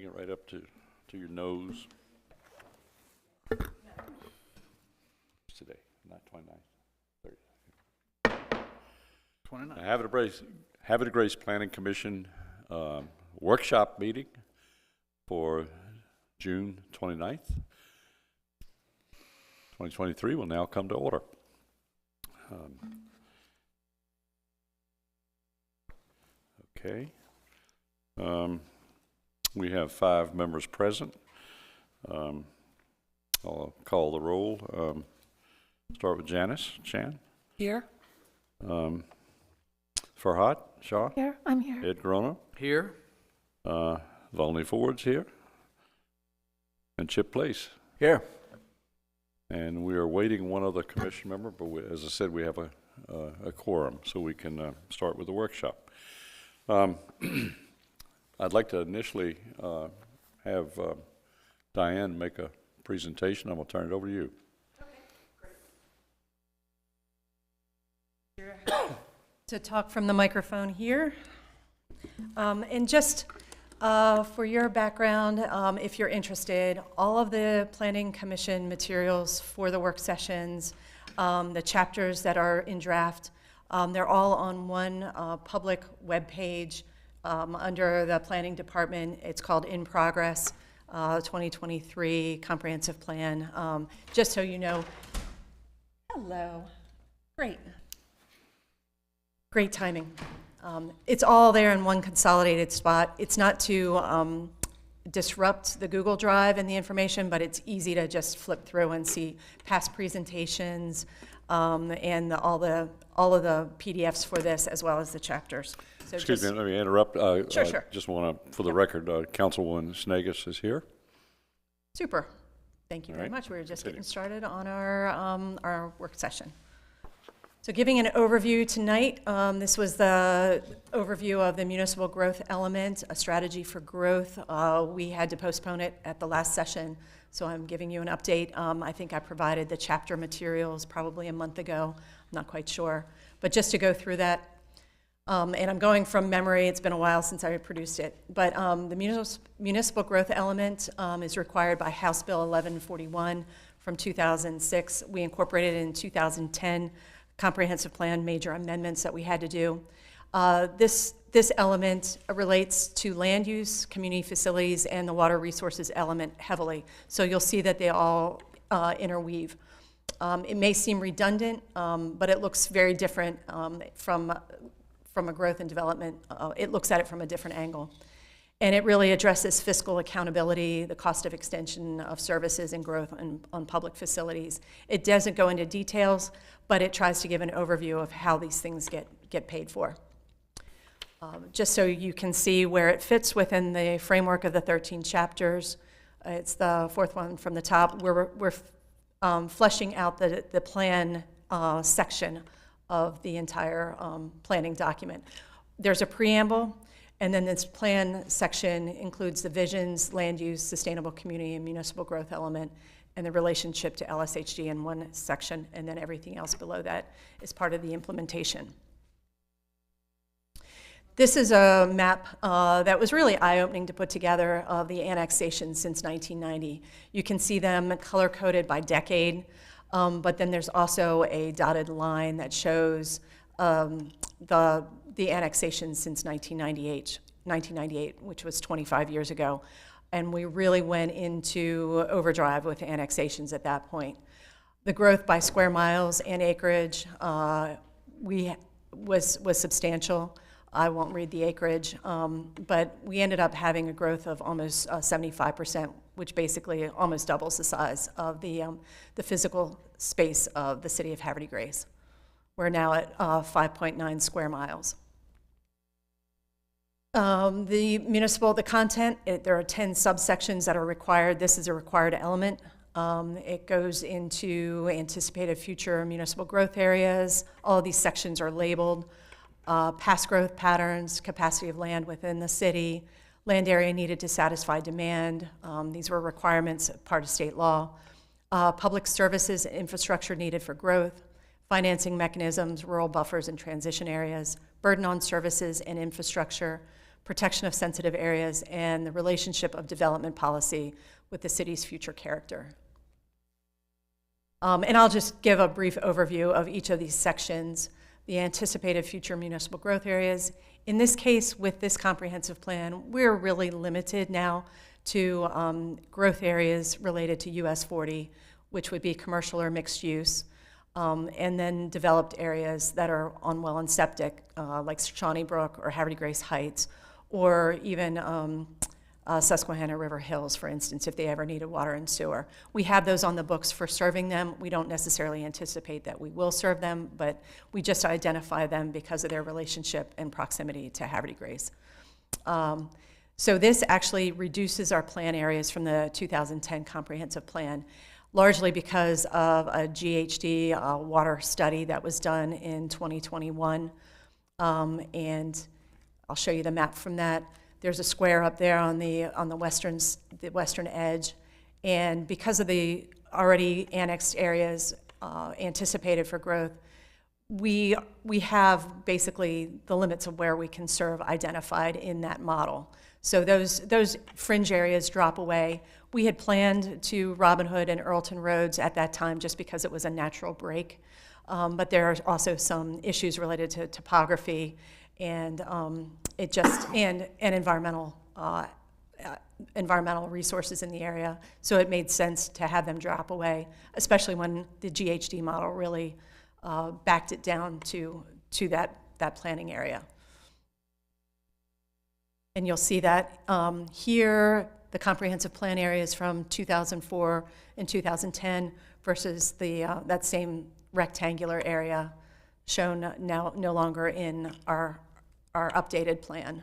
Bring it right up to your nose. Today, not 29th. 29. Havre de Grace Planning Commission workshop meeting for June 29th, 2023 will now come to order. Okay. We have 5 members present. I'll call the roll. Start with Janice Chan. Here. Farhad Shah. Here. I'm here. Ed Corona. Here. Volney Ford's here. And Chip Place. Here. And we are waiting one other commission member, but as I said, we have a quorum, so we can start with the workshop. I'd like to initially have Diane make a presentation. I'm going to turn it over to you. To talk from the microphone here. And just for your background, if you're interested, all of the Planning Commission materials for the work sessions, the chapters that are in draft, they're all on one public web page under the Planning Department. It's called In Progress 2023 Comprehensive Plan. Just so you know. Hello. Great timing. It's all there in one consolidated spot. It's not to disrupt the Google Drive and the information, but it's easy to just flip through and see past presentations and all of the PDFs for this, as well as the chapters. So Excuse me, let me interrupt. Sure. Just want to, for the record, Councilwoman Snagus is here. Super. Thank you very much. We're just getting started on our work session. So giving an overview tonight, this was the overview of the municipal growth element, a strategy for growth. We had to postpone it at the last session, so I'm giving you an update. I think I provided the chapter materials probably a month ago. I'm not quite sure. But just to go through that, and I'm going from memory, it's been a while since I produced it, but the municipal growth element is required by House Bill 1141 from 2006. We incorporated it in 2010. Comprehensive plan major amendments that we had to do. This element relates to land use, community facilities, and the water resources element heavily. So you'll see that they all interweave. It may seem redundant, but it looks very different from a growth and development. It looks at it from a different angle. And it really addresses fiscal accountability, the cost of extension of services and growth on public facilities. It doesn't go into details, but it tries to give an overview of how these things get paid for. Just so you can see where it fits within the framework of the 13 chapters. It's the 4th one from the top. We're fleshing out the plan section of the entire planning document. There's a preamble. And then this plan section includes the visions, land use, sustainable community, and municipal growth element, and the relationship to LSHD in one section, and then everything else below that is part of the implementation. This is a map that was really eye-opening to put together of the annexations since 1990. You can see them color-coded by decade, but then there's also a dotted line that shows the annexation since 1998, which was 25 years ago. And we really went into overdrive with annexations at that point. The growth by square miles and acreage was substantial. I won't read the acreage, but we ended up having a growth of almost 75%, which basically almost doubles the size of the physical space of the city of Havre de Grace. We're now at 5.9 square miles. The content, there are 10 subsections that are required. This is a required element. It goes into anticipated future municipal growth areas. All of these sections are labeled. Past growth patterns, capacity of land within the city, land area needed to satisfy demand. These were requirements, part of state law. Public services and infrastructure needed for growth. Financing mechanisms, rural buffers and transition areas, burden on services and infrastructure, protection of sensitive areas, and the relationship of development policy with the city's future character. And I'll just give a brief overview of each of these sections. The anticipated future municipal growth areas. In this case, with this comprehensive plan, we're really limited now to growth areas related to US 40, which would be commercial or mixed use, and then developed areas that are on well and septic, like Shawnee Brook or Havre Grace Heights, or even Susquehanna River Hills, for instance, if they ever needed water and sewer. We have those on the books for serving them. We don't necessarily anticipate that we will serve them, but we just identify them because of their relationship and proximity to Havre Grace. So this actually reduces our plan areas from the 2010 comprehensive plan, largely because of a GHD water study that was done in 2021. And I'll show you the map from that. There's a square up there on the western edge, and because of the already annexed areas anticipated for growth, we have basically the limits of where we can serve identified in that model. So those fringe areas drop away. We had planned to Robin Hood and Earlton Roads at that time just because it was a natural break, but there are also some issues related to topography and environmental resources in the area. So it made sense to have them drop away, especially when the GHD model really backed it down to that planning area. And you'll see that here, the comprehensive plan areas from 2004 and 2010 versus that same rectangular area shown now no longer in our updated plan.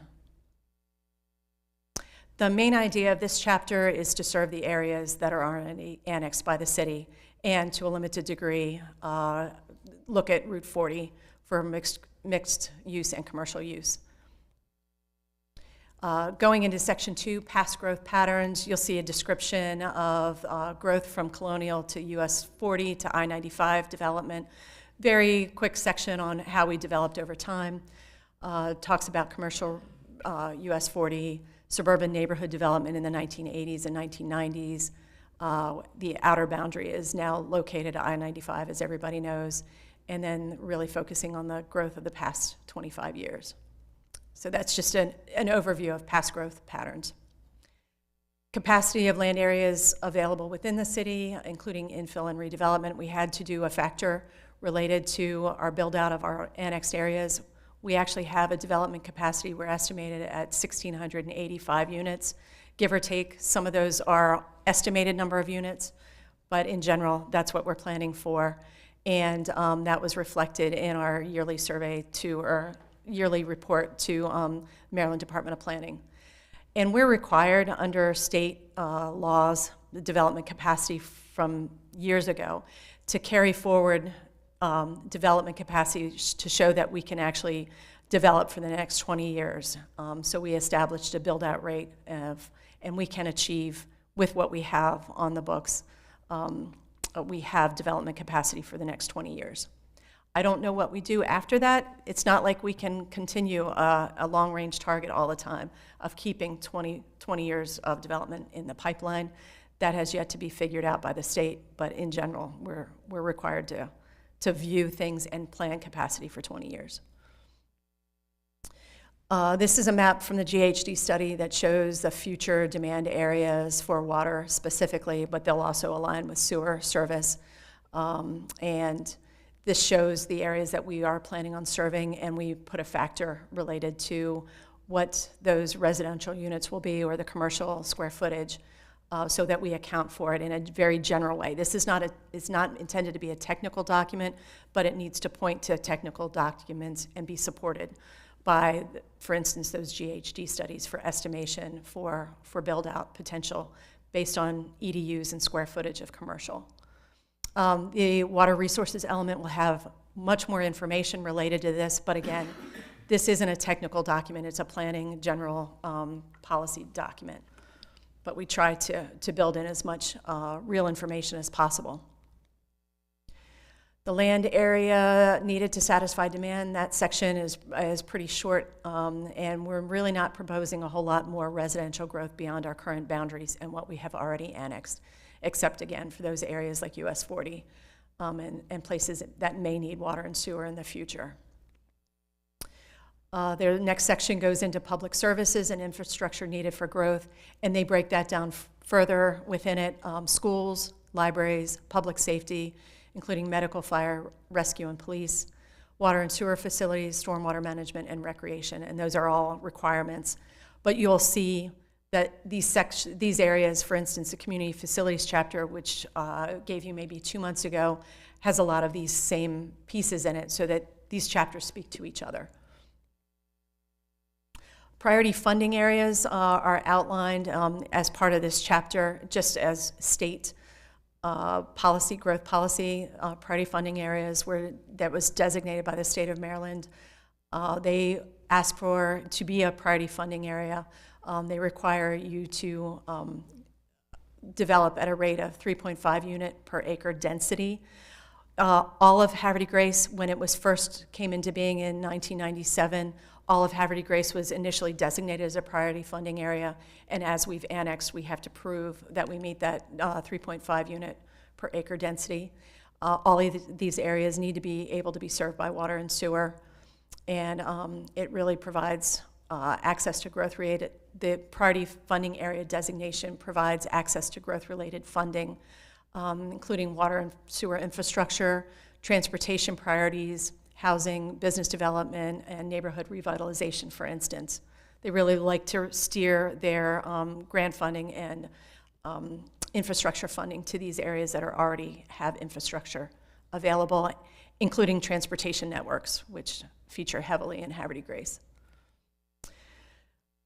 The main idea of this chapter is to serve the areas that are already annexed by the city and, to a limited degree, look at Route 40 for mixed use and commercial use. Going into Section 2, past growth patterns, you'll see a description of growth from colonial to US 40 to I-95 development. Very quick section on how we developed over time. Talks about commercial US 40, suburban neighborhood development in the 1980s and 1990s. The outer boundary is now located at I-95, as everybody knows, and then really focusing on the growth of the past 25 years. So that's just an overview of past growth patterns. Capacity of land areas available within the city, including infill and redevelopment. We had to do a factor related to our build out of our annexed areas. We actually have a development capacity. We're estimated at 1,685 units, give or take. Some of those are estimated number of units, but in general, that's what we're planning for. And that was reflected in our yearly survey or yearly report to Maryland Department of Planning. And we're required under state laws, the development capacity from years ago, to carry forward development capacity to show that we can actually develop for the next 20 years. So we established a build-out rate and we can achieve with what we have on the books. We have development capacity for the next 20 years. I don't know what we do after that. It's not like we can continue a long-range target all the time of keeping 20 years of development in the pipeline. That has yet to be figured out by the state, but in general, we're required to view things and plan capacity for 20 years. This is a map from the GHD study that shows the future demand areas for water specifically, but they'll also align with sewer service. And this shows the areas that we are planning on serving, and we put a factor related to what those residential units will be or the commercial square footage, so that we account for it in a very general way. This is it's not intended to be a technical document, but it needs to point to technical documents and be supported by, for instance, those GHD studies for estimation for build-out potential based on EDUs and square footage of commercial. The water resources element will have much more information related to this, but again, this isn't a technical document, it's a planning general policy document. But we try to build in as much real information as possible. The land area needed to satisfy demand, that section is pretty short, and we're really not proposing a whole lot more residential growth beyond our current boundaries and what we have already annexed, except again for those areas like US 40 and places that may need water and sewer in the future. Their next section goes into public services and infrastructure needed for growth, and they break that down further within it, schools, libraries, public safety, including medical, fire, rescue, and police, water and sewer facilities, stormwater management, and recreation, and those are all requirements. But you'll see that these areas, for instance, the community facilities chapter, which gave you maybe 2 months ago, has a lot of these same pieces in it so that these chapters speak to each other. Priority funding areas are outlined as part of this chapter, just as state policy, growth policy, priority funding areas that was designated by the state of Maryland. They ask for, to be a priority funding area, they require you to develop at a rate of 3.5 unit per acre density. All of Havre de Grace, when it was first came into being in 1997, all of Havre de Grace was initially designated as a priority funding area, and as we've annexed, we have to prove that we meet that 3.5 unit per acre density. All of these areas need to be able to be served by water and sewer, and it really provides access to growth-related. The priority funding area designation provides access to growth-related funding, including water and sewer infrastructure, transportation priorities, housing, business development, and neighborhood revitalization, for instance. They really like to steer their grant funding and infrastructure funding to these areas that already have infrastructure available, including transportation networks, which feature heavily in Havre de Grace.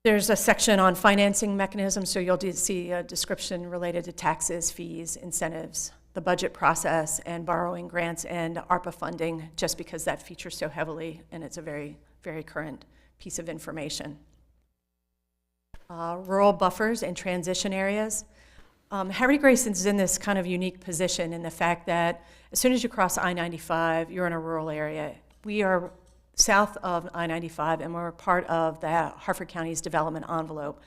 There's a section on financing mechanisms, so you'll see a description related to taxes, fees, incentives, the budget process, and borrowing grants and ARPA funding, just because that features so heavily, and it's a very, very current piece of information. Rural buffers and transition areas. Havre de Grace is in this kind of unique position in the fact that as soon as you cross I-95, you're in a rural area. We are south of I-95, and we're part of the Harford County's development envelope.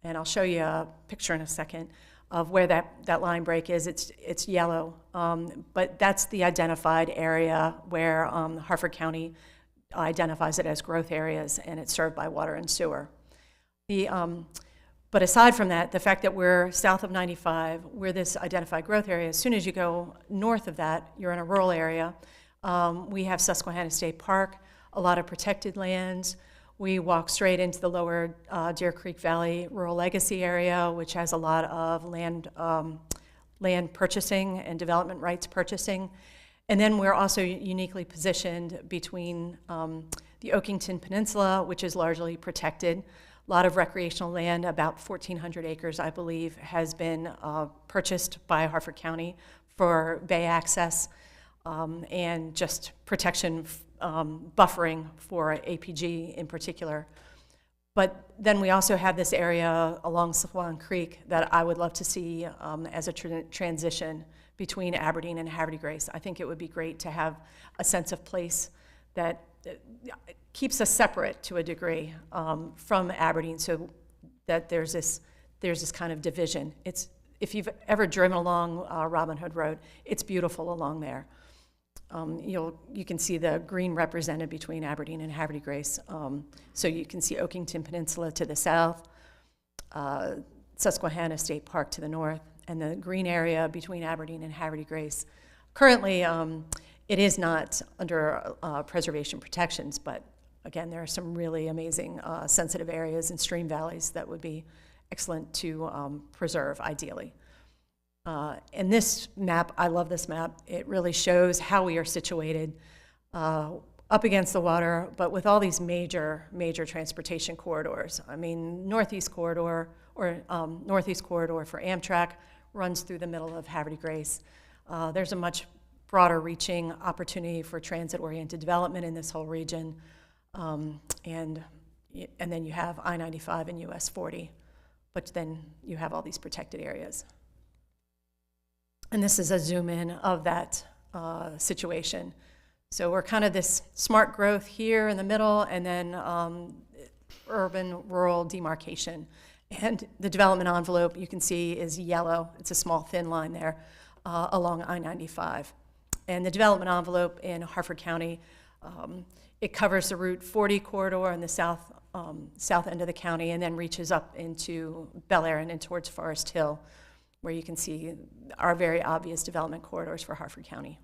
And I'll show you a picture in a second of where that line break is. It's yellow, but that's the identified area where Harford County identifies it as growth areas, and it's served by water and sewer. But aside from that, the fact that we're south of 95, we're this identified growth area, as soon as you go north of that, you're in a rural area. We have Susquehanna State Park, a lot of protected lands. We walk straight into the lower Deer Creek Valley Rural Legacy area, which has a lot of land purchasing and development rights purchasing. And then we're also uniquely positioned between the Oakington Peninsula, which is largely protected. A lot of recreational land, about 1,400 acres, I believe, has been purchased by Harford County for bay access and just protection, buffering for APG in particular. But then we also have this area along Swan Creek that I would love to see as a transition between Aberdeen and Havre de Grace. I think it would be great to have a sense of place that keeps us separate to a degree from Aberdeen, so that there's this kind of division. If you've ever driven along Robin Hood Road, it's beautiful along there. You can see the green represented between Aberdeen and Havre de Grace. So you can see Oakington Peninsula to the south, Susquehanna State Park to the north, and the green area between Aberdeen and Havre de Grace. Currently, it is not under preservation protections, but again, there are some really amazing sensitive areas and stream valleys that would be excellent to preserve, ideally. And this map, I love this map. It really shows how we are situated up against the water, but with all these major transportation corridors. I mean, Northeast Corridor for Amtrak runs through the middle of Havre de Grace. There's a much broader reaching opportunity for transit-oriented development in this whole region. And then you have I-95 and US 40, but then you have all these protected areas. And this is a zoom in of that situation. So we're kind of this smart growth here in the middle, and then urban-rural demarcation. And the development envelope, you can see, is yellow. It's a small, thin line there along I-95. And the development envelope in Harford County, it covers the Route 40 corridor in the south end of the county, and then reaches up into Bel Air and in towards Forest Hill, where you can see our very obvious development corridors for Harford County.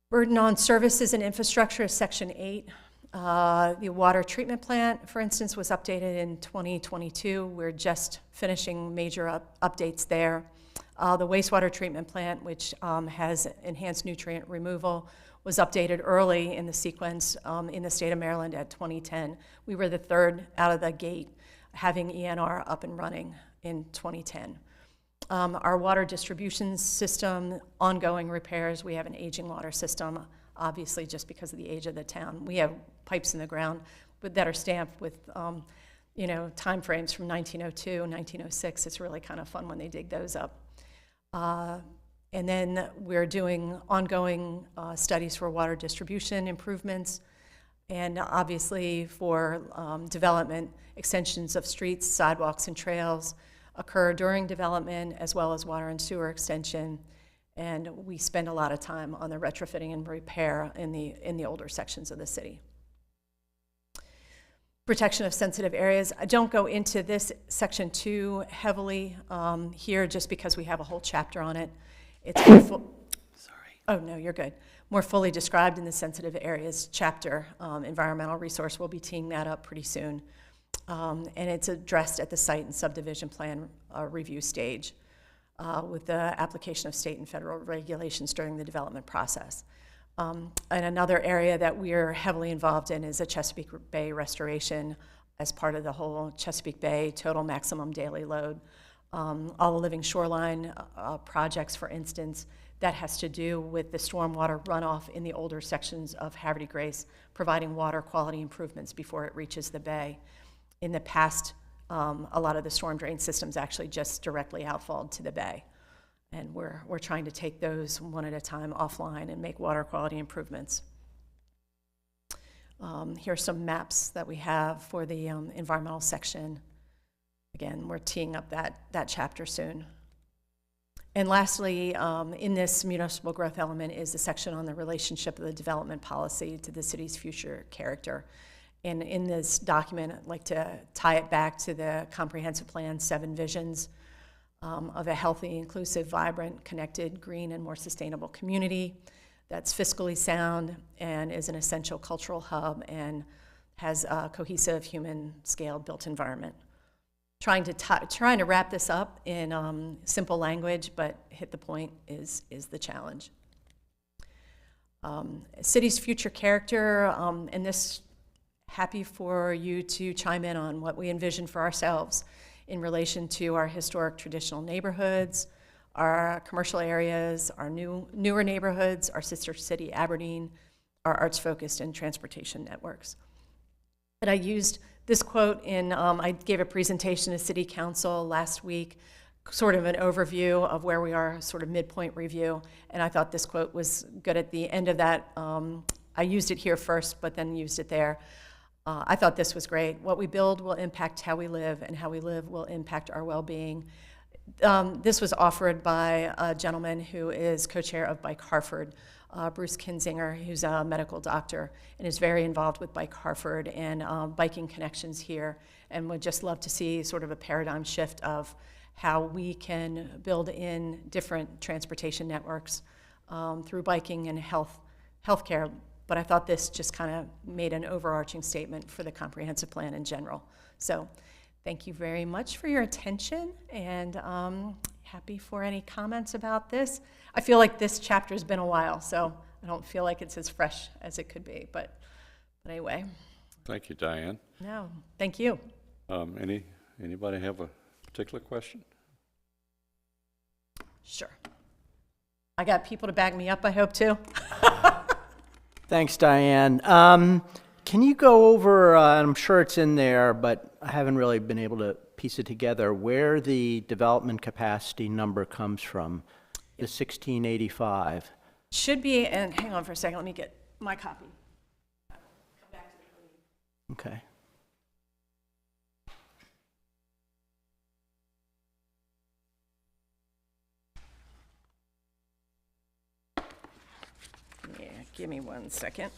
Burden on services and infrastructure is Section 8. The water treatment plant, for instance, was updated in 2022. We're just finishing major updates there. The wastewater treatment plant, which has enhanced nutrient removal, was updated early in the sequence in the state of Maryland at 2010. We were the third out of the gate having ENR up and running in 2010. Our water distribution system, ongoing repairs. We have an aging water system, obviously just because of the age of the town. We have pipes in the ground that are stamped with time frames from 1902, 1906. It's really kind of fun when they dig those up. And then we're doing ongoing studies for water distribution improvements, and obviously for development, extensions of streets, sidewalks, and trails occur during development, as well as water and sewer extension. And we spend a lot of time on the retrofitting and repair in the older sections of the city. Protection of sensitive areas. I don't go into this section too heavily here, just because we have a whole chapter on it. It's sorry. Oh no, you're good. More fully described in the sensitive areas chapter. Environmental resource, we'll be teeing that up pretty soon. And it's addressed at the site and subdivision plan review stage with the application of state and federal regulations during the development process. And another area that we're heavily involved in is a Chesapeake Bay restoration as part of the whole Chesapeake Bay total maximum daily load. All the living shoreline projects, for instance, that has to do with the stormwater runoff in the older sections of Havre de Grace, providing water quality improvements before it reaches the bay. In the past, a lot of the storm drain systems actually just directly outfalled to the bay. And we're trying to take those one at a time offline and make water quality improvements. Here are some maps that we have for the environmental section. Again, we're teeing up that chapter soon. And lastly, in this municipal growth element is the section on the relationship of the development policy to the city's future character. And in this document, I'd like to tie it back to the comprehensive plan 7 visions of a healthy, inclusive, vibrant, connected, green, and more sustainable community that's fiscally sound and is an essential cultural hub and has a cohesive human-scale built environment. Trying to wrap this up in simple language, but hit the point is the challenge. City's future character, and this, happy for you to chime in on what we envision for ourselves in relation to our historic traditional neighborhoods, our commercial areas, our newer neighborhoods, our sister city Aberdeen, our arts-focused and transportation networks. And I used this quote I gave a presentation to City Council last week, sort of an overview of where we are, sort of midpoint review, and I thought this quote was good at the end of that. I used it here first, but then used it there. I thought this was great. What we build will impact how we live, and how we live will impact our well-being. This was offered by a gentleman who is co-chair of Bike Harford, Bruce Kinzinger, who's a medical doctor and is very involved with Bike Harford and biking connections here, and would just love to see sort of a paradigm shift of how we can build in different transportation networks through biking and healthcare. But I thought this just kind of made an overarching statement for the comprehensive plan in general. So thank you very much for your attention, and happy for any comments about this. I feel like this chapter's been a while, so I don't feel like it's as fresh as it could be, but anyway. Thank you, Diane. No, thank you. Anybody have a particular question? Sure. I got people to back me up, I hope, too. Thanks, Diane. Can you go over, I'm sure it's in there, but I haven't really been able to piece it together, where the development capacity number comes from? the 1685. Should be, and hang on for a second, let me get my copy. Okay. Yeah, give me 1 second.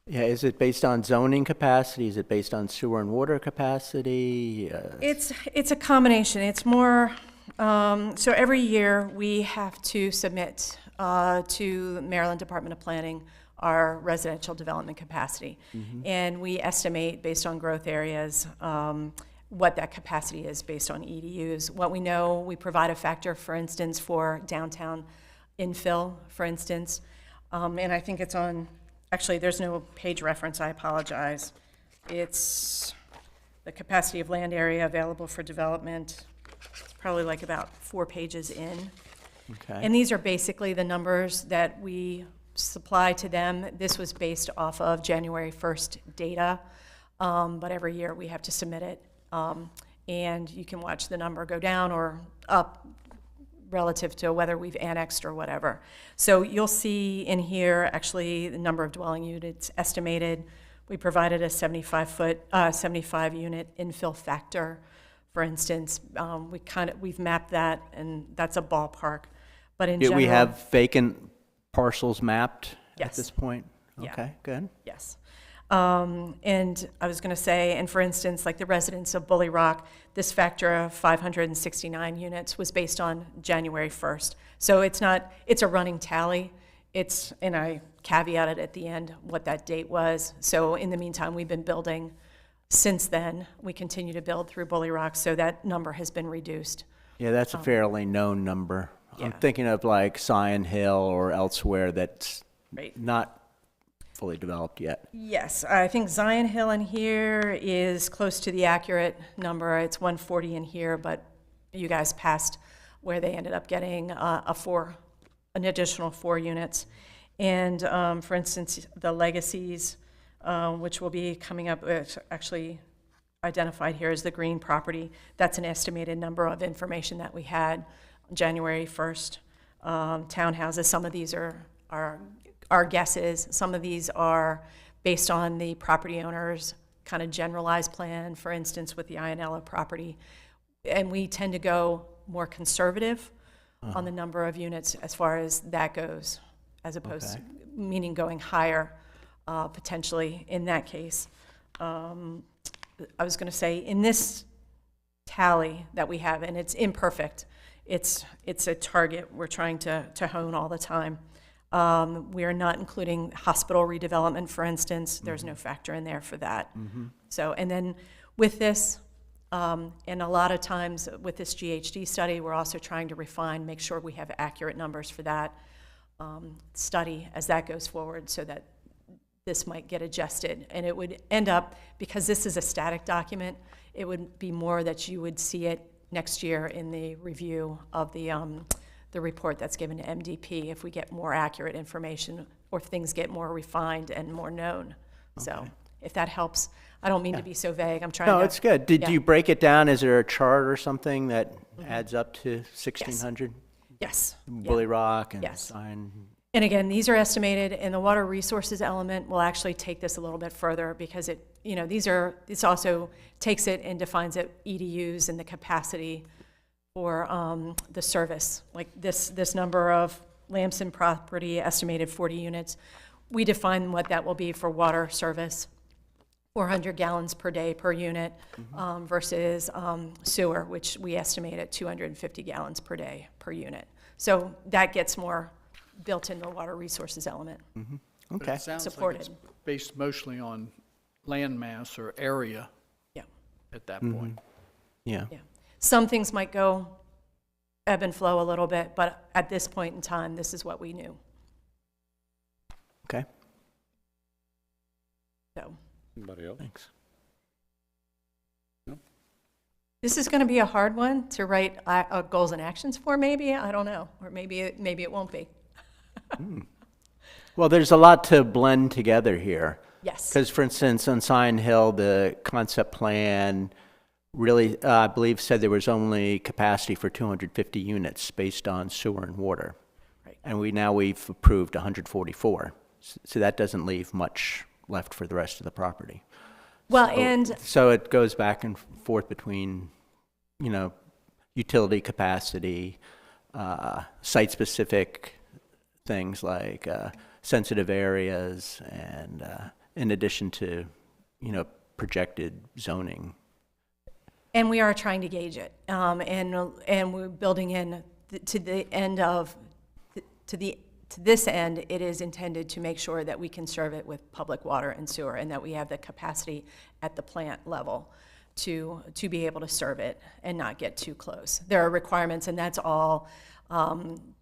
Yeah, is it based on zoning capacity? Is it based on sewer and water capacity? It's a combination. It's more, so every year we have to submit to the Maryland Department of Planning our residential development capacity. And we estimate based on growth areas what that capacity is based on EDUs. What we know, we provide a factor, for instance, for downtown infill, for instance. And I think it's on, actually, there's no page reference, I apologize. It's the capacity of land area available for development. It's probably like about 4 pages in. Okay. And these are basically the numbers that we supply to them. This was based off of January 1st data, but every year we have to submit it. And you can watch the number go down or up relative to whether we've annexed or whatever. So you'll see in here, actually, the number of dwelling units estimated. We provided a 75 unit infill factor, for instance. We've mapped that, and that's a ballpark. But in Do general, we have vacant parcels mapped at Yes. this point? Yeah. Okay, good. yes. And I was going to say, and for instance, like the residents of Bully Rock, this factor of 569 units was based on January 1st. So it's a running tally. And I caveated at the end what that date was. So in the meantime, we've been building since then. We continue to build through Bully Rock, so that number has been reduced. Yeah, that's a fairly known number. I'm Yeah. thinking of like Sion Hill or elsewhere that's Right. not fully developed yet. Yes, I think Zion Hill in here is close to the accurate number. It's 140 in here, but you guys passed where they ended up getting an additional 4 units. And for instance, the legacies, which will be coming up, it's actually identified here as the green property. That's an estimated number of information that we had January 1st. Townhouses, some of these are our guesses. Some of these are based on the property owner's kind of generalized plan, for instance, with the Ionella property. And we tend to go more conservative on the number of units as far as that goes, as opposed to, meaning going higher potentially in that case. I was going to say, in this tally that we have, and it's imperfect, it's a target we're trying to hone all the time. We are not including hospital redevelopment, for instance. There's no factor in there for that. So, and then with this, and a lot of times with this GHD study, we're also trying to refine, make sure we have accurate numbers for that study as that goes forward, so that this might get adjusted. And it would end up, because this is a static document, it would be more that you would see it next year in the review of the report that's given to MDP, if we get more accurate information or if things get more refined and more known. So if that helps, I don't mean to be so vague. I'm trying to. No, it's good. Did yeah. you break it down? Is there a chart or something that adds up to 1,600? Yes. Bully Rock and Yes. Sion? And again, these are estimated, and the water resources element will actually take this a little bit further, because this also takes it and defines it EDUs and the capacity for the service. Like this number of Lamson property, estimated 40 units, we define what that will be for water service, 400 gallons per day per unit, versus sewer, which we estimate at 250 gallons per day per unit. So that gets more built into the water resources element. But Okay. it sounds like Supported. it's based mostly on land mass or area Yeah, at that point. Yeah. yeah. Some things might go ebb and flow a little bit, but at this point in time, this is what we knew. Okay. So Anybody else? Thanks. this is going to be a hard one to write goals and actions for, maybe. I don't know. Or maybe it won't be. Well, there's a lot to blend together here. Yes. Because, for instance, on Sion Hill, the concept plan really, I believe, said there was only capacity for 250 units based on sewer and water. Right. And we've approved 144. So that doesn't leave much left for the rest of the property. Well, and So it goes back and forth between, utility capacity, site-specific things like sensitive areas, and in addition to, projected zoning. And we are trying to gauge it, and we're building in to this end. It is intended to make sure that we can serve it with public water and sewer, and that we have the capacity at the plant level to be able to serve it and not get too close. There are requirements, and that's all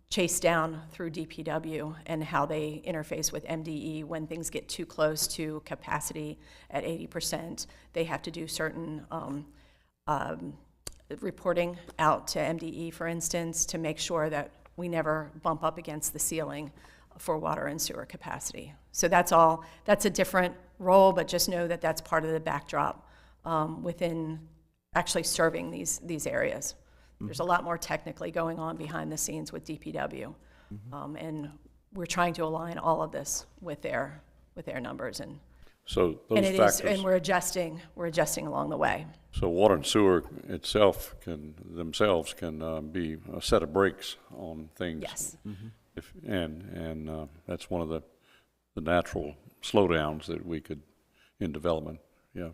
chased down through DPW and how they interface with MDE. When things get too close to capacity at 80%, they have to do certain reporting out to MDE, for instance, to make sure that we never bump up against the ceiling for water and sewer capacity. So that's a different role, but just know that that's part of the backdrop within actually serving these areas. There's a lot more technically going on behind the scenes with DPW, and we're trying to align all of this with their numbers, and So those and it factors. is, and we're adjusting along the way. So water and sewer themselves can be a set of brakes on things. Yes. And that's one of the natural slowdowns that we could in development. Yeah.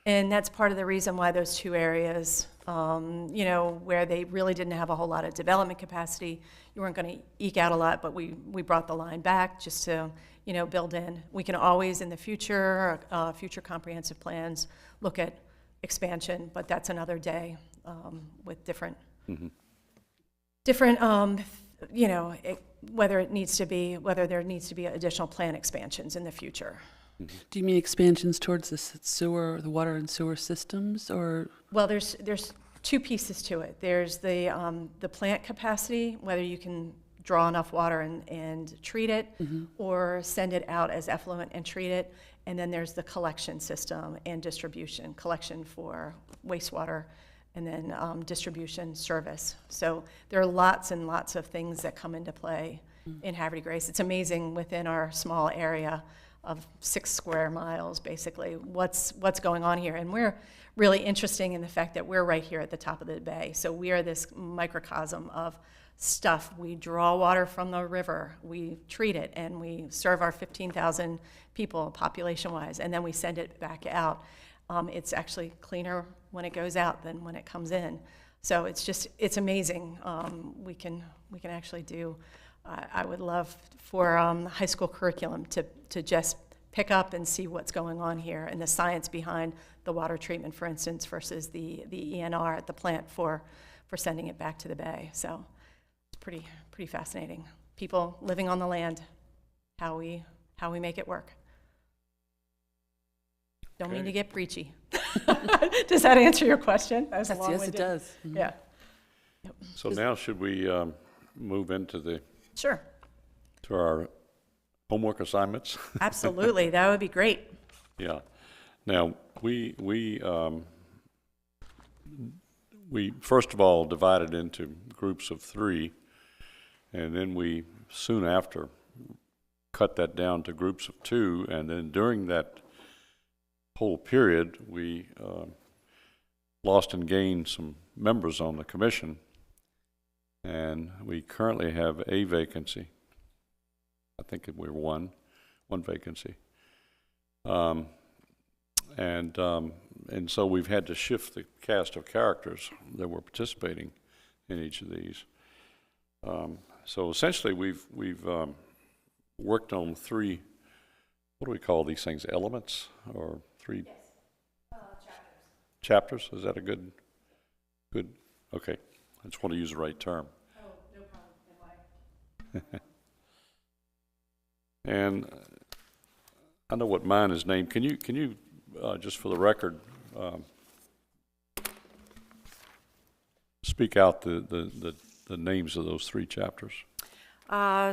And that's part of the reason why those two areas, where they really didn't have a whole lot of development capacity, you weren't going to eke out a lot, but we brought the line back just to, build in. We can always, in the future, future comprehensive plans, look at expansion, but that's another day with different, whether there needs to be additional plan expansions in the future. Do you mean expansions towards the sewer, the water and sewer systems, or? Well, there's two pieces to it. There's the plant capacity, whether you can draw enough water and treat it, or send it out as effluent and treat it. And then there's the collection system and distribution, collection for wastewater, and then distribution service. So there are lots and lots of things that come into play in Havre de Grace. It's amazing within our small area of 6 square miles, basically, what's going on here. And we're really interesting in the fact that we're right here at the top of the bay. So we are this microcosm of stuff. We draw water from the river, we treat it, and we serve our 15,000 people population-wise, and then we send it back out. It's actually cleaner when it goes out than when it comes in. So it's amazing. We can actually do. I would love for high school curriculum to just pick up and see what's going on here and the science behind the water treatment, for instance, versus the ENR at the plant for sending it back to the bay. So it's pretty fascinating. People living on the land, how we make it work. Don't mean to get preachy. Does that answer your question? That was Yes, long-winded. it does. Yeah. Yep. So now should we move into Sure. to our homework assignments? Absolutely. That would be great. Yeah. Now, we first of all divided into groups of 3, and then we soon after cut that down to groups of 2, and then during that whole period, we lost and gained some members on the commission, and we currently have a vacancy. I think we're one vacancy. And so we've had to shift the cast of characters that were participating in each of these. So essentially we've worked on 3, what do we call these things, elements, or 3? Yes. Chapters. Is that a good, okay. I just want to use the right term. Oh, no problem. And I know what mine is named. Can you just for the record, speak out the names of those 3 chapters?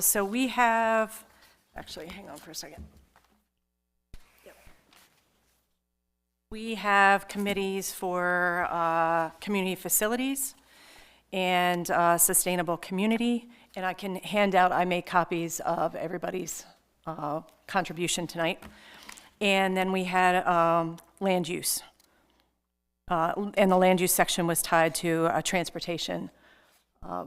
So we have, actually, hang on for a second. Yep. We have committees for community facilities and sustainable community, and I can hand out, I made copies of everybody's contribution tonight. And then we had land use. And the land use section was tied to transportation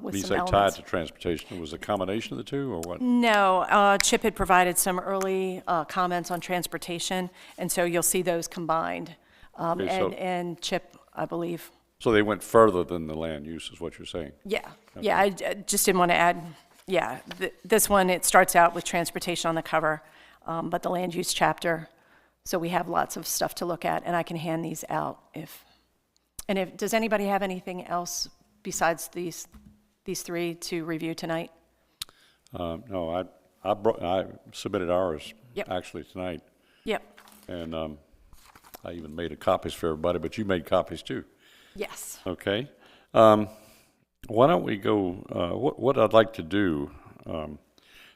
with You some say elements. tied to transportation, was it a combination of the two, or what? No, Chip had provided some early comments on transportation, and so you'll see those combined. Okay, so- And Chip, I believe, So they went further than the land use, is what you're saying? yeah, I just didn't want to add, this one, it starts out with transportation on the cover, but the land use chapter, so we have lots of stuff to look at, and I can hand these out if, does anybody have anything else besides these three to review tonight? No, I submitted ours Yep. actually tonight, Yep, and I even made copies for everybody, but you made copies too. yes. Okay. Why don't we go, what I'd like to do,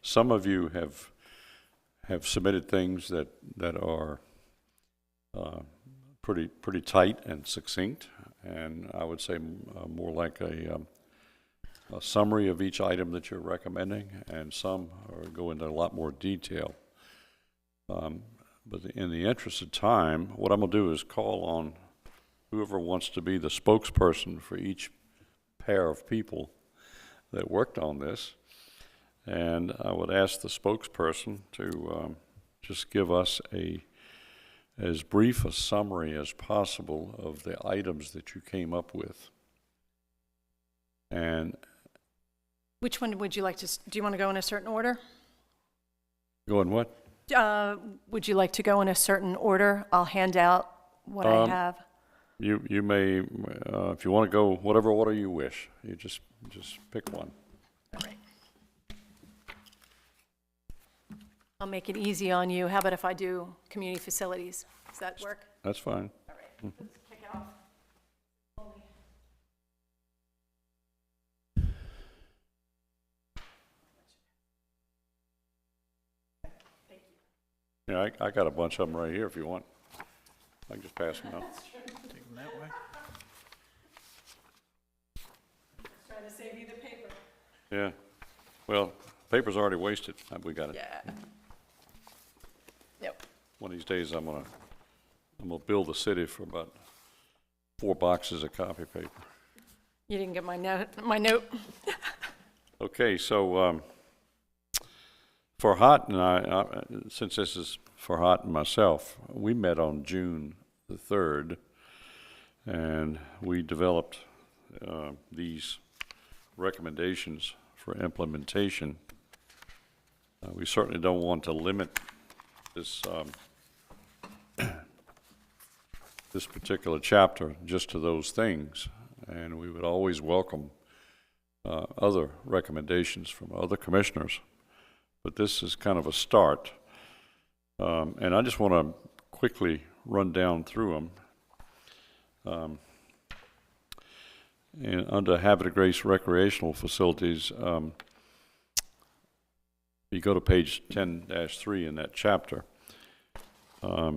some of you have submitted things that are pretty tight and succinct, and I would say more like a summary of each item that you're recommending, and some go into a lot more detail. But in the interest of time, what I'm going to do is call on whoever wants to be the spokesperson for each pair of people that worked on this. And I would ask the spokesperson to just give us as brief a summary as possible of the items that you came up with. And Which one would you like to, do you want to go in a certain order? going what? Would you like to go in a certain order? I'll hand out what I have. You may, if you want to go whatever order you wish, you just pick one. All right. I'll make it easy on you. How about if I do community facilities? Does that work? That's fine. All right, let's kick it off. Yeah, I got a bunch of them right here if you want. I can just pass them out. Take them that way. Trying to save you the paper. Yeah. Well, paper's already wasted. We got it. Yeah. Yep. One of these days, I'm gonna build a city for about 4 boxes of copy paper. You didn't get my note? Okay, so Farhat and I, since this is Farhat and myself, we met on June the 3rd, and we developed these recommendations for implementation. We certainly don't want to limit this this particular chapter just to those things, and we would always welcome other recommendations from other commissioners, but this is kind of a start. And I just want to quickly run down through them. And under Havre de Grace recreational facilities, you go to page 10-3 in that chapter. I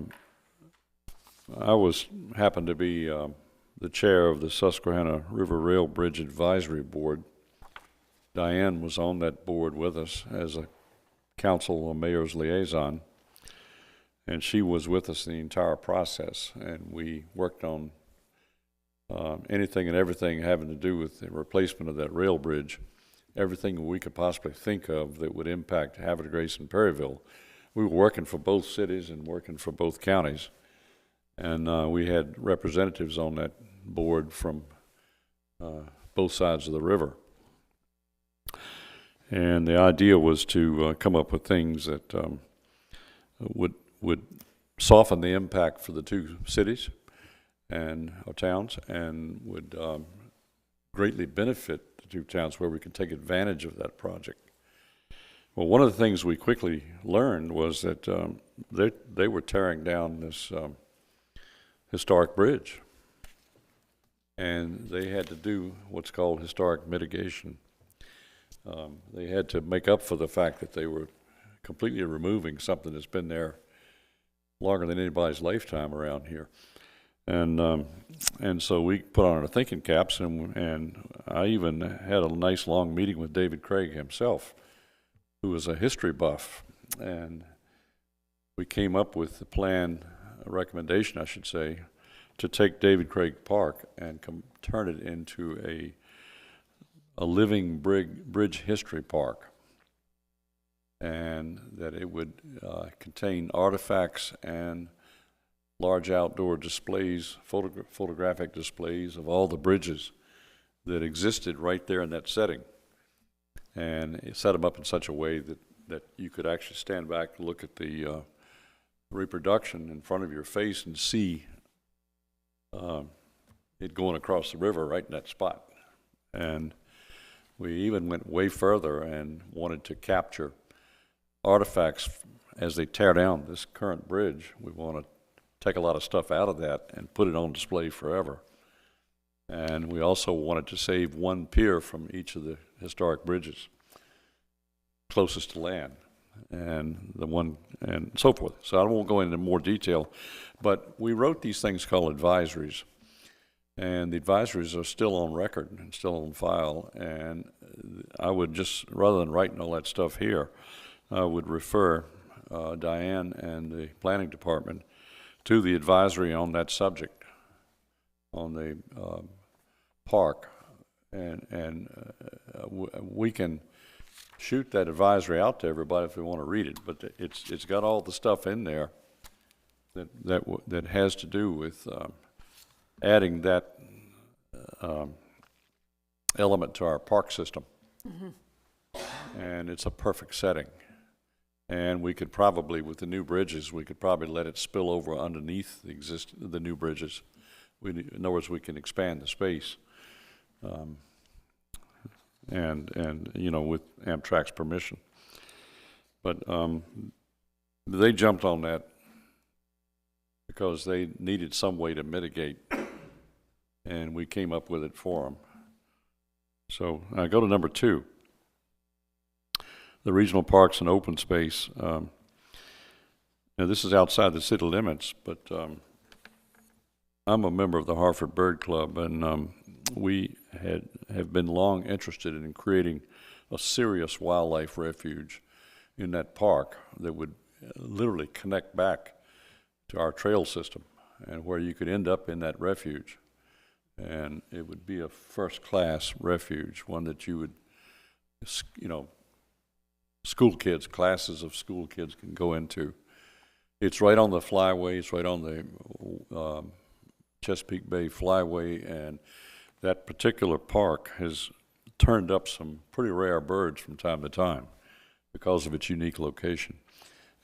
happened to be the chair of the Susquehanna River Rail Bridge Advisory Board. Diane was on that board with us as a council or mayor's liaison, and she was with us the entire process, and we worked on anything and everything having to do with the replacement of that rail bridge, everything we could possibly think of that would impact Havre de Grace and Perryville. We were working for both cities and working for both counties, and we had representatives on that board from both sides of the river. And the idea was to come up with things that would soften the impact for the two cities and towns, and would greatly benefit the two towns where we could take advantage of that project. Well, one of the things we quickly learned was that they were tearing down this historic bridge, and they had to do what's called historic mitigation. They had to make up for the fact that they were completely removing something that's been there longer than anybody's lifetime around here. And so we put on our thinking caps, and I even had a nice long meeting with David Craig himself, who was a history buff, and we came up with the plan, a recommendation, I should say, to take David Craig Park and turn it into a living bridge history park, and that it would contain artifacts and large outdoor displays, photographic displays of all the bridges that existed right there in that setting. And it set them up in such a way that you could actually stand back and look at the reproduction in front of your face and see it going across the river right in that spot. And we even went way further and wanted to capture artifacts as they tear down this current bridge. We want to take a lot of stuff out of that and put it on display forever. And we also wanted to save one pier from each of the historic bridges closest to land, and so forth. So I won't go into more detail, but we wrote these things called advisories, and the advisories are still on record and still on file. And I would just, rather than writing all that stuff here, I would refer Diane and the planning department to the advisory on that subject, on the park, and we can shoot that advisory out to everybody if we want to read it. But it's got all the stuff in there that has to do with adding that element to our park system, and it's a perfect setting. And we could probably, with the new bridges, we could probably let it spill over underneath the new bridges. In other words, we can expand the space, and you know, with Amtrak's permission. But they jumped on that because they needed some way to mitigate, and we came up with it for them. So I go to number 2. The regional parks and open space. Now this is outside the city limits, but I'm a member of the Hartford Bird Club, and we have been long interested in creating a serious wildlife refuge in that park that would literally connect back to our trail system, and where you could end up in that refuge. And it would be a first-class refuge, one that you would, you know, classes of school kids can go into. It's right on the flyway, it's right on the Chesapeake Bay flyway, and that particular park has turned up some pretty rare birds from time to time because of its unique location.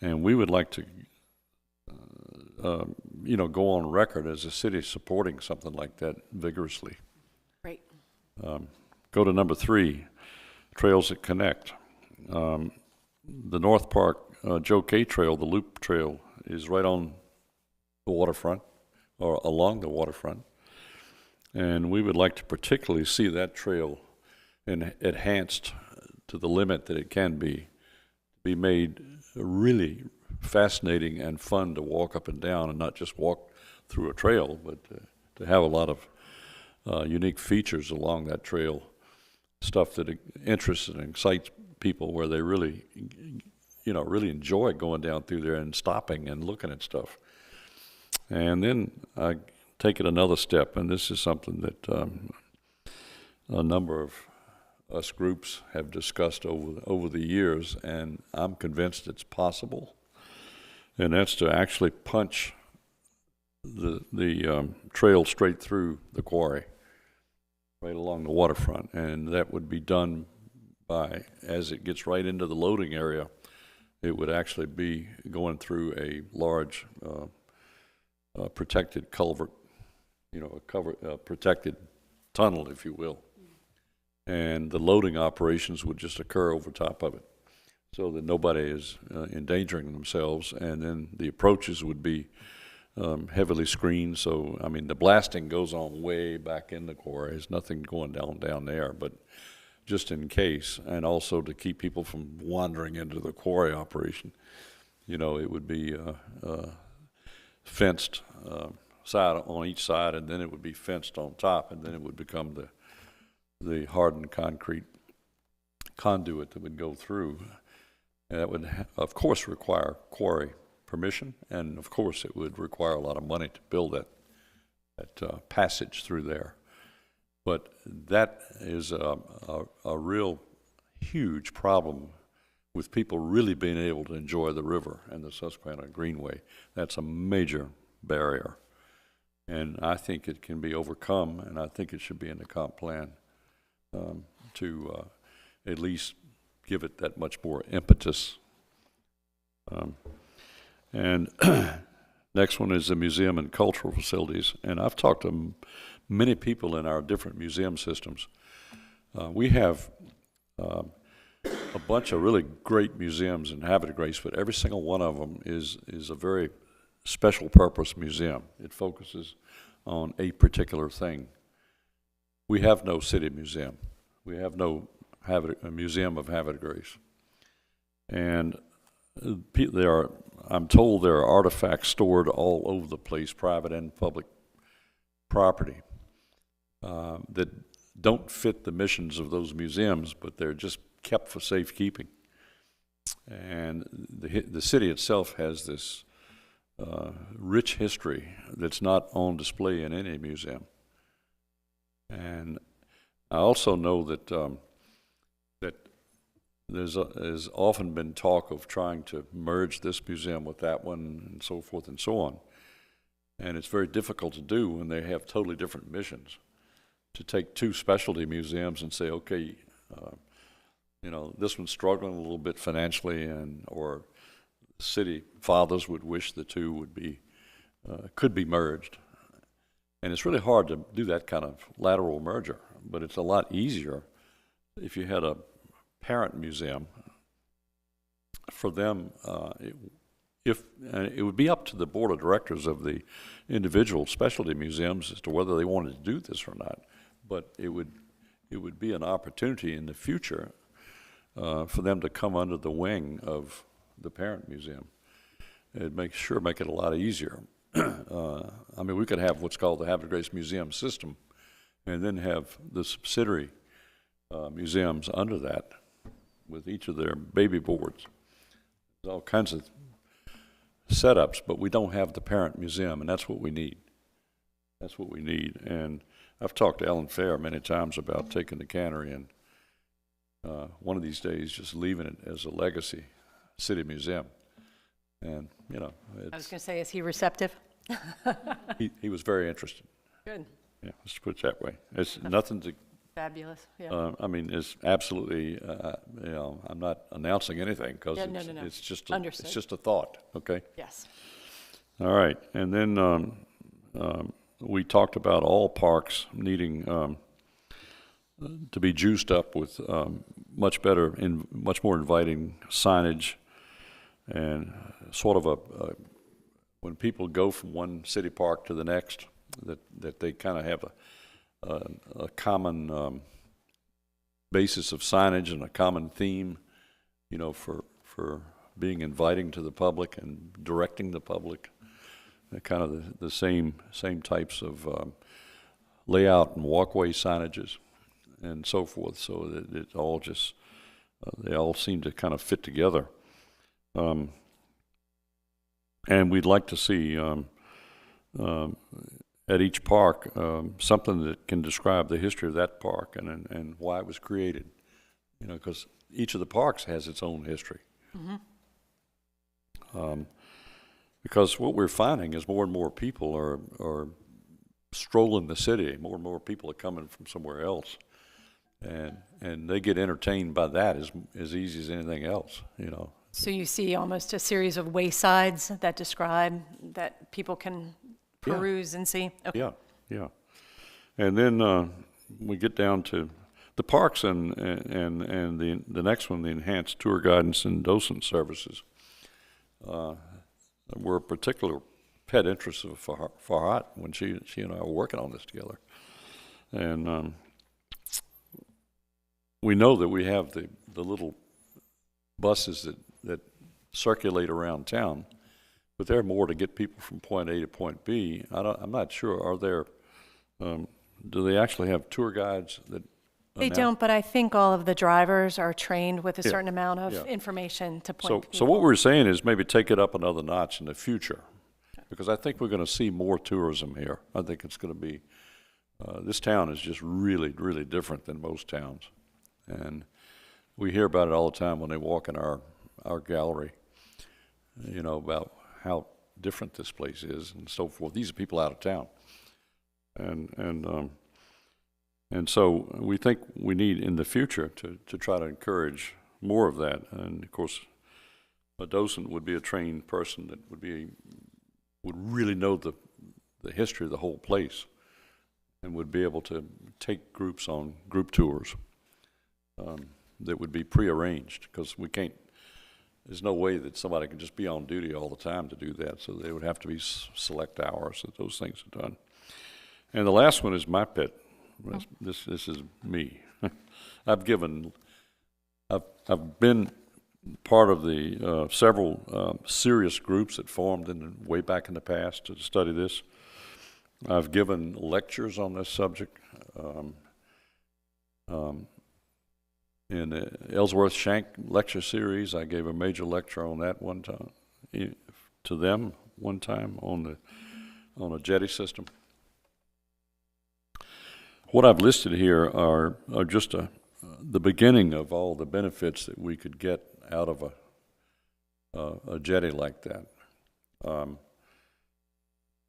And we would like to, you know, go on record as a city supporting something like that vigorously. Great. Go to number 3, trails that connect. The North Park Joe K Trail, the Loop Trail, is right on the waterfront, or along the waterfront, and we would like to particularly see that trail enhanced to the limit that it can be made really fascinating and fun to walk up and down, and not just walk through a trail, but to have a lot of unique features along that trail, stuff that interests and excites people, where they really, you know, really enjoy going down through there and stopping and looking at stuff. And then I take it another step, and this is something that a number of us groups have discussed over the years, and I'm convinced it's possible, and that's to actually punch the trail straight through the quarry, right along the waterfront. And that would be done by, as it gets right into the loading area, it would actually be going through a large protected culvert, you know, a protected tunnel, if you will. And the loading operations would just occur over top of it, so that nobody is endangering themselves. And then the approaches would be heavily screened. So, I mean, the blasting goes on way back in the quarry. There's nothing going down there, but just in case, and also to keep people from wandering into the quarry operation, you know, it would be fenced side on each side, and then it would be fenced on top, and then it would become the hardened concrete conduit that would go through. And that would, of course, require quarry permission, and of course it would require a lot of money to build that passage through there. But that is a real huge problem with people really being able to enjoy the river and the Susquehanna Greenway. That's a major barrier. And I think it can be overcome, and I think it should be in the comp plan to at least give it that much more impetus. And next one is the museum and cultural facilities. And I've talked to many people in our different museum systems. We have a bunch of really great museums in Havre de Grace, but every single one of them is a very special purpose museum. It focuses on a particular thing. We have no city museum. We have no museum of Havre de Grace. And I'm told there are artifacts stored all over the place, private and public property, that don't fit the missions of those museums, but they're just kept for safekeeping. And the city itself has this rich history that's not on display in any museum. And I also know that that there's often been talk of trying to merge this museum with that one, and so forth and so on. And it's very difficult to do when they have totally different missions. To take two specialty museums and say, okay, this one's struggling a little bit financially, or city fathers would wish the two would be could be merged. And it's really hard to do that kind of lateral merger, but it's a lot easier if you had a parent museum. For them, it would be up to the board of directors of the individual specialty museums as to whether they wanted to do this or not. But it would be an opportunity in the future for them to come under the wing of the parent museum. It'd make it a lot easier. I mean, we could have what's called the Havre de Grace Museum System, and then have the subsidiary museums under that with each of their baby boards. There's all kinds of setups, but we don't have the parent museum, and that's what we need. That's what we need. And I've talked to Ellen Fair many times about taking the cannery and one of these days just leaving it as a legacy city museum. And, I was going to say, is he receptive? he was very interested. Good. Yeah, let's put it that way. It's nothing to... Fabulous, yeah. I mean, it's absolutely, I'm not announcing anything because it's just a thought, okay? Yes. All right, and then we talked about all parks needing to be juiced up with much more inviting signage, and sort of when people go from one city park to the next, that they kind of have a common basis of signage and a common theme, for being inviting to the public and directing the public. Kind of the same types of layout and walkway signages and so forth, so that it all just they all seem to kind of fit together. And we'd like to see at each park something that can describe the history of that park and why it was created, because each of the parks has its own history. Mm-hmm. Because what we're finding is more and more people are strolling the city. More and more people are coming from somewhere else, and they get entertained by that as easy as anything else. So you see almost a series of waysides that describe that people can peruse and see. Okay. Yeah. And then we get down to the parks and the next one, the enhanced tour guidance and docent services. Were a particular pet interest of Farhat when she and I were working on this together. And we know that we have the little buses that circulate around town but they're more to get people from point A to point B. I'm not sure, are there, do they actually have tour guides that? They don't, but I think all of the drivers are trained with a Yeah, certain amount of yeah. information to point So people. what we're saying is maybe take it up another notch in the future, because I think we're going to see more tourism here. I think it's going to be, this town is just really, really different than most towns. And we hear about it all the time when they walk in our gallery, you know, about how different this place is and so forth. These are people out of town. And so we think we need in the future to try to encourage more of that. And of course, a docent would be a trained person that would really know the history of the whole place and would be able to take groups on group tours that would be prearranged, because we can't, there's no way that somebody can just be on duty all the time to do that. So they would have to be select hours that those things are done. And the last one is my pet. This is me. I've been part of the several serious groups that formed way back in the past to study this. I've given lectures on this subject. In the Ellsworth Shank lecture series, I gave a major lecture on that one time to them one time on a jetty system. What I've listed here are just the beginning of all the benefits that we could get out of a jetty like that.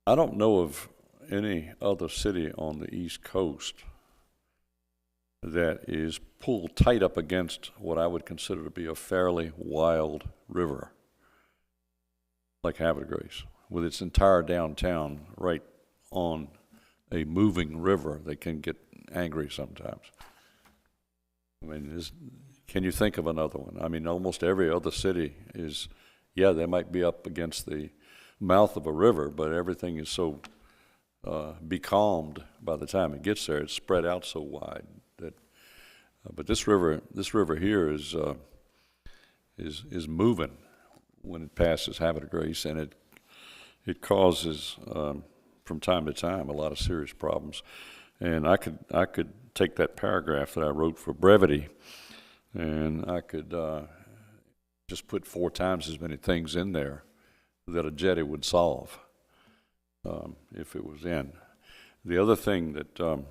I don't know of any other city on the East Coast that is pulled tight up against what I would consider to be a fairly wild river, like Havre, with its entire downtown right on a moving river that can get angry sometimes. I mean, can you think of another one? I mean, almost every other city is, yeah, they might be up against the mouth of a river, but everything is so becalmed by the time it gets there. It's spread out so wide that. But this river here is moving when it passes Havre de Grace, and it causes from time to time a lot of serious problems. And I could take that paragraph that I wrote for brevity, and I could just put 4 times as many things in there that a jetty would solve if it was in. The other thing that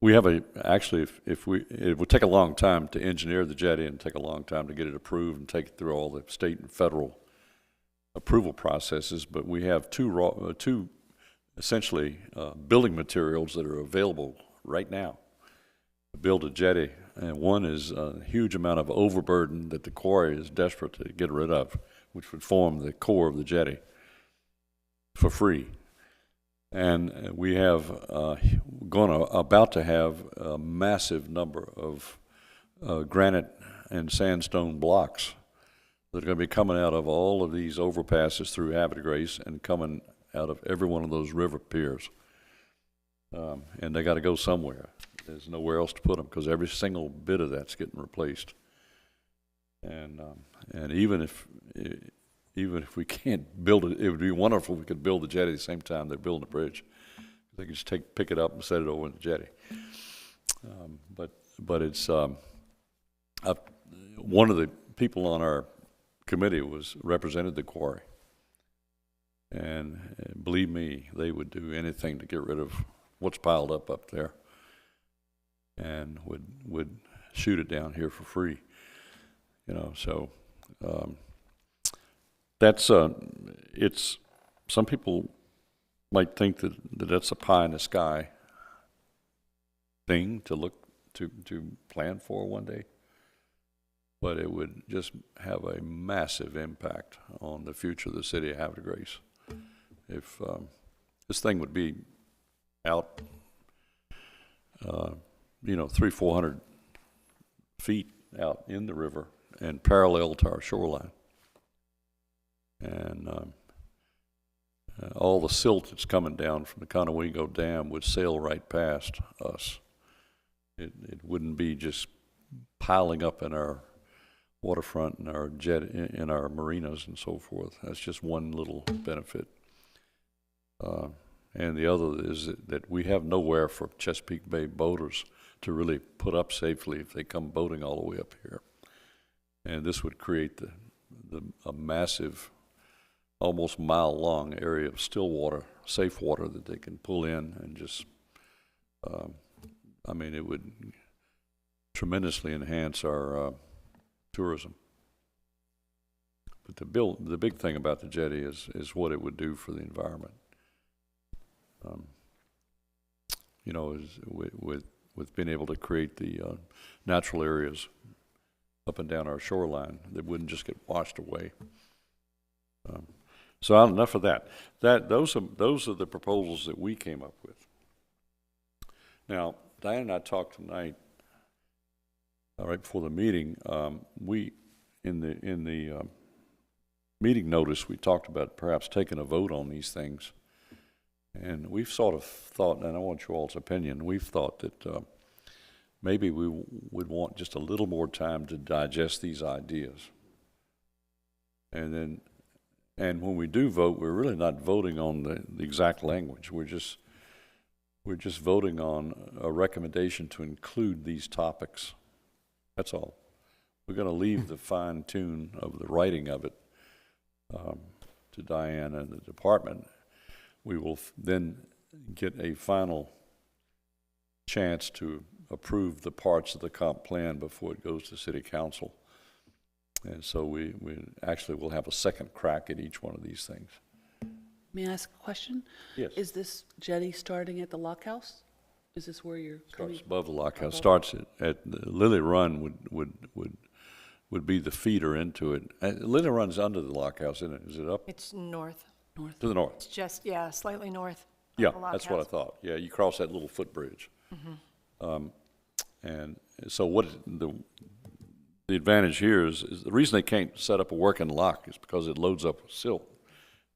we have actually, it would take a long time to engineer the jetty and take a long time to get it approved and take it through all the state and federal approval processes, but we have two essentially building materials that are available right now to build a jetty. And one is a huge amount of overburden that the quarry is desperate to get rid of, which would form the core of the jetty for free. And we have about to have a massive number of granite and sandstone blocks that are going to be coming out of all of these overpasses through Havre de Grace and coming out of every one of those river piers. And they got to go somewhere. There's nowhere else to put them because every single bit of that's getting replaced. And even if we can't build it, it would be wonderful if we could build the jetty at the same time they're building the bridge. They could just pick it up and set it over in the jetty. But it's one of the people on our committee represented the quarry, and believe me, they would do anything to get rid of what's piled up there, and would shoot it down here for free. You know, so that's it's. Some people might think that that's a pie in the sky thing to plan for one day, but it would just have a massive impact on the future of the city of Havre de Grace. If this thing would be out, 300-400 feet out in the river and parallel to our shoreline, and all the silt that's coming down from the Conowingo Dam would sail right past us. It wouldn't be just piling up in our waterfront and our jet in our marinas and so forth. That's just one little benefit. And the other is that we have nowhere for Chesapeake Bay boaters to really put up safely if they come boating all the way up here. And this would create a massive, almost mile-long area of still water, safe water that they can pull in and just, I mean, it would tremendously enhance our tourism. But the big thing about the jetty is what it would do for the environment. You know, is with being able to create the natural areas up and down our shoreline that wouldn't just get washed away. So enough of that. Those are the proposals that we came up with. Now, Diane and I talked tonight, right before the meeting. We in the meeting notice we talked about perhaps taking a vote on these things, and we've sort of thought, and I want you all's opinion. We've thought that maybe we would want just a little more time to digest these ideas, and when we do vote, we're really not voting on the exact language. We're just voting on a recommendation to include these topics. That's all. We're going to leave the fine tune of the writing of it to Diane and the department. We will then get a final chance to approve the parts of the comp plan before it goes to City Council. And so we actually will have a second crack at each one of these things. May I ask a question? Yes. Is this jetty starting at the lock house? Is this where you're Starts coming? above the lock house. Starts at the Lily Run would be the feeder into it. Lily Run's under the lock house, isn't it? Is it up It's north. North. to the north? It's just, yeah, slightly north. of Yeah, the lock that's what I house. thought. Yeah, you cross that little footbridge. And so what the advantage here is the reason they can't set up a working lock is because it loads up with silt.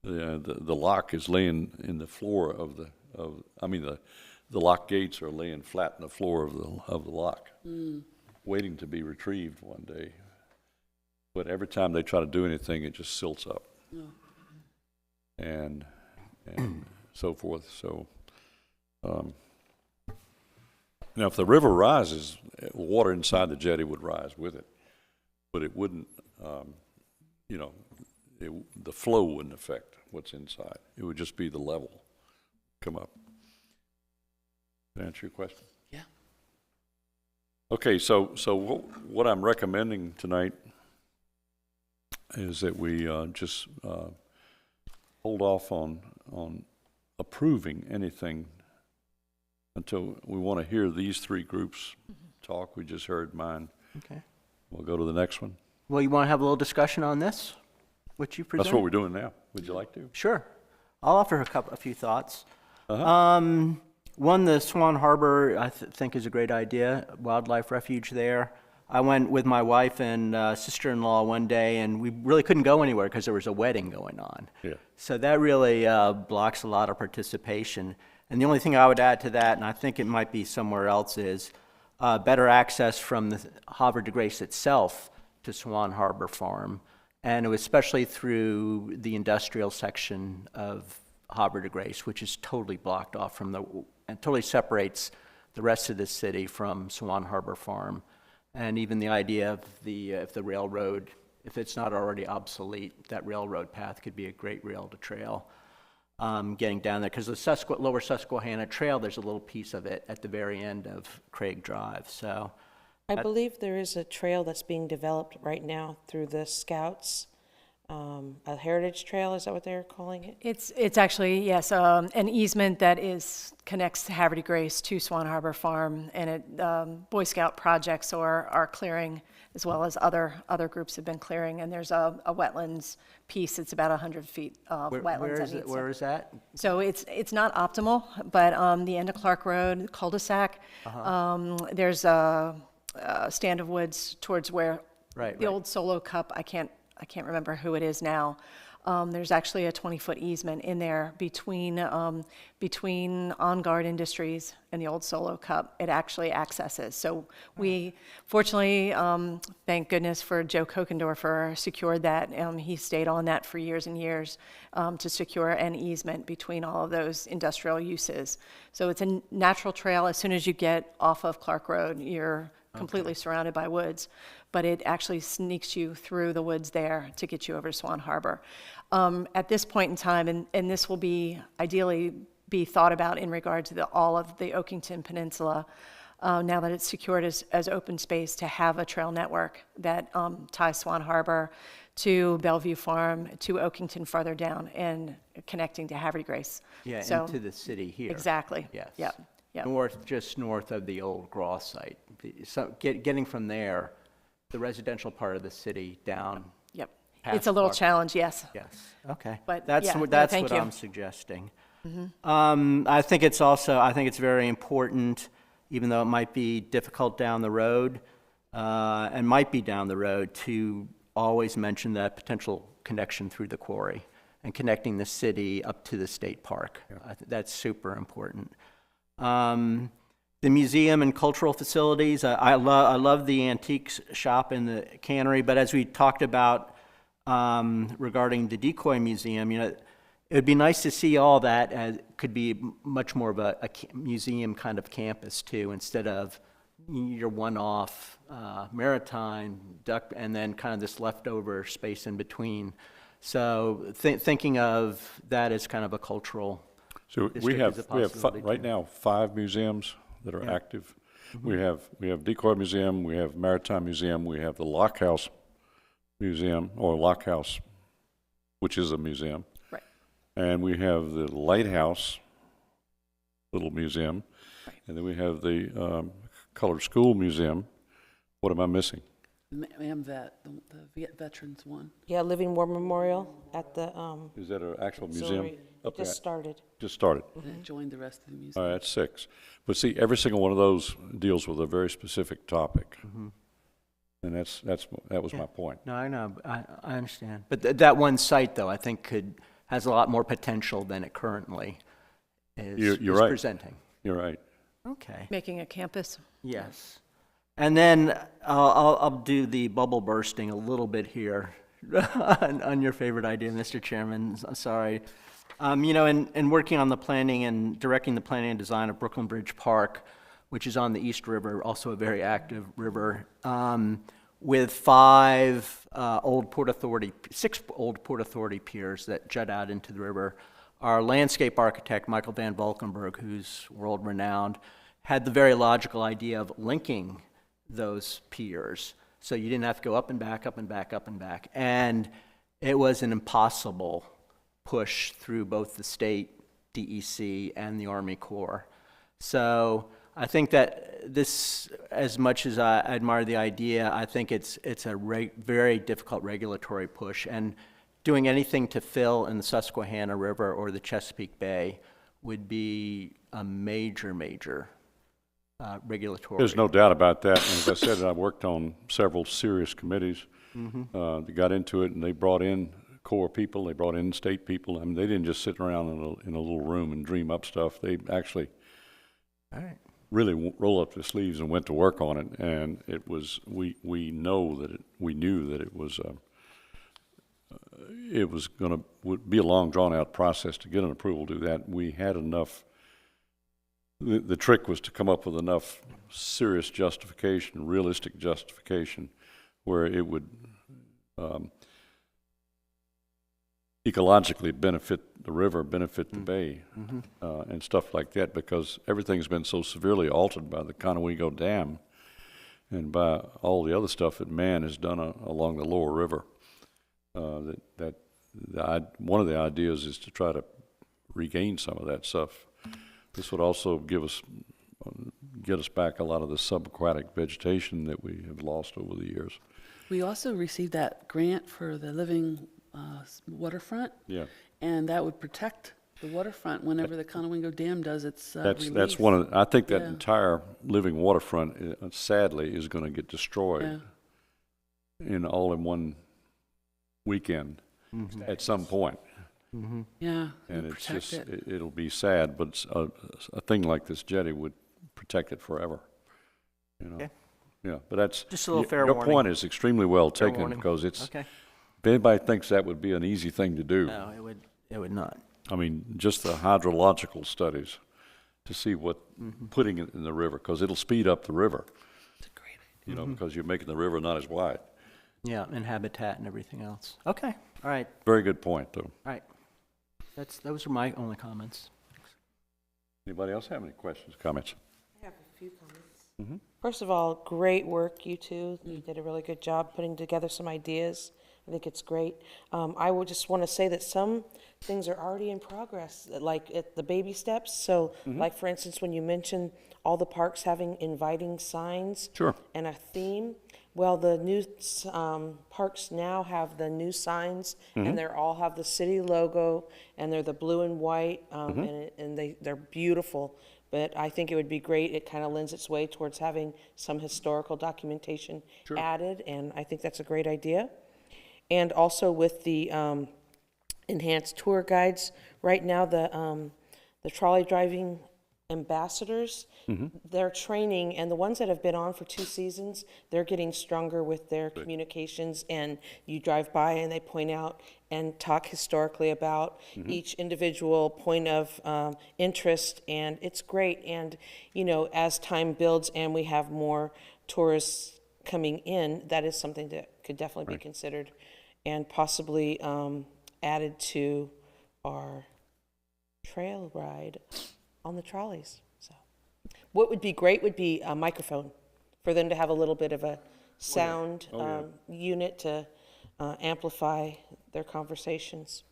The lock is laying in the floor of the lock gates are laying flat in the floor of the lock, waiting to be retrieved one day. But every time they try to do anything, it just silts up. Oh. And so forth. So now if the river rises, water inside the jetty would rise with it, but it wouldn't, the flow wouldn't affect what's inside. It would just be the level come up. Did that answer your question? Yeah. Okay, so what I'm recommending tonight is that we just hold off on approving anything until we want to hear these three groups talk. We just heard mine. Okay. We'll go to the next one. Well, you want to have a little discussion on this, which you present? That's what we're doing now. Would you like to? Sure. I'll offer a few thoughts. One, the Swan Harbor, I think is a great idea, wildlife refuge there. I went with my wife and sister-in-law one day, and we really couldn't go anywhere because there was a wedding going on. Yeah. So that really blocks a lot of participation. And the only thing I would add to that, and I think it might be somewhere else, is better access from the Havre de Grace itself to Swan Harbor Farm, and especially through the industrial section of Havre de Grace, which is totally blocked off from and totally separates the rest of the city from Swan Harbor Farm. And even the idea of if the railroad, if it's not already obsolete, that railroad path could be a great rail to trail getting down there. Because the lower Susquehanna Trail, there's a little piece of it at the very end of Craig Drive. So I believe there is a trail that's being developed right now through the Scouts, a heritage trail, is that what they're calling it? It's actually, yes, an easement that connects Havre de Grace to Swan Harbor Farm, and Boy Scout projects are clearing, as well as other groups have been clearing, and there's a wetlands piece. It's about 100 feet of wetlands. Where is that? So it's not optimal, but the end of Clark Road, cul-de-sac, there's a stand of woods towards where the old Solo Cup, I can't I can't remember who it is now. There's actually a 20-foot easement in there between On Guard Industries and the old Solo Cup. It actually accesses. So we, fortunately, thank goodness for Joe Kokendorfer, secured that. He stayed on that for years and years to secure an easement between all of those industrial uses. So it's a natural trail. As soon as you get off of Clark Road, you're completely surrounded by woods, but it actually sneaks you through the woods there to get you over to Swan Harbor. At this point in time, and this will be ideally be thought about in regard to all of the Oakington Peninsula, now that it's secured as open space, to have a trail network that ties Swan Harbor to Bellevue Farm, to Oakington farther down, and connecting to Havre de Grace. Yeah, So, into the city here. exactly. Yes. Yep. Yep. Just north of the old Gross site. So getting from there, the residential part of the city down. Yep. Past It's a little Clark. challenge, yes. Yes, okay. But, That's yeah, no, that's thank what you. I'm suggesting. I think it's very important, even though it might be difficult down the road, and might be down the road, to always mention that potential connection through the quarry and connecting the city up to the state park. That's super important. The museum and cultural facilities, I love the antiques shop and the cannery, but as we talked about regarding the Decoy Museum, it would be nice to see all that as could be much more of a museum kind of campus too, instead of your one-off maritime duck and then kind of this leftover space in between. So thinking of that as kind of a cultural So we district is have, a we have possibility right too. now 5 museums that are active. We have Decoy Museum, we have Maritime Museum, we have the Lockhouse Museum, or Lockhouse, which is a museum. Right. And we have the Lighthouse little museum, and then we have the Colored School Museum. What am I missing? AMVET, the veterans one. Yeah, Living War Memorial at the Is that an actual museum? auxiliary. Up Just there? started. Just started. And it joined the rest of the All museum. right, that's 6. But see, every single one of those deals with a very specific topic. And that was my point. No, I know, I understand. But that one site, though, I think has a lot more potential than it currently is You're right. presenting. You're right. Okay, Making a campus. yes. And then I'll do the bubble bursting a little bit here on your favorite idea, Mr. Chairman. Sorry. In working on the planning and directing the planning and design of Brooklyn Bridge Park, which is on the East River, also a very active river, with 6 old Port Authority piers that jut out into the river. Our landscape architect, Michael Van Valkenburg, who's world-renowned, had the very logical idea of linking those piers, so you didn't have to go up and back, up and back, up and back. And it was an impossible push through both the state DEC and the Army Corps. So I think that this, as much as I admire the idea, I think it's a very difficult regulatory push, and doing anything to fill in the Susquehanna River or the Chesapeake Bay would be a major regulatory. There's no doubt about that. And as I said, I worked on several serious committees that got into it, and they brought in Corps people, they brought in state people. I mean, they didn't just sit around in a little room and dream up stuff. They actually really rolled up their sleeves and went to work on it. And it was, we knew that it was going to be a long, drawn-out process to get an approval to do that. We had enough. The trick was to come up with enough serious justification, realistic justification, where it would ecologically benefit the river, benefit the bay, and stuff like that, because everything's been so severely altered by the Conowingo Dam and by all the other stuff that man has done along the lower river. One of the ideas is to try to regain some of that stuff. This would also get us back a lot of the subaquatic vegetation that we have lost over the years. We also received that grant for the living waterfront. Yeah. And that would protect the waterfront whenever the Conowingo Dam does its That's release. one of I think that Yeah. entire living waterfront sadly is going to get destroyed Yeah. in one weekend at some point. Yeah. And we'll it's protect just, it. it'll be sad, but a thing like this jetty would protect it forever, you know? Okay. Yeah, but that's. Just a little fair Your warning. point is extremely well Fair taken, warning. because it's, Okay. if anybody thinks that would be an easy thing to do, No, it would not. I mean, just the hydrological studies to see what, putting it in the river, because it'll speed up the river, It's a great idea. you know, because you're making the river not as wide. Yeah, and habitat and everything else. Okay, all right, Very good point, though. all right. Those are my only comments. Anybody else have any questions, comments? I have a few comments. First of all, great work, you two. You did a really good job putting together some ideas. I think it's great. I would just want to say that some things are already in progress, like at the baby steps. So, like for instance, when you mentioned all the parks having inviting signs Sure. and a theme, well, the new parks now have the new signs, and they all have the city logo, and they're the blue and white, and they're beautiful. But I think it would be great. It kind of lends its way towards having some historical documentation added, and I think that's a great idea. And also with the enhanced tour guides, right now the trolley driving ambassadors, they're training, and the ones that have been on for 2 seasons, they're getting stronger with their communications, and you drive by and they point out and talk historically about each individual point of interest, and it's great. And, you know, as time builds and we have more tourists coming in, that is something that could definitely be considered and possibly added to our trail ride on the trolleys. So, what would be great would be a microphone for them to have a little bit of a sound unit to amplify their conversations.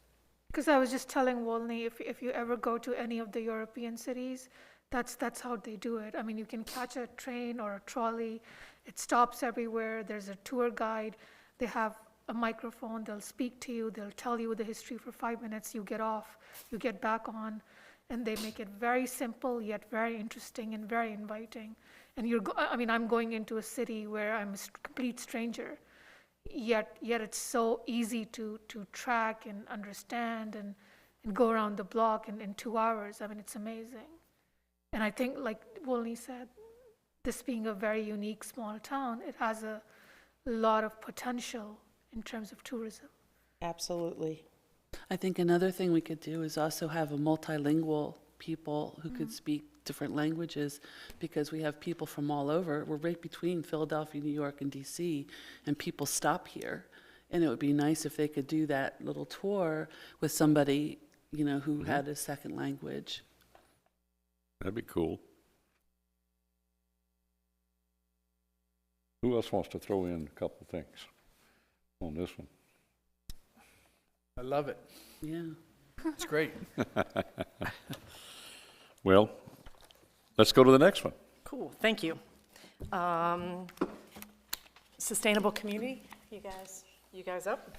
Because I was just telling Wolney, if you ever go to any of the European cities, that's how they do it. I mean, you can catch a train or a trolley, it stops everywhere, there's a tour guide, they have a microphone, they'll speak to you, they'll tell you the history for 5 minutes, you get off, you get back on, and they make it very simple yet very interesting and very inviting. And I'm going into a city where I'm a complete stranger, yet it's so easy to track and understand and go around the block in 2 hours. I mean, it's amazing. And I think, like Wolney said, this being a very unique small town, it has a lot of potential in terms of tourism. Absolutely. I think another thing we could do is also have a multilingual people who could speak different languages, because we have people from all over. We're right between Philadelphia, New York, and DC, and people stop here. And it would be nice if they could do that little tour with somebody, you know, who had a second language. That'd be cool. Who else wants to throw in a couple things on this one? I love it. Yeah. It's great. Well, let's go to the next one. Cool, thank you. Sustainable community, you guys up?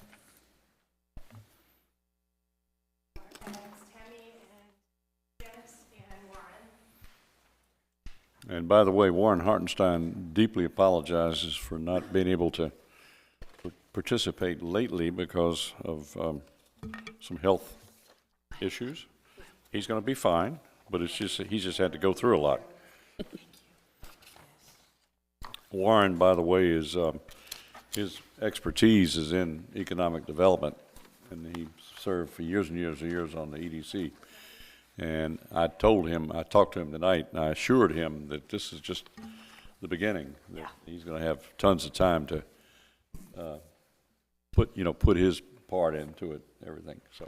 Tammy and Janice and Warren. And by the way, Warren Hartenstein deeply apologizes for not being able to participate lately because of some health issues. He's going to be fine, but he's just had to go through a lot. Warren, by the way, is his expertise is in economic development, and he served for years and years and years on the EDC. And I talked to him tonight, and I assured him that this is just the beginning. That he's going to have tons of time to put his part into it, everything. So,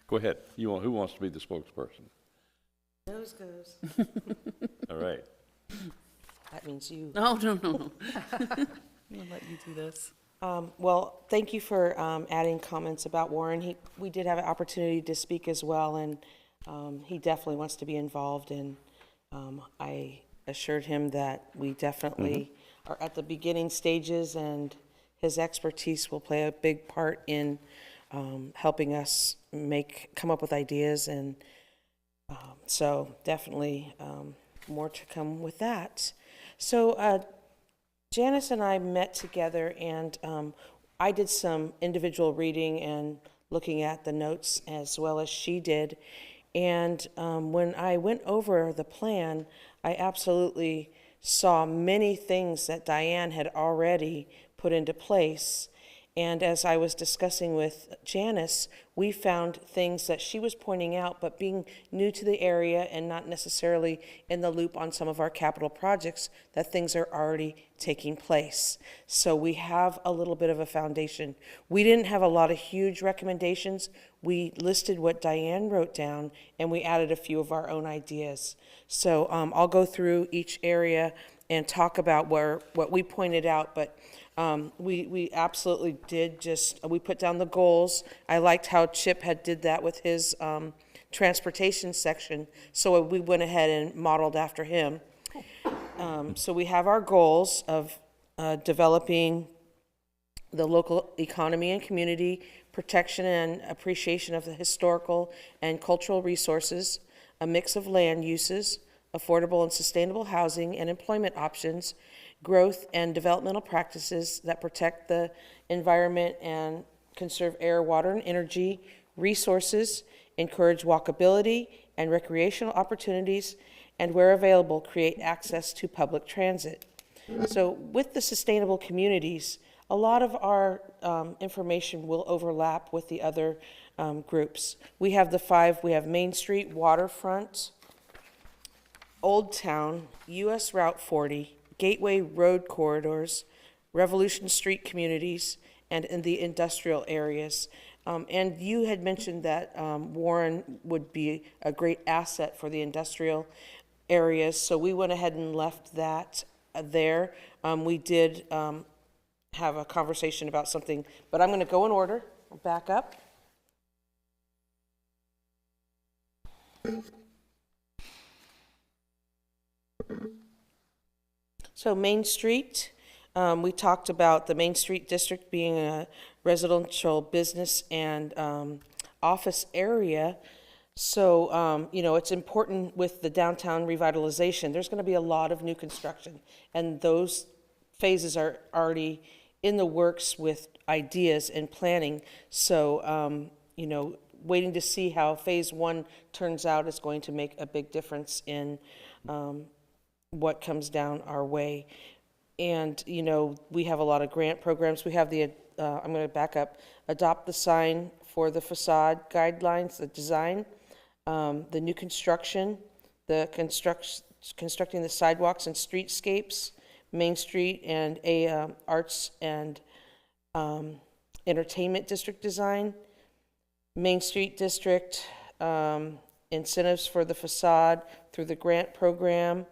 go ahead. Who wants to be the spokesperson? Nose goes. All right. That means you. No. I'm going to let you do this. Well, thank you for adding comments about Warren. We did have an opportunity to speak as well, and he definitely wants to be involved, and I assured him that we definitely are at the beginning stages, and his expertise will play a big part in helping us come up with ideas, and so definitely more to come with that. So Janice and I met together, and I did some individual reading and looking at the notes as well as she did. And when I went over the plan, I absolutely saw many things that Diane had already put into place. And as I was discussing with Janice, we found things that she was pointing out, but being new to the area and not necessarily in the loop on some of our capital projects, that things are already taking place. So we have a little bit of a foundation. We didn't have a lot of huge recommendations. We listed what Diane wrote down, and we added a few of our own ideas. So I'll go through each area and talk about what we pointed out, but we absolutely did we put down the goals. I liked how Chip had did that with his transportation section, so we went ahead and modeled after him. So we have our goals of developing the local economy and community, protection and appreciation of the historical and cultural resources, a mix of land uses, affordable and sustainable housing and employment options, growth and developmental practices that protect the environment and conserve air, water, and energy, resources, encourage walkability and recreational opportunities, and where available, create access to public transit. So with the sustainable communities, a lot of our information will overlap with the other groups. We have the 5, we have Main Street, Waterfront, Old Town, US Route 40, Gateway Road corridors, Revolution Street communities, and in the industrial areas. And you had mentioned that Warren would be a great asset for the industrial areas, so we went ahead and left that there. We did have a conversation about something, but I'm going to go in order. I'll back up. So Main Street, we talked about the Main Street district being a residential business and office area. So, it's important with the downtown revitalization. There's going to be a lot of new construction, and those phases are already in the works with ideas and planning. So, waiting to see how phase 1 turns out is going to make a big difference in what comes down our way. And, we have a lot of grant programs. We have I'm going to back up, adopt the sign for the facade guidelines, the design, the new construction, the constructing the sidewalks and streetscapes, Main Street and arts and entertainment district design, Main Street district, incentives for the facade through the grant program,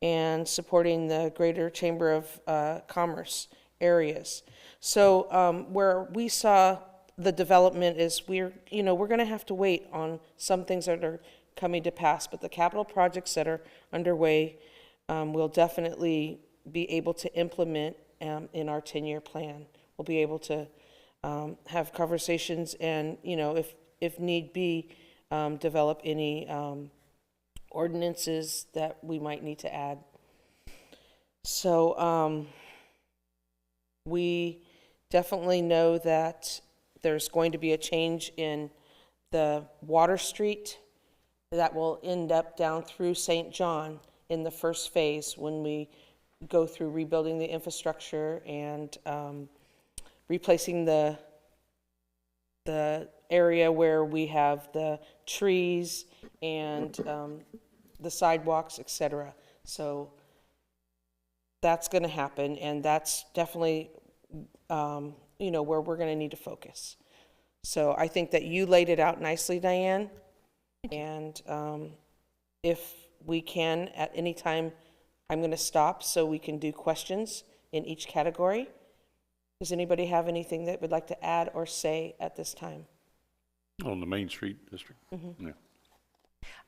and supporting the Greater Chamber of Commerce areas. So where we saw the development is we're going to have to wait on some things that are coming to pass, but the capital projects that are underway we'll definitely be able to implement in our 10-year plan. We'll be able to have conversations and, if need be, develop any ordinances that we might need to add. So we definitely know that there's going to be a change in the Water Street that will end up down through St. John in the first phase when we go through rebuilding the infrastructure and replacing the area where we have the trees and the sidewalks, etc. So that's going to happen, and that's definitely where we're going to need to focus. So I think that you laid it out nicely, Diane, and if we can at any time, I'm going to stop so we can do questions in each category. Does anybody have anything that would like to add or say at this time? On the Main Street district? Mm-hmm. Yeah.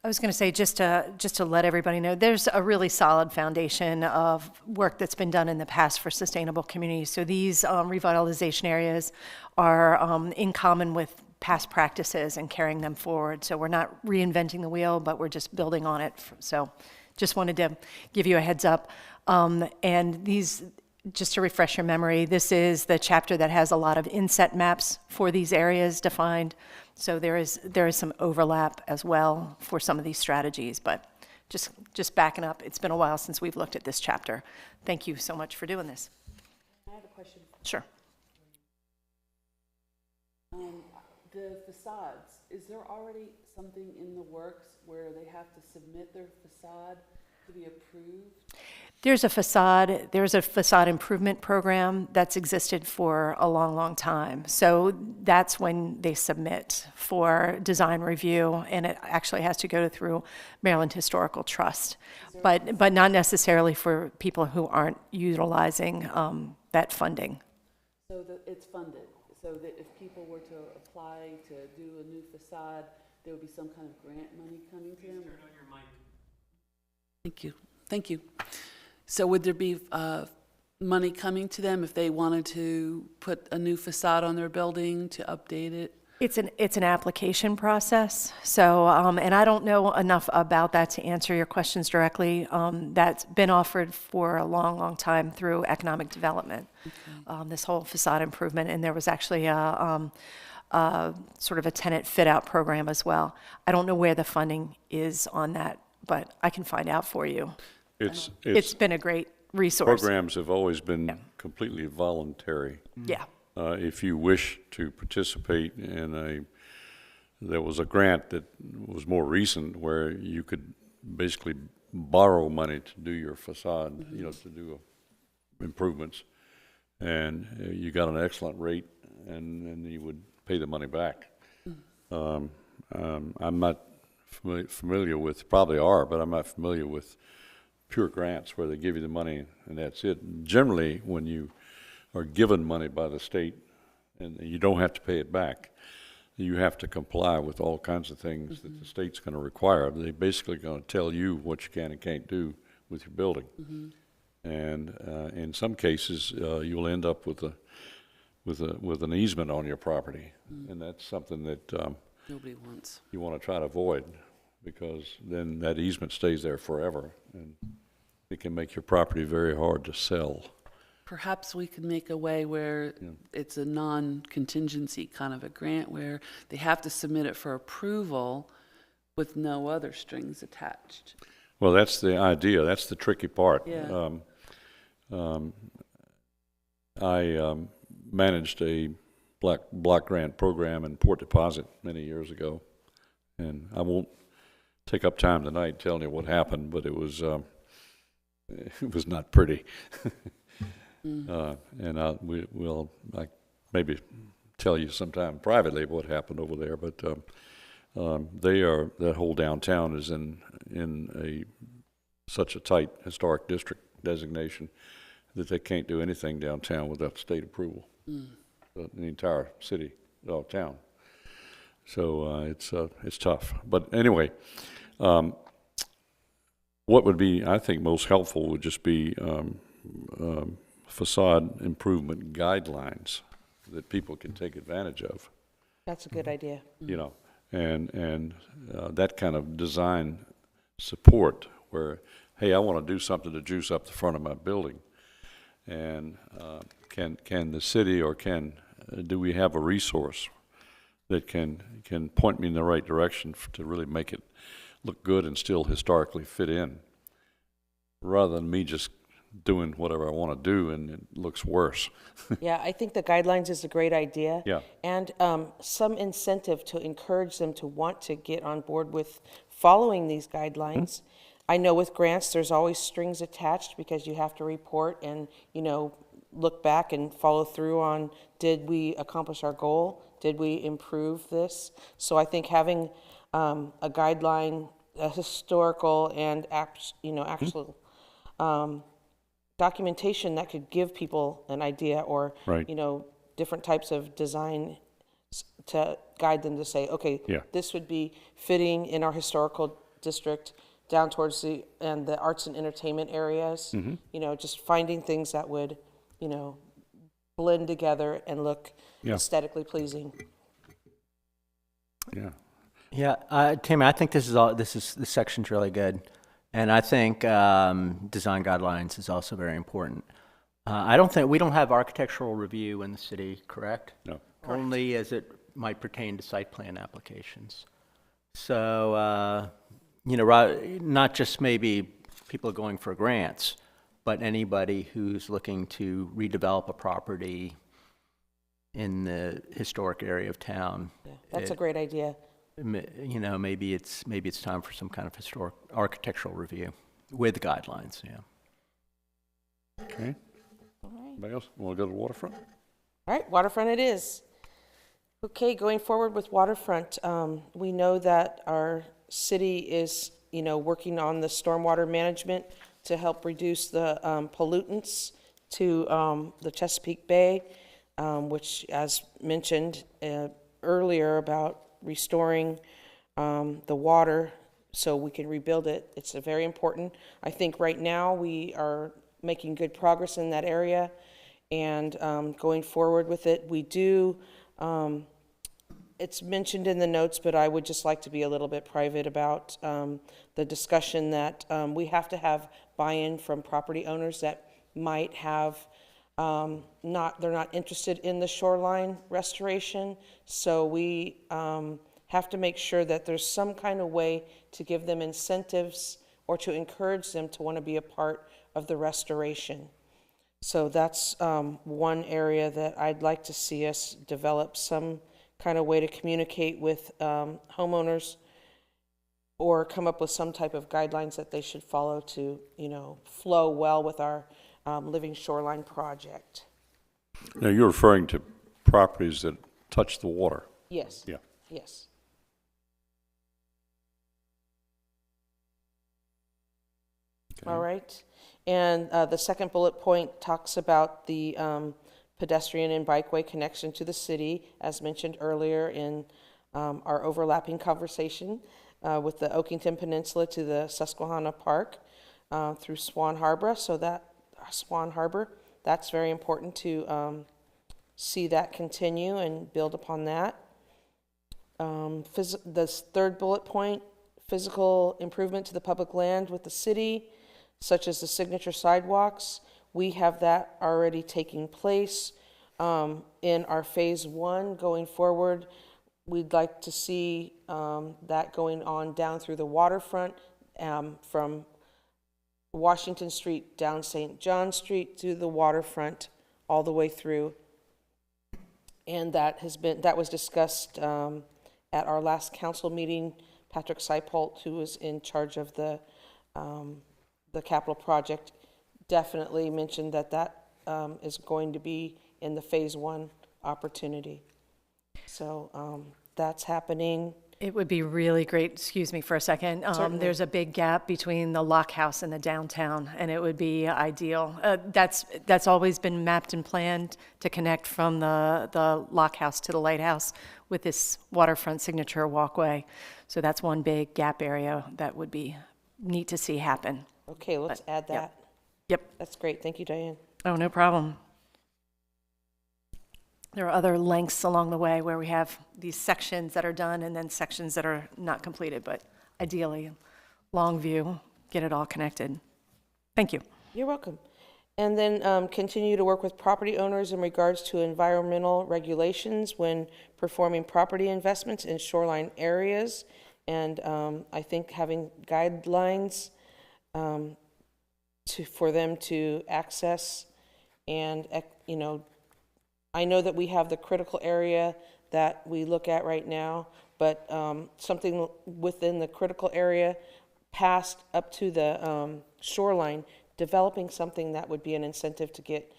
I was going to say, just to let everybody know, there's a really solid foundation of work that's been done in the past for sustainable communities. So these revitalization areas are in common with past practices and carrying them forward. So we're not reinventing the wheel, but we're just building on it. So just wanted to give you a heads up. And these just to refresh your memory, this is the chapter that has a lot of inset maps for these areas defined. So there is some overlap as well for some of these strategies, but just backing up, it's been a while since we've looked at this chapter. Thank you so much for doing this. I have a question. Sure. The facades, is there already something in the works where they have to submit their facade to be approved? There's a facade improvement program that's existed for a long, long time. So that's when they submit for design review, and it actually has to go through Maryland Historical Trust, but not necessarily for people who aren't utilizing that funding. So that it's funded, so that if people were to apply to do a new facade, there would be some kind of grant money coming to them? Thank you. So would there be money coming to them if they wanted to put a new facade on their building, to update it? It's an application process. So, and I don't know enough about that to answer your questions directly. That's been offered for a long, long time through economic development, this whole facade improvement. And there was actually a sort of a tenant fit-out program as well. I don't know where the funding is on that, but I can find out for you. It's been a great resource. Programs have always been completely voluntary. Yeah. If you wish to participate in there was a grant that was more recent where you could basically borrow money to do your facade, to do improvements, and you got an excellent rate, and you would pay the money back. I'm not familiar with, probably are, but I'm not familiar with pure grants where they give you the money and that's it. Generally, when you are given money by the state and you don't have to pay it back, you have to comply with all kinds of things that the state's going to require. They're basically going to tell you what you can and can't do with your building. And in some cases, you'll end up with an easement on your property, and that's something that Nobody wants. you want to try to avoid, because then that easement stays there forever, and it can make your property very hard to sell. Perhaps we could make a way where it's a non-contingency kind of a grant where they have to submit it for approval with no other strings attached. Well, that's the idea. That's the tricky part. Yeah. I managed a block grant program in Port Deposit many years ago, and I won't take up time tonight telling you what happened, but it was not pretty. And I maybe tell you sometime privately what happened over there, but that whole downtown is in such a tight historic district designation that they can't do anything downtown without state approval. The entire city, town. So it's tough. But anyway, what would be, I think, most helpful would just be facade improvement guidelines that people can take advantage of. That's a good idea. And that kind of design support where, hey, I want to do something to juice up the front of my building, and can the city or do we have a resource that can point me in the right direction to really make it look good and still historically fit in, rather than me just doing whatever I want to do and it looks worse. Yeah, I think the guidelines is a great idea. Yeah. And some incentive to encourage them to want to get on board with following these guidelines. I know with grants, there's always strings attached because you have to report and, look back and follow through on, did we accomplish our goal? Did we improve this? So I think having a guideline, a historical and actual documentation that could give people an idea or, Right. Different types of design to guide them to say, okay, this would be fitting in our historical district down towards the arts and entertainment areas. Just finding things that would, blend together and look aesthetically pleasing. Yeah. Yeah, Tammy, I think this section's really good. And I think design guidelines is also very important. We don't have architectural review in the city, correct? No. Only as it might pertain to site plan applications. So, not just maybe people going for grants, but anybody who's looking to redevelop a property in the historic area of town. Yeah, that's a great idea. Maybe it's time for some kind of historic architectural review with guidelines, yeah. Okay. Anybody else? Want to go to the waterfront? All right, waterfront it is. Okay, going forward with waterfront, we know that our city is, working on the stormwater management to help reduce the pollutants to the Chesapeake Bay, which, as mentioned earlier about restoring the water so we can rebuild it. It's very important. I think right now we are making good progress in that area, and going forward with it, we do, it's mentioned in the notes, but I would just like to be a little bit private about the discussion that we have to have buy-in from property owners that might have they're not interested in the shoreline restoration. So we have to make sure that there's some kind of way to give them incentives or to encourage them to want to be a part of the restoration. So that's one area that I'd like to see us develop some kind of way to communicate with homeowners, or come up with some type of guidelines that they should follow to, flow well with our Living Shoreline project. Now, you're referring to properties that touch the water. Yes. Yeah. Yes. Okay. All right. And the second bullet point talks about the pedestrian and bikeway connection to the city, as mentioned earlier in our overlapping conversation with the Oakington Peninsula to the Susquehanna Park through Swan Harbor. So that Swan Harbor, that's very important to see that continue and build upon that. The third bullet point, physical improvement to the public land with the city, such as the signature sidewalks. We have that already taking place in our phase 1. Going forward, we'd like to see that going on down through the waterfront, from Washington Street down St. John Street to the waterfront, all the way through. And that was discussed at our last council meeting. Patrick Seipolt, who was in charge of the capital project, definitely mentioned that is going to be in the phase 1 opportunity. So that's happening. It would be really great, excuse me for a second. Certainly. There's a big gap between the Lock House and the downtown, and it would be ideal. That's always been mapped and planned to connect from the Lock House to the lighthouse with this waterfront signature walkway. So that's one big gap area that would be neat to see happen. Okay, let's add that. Yep. That's great. Thank you, Diane. Oh, no problem. There are other lengths along the way where we have these sections that are done and then sections that are not completed, but ideally, long view, get it all connected. Thank you. You're welcome. And then continue to work with property owners in regards to environmental regulations when performing property investments in shoreline areas. And I think having guidelines for them to access, and I know that we have the critical area that we look at right now, but something within the critical area past up to the shoreline, developing something that would be an incentive to get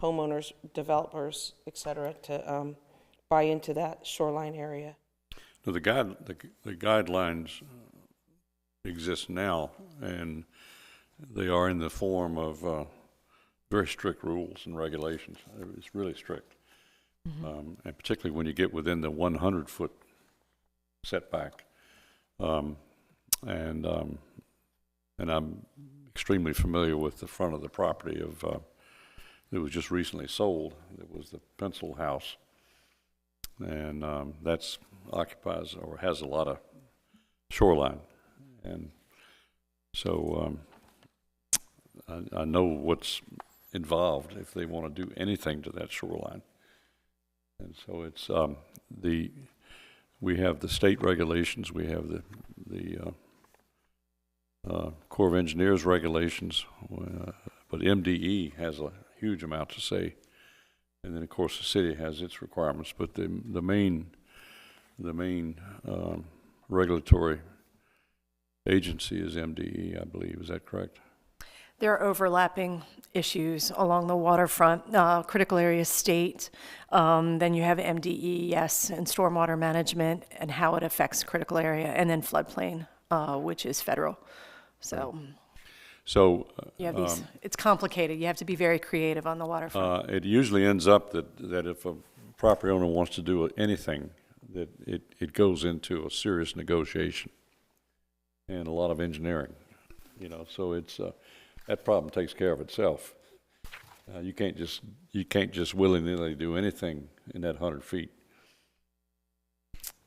homeowners, developers, et cetera, to buy into that shoreline area. Now, the guidelines exist now, and they are in the form of very strict rules and regulations. It's really strict. And particularly when you get within the 100-foot setback. And I'm extremely familiar with the front of the property that was just recently sold. It was the Pencil House. And that's occupies or has a lot of shoreline. And so I know what's involved if they want to do anything to that shoreline. And so it's, we have the state regulations, we have the Corps of Engineers regulations, but MDE has a huge amount to say. And then, of course, the city has its requirements, but the main regulatory agency is MDE, I believe. Is that correct? There are overlapping issues along the waterfront, critical area state, then you have MDE, yes, and stormwater management and how it affects critical area, and then floodplain, which is federal. So So you have these, it's complicated. You have to be very creative on the waterfront. it usually ends up that if a property owner wants to do anything, that it goes into a serious negotiation and a lot of engineering, you know, so it's, that problem takes care of itself. You can't just willy-nilly do anything in that 100 feet.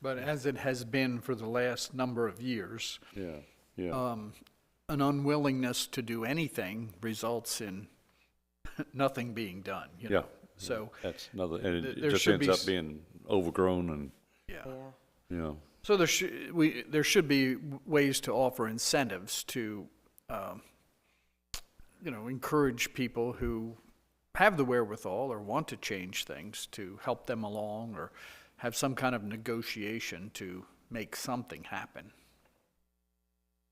But as it has been for the last number of years, Yeah. an unwillingness to do anything results in nothing being done, you know? Yeah. So, That's another, and it There just should ends be up being overgrown and, yeah. you know. So there should be ways to offer incentives to, you know, encourage people who have the wherewithal or want to change things to help them along, or have some kind of negotiation to make something happen.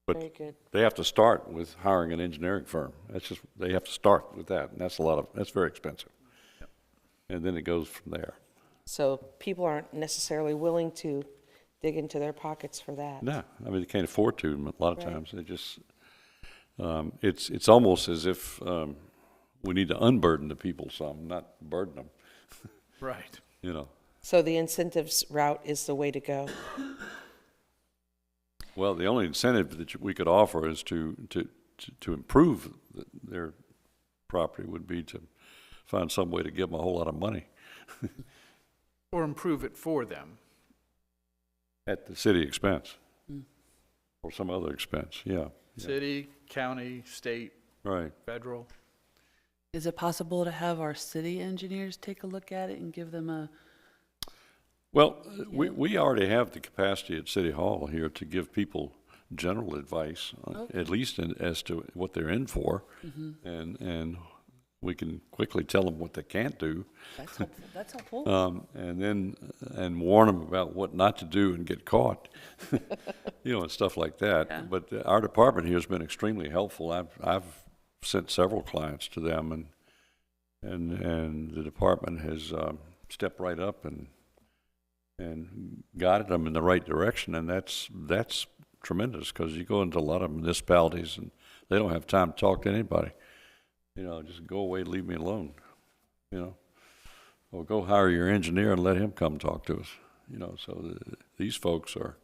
But Very good. they have to start with hiring an engineering firm. That's just, they have to start with that, and that's very expensive. Yep. And then it goes from there. So people aren't necessarily willing to dig into their pockets for that. No, I mean, they can't afford to a lot of Right. times. They just, it's almost as if we need to unburden the people some, not burden them, Right. you know. So the incentives route is the way to go. Well, the only incentive that we could offer is to improve their property would be to find some way to give them a whole lot of money Or improve it for them. at the city expense or some other expense, yeah. City, county, state, Right. federal. Is it possible to have our city engineers take a look at it and give them a, Well, we already have the capacity at City Hall here to give people general advice, at least as to what they're in for, and we can quickly tell them what they can't do, that's helpful, that's helpful. and warn them about what not to do and get caught, you know, and stuff like that. Yeah. But our department here has been extremely helpful. I've sent several clients to them, and the department has stepped right up and guided them in the right direction, and that's tremendous, because you go into a lot of municipalities and they don't have time to talk to anybody. You know, just go away, leave me alone, you know, or go hire your engineer and let him come talk to us, you know. So these folks are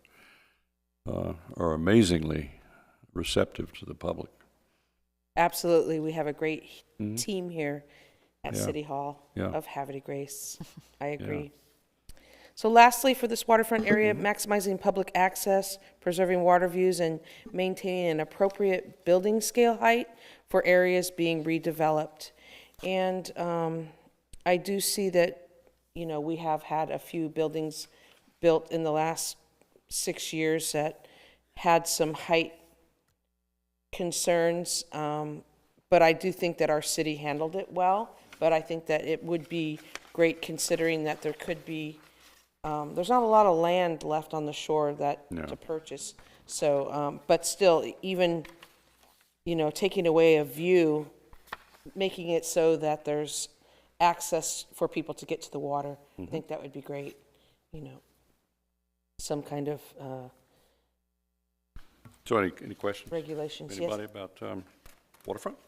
amazingly receptive to the public. Absolutely. We have a great team here at Yeah. City Hall Yeah. of Havre Grace. I agree. So lastly, for this waterfront area, maximizing public access, preserving water views, and maintaining an appropriate building scale height for areas being redeveloped. And I do see that, you know, we have had a few buildings built in the last 6 years that had some height concerns, but I do think that our city handled it well. But I think that it would be great, considering that there could be, there's not a lot of land left on the shore to purchase. So, but still, even, you know, taking away a view, making it so that there's access for people to get to the water, I think that would be great, you know, some kind of So any questions? regulations. Yes. Anybody about waterfront?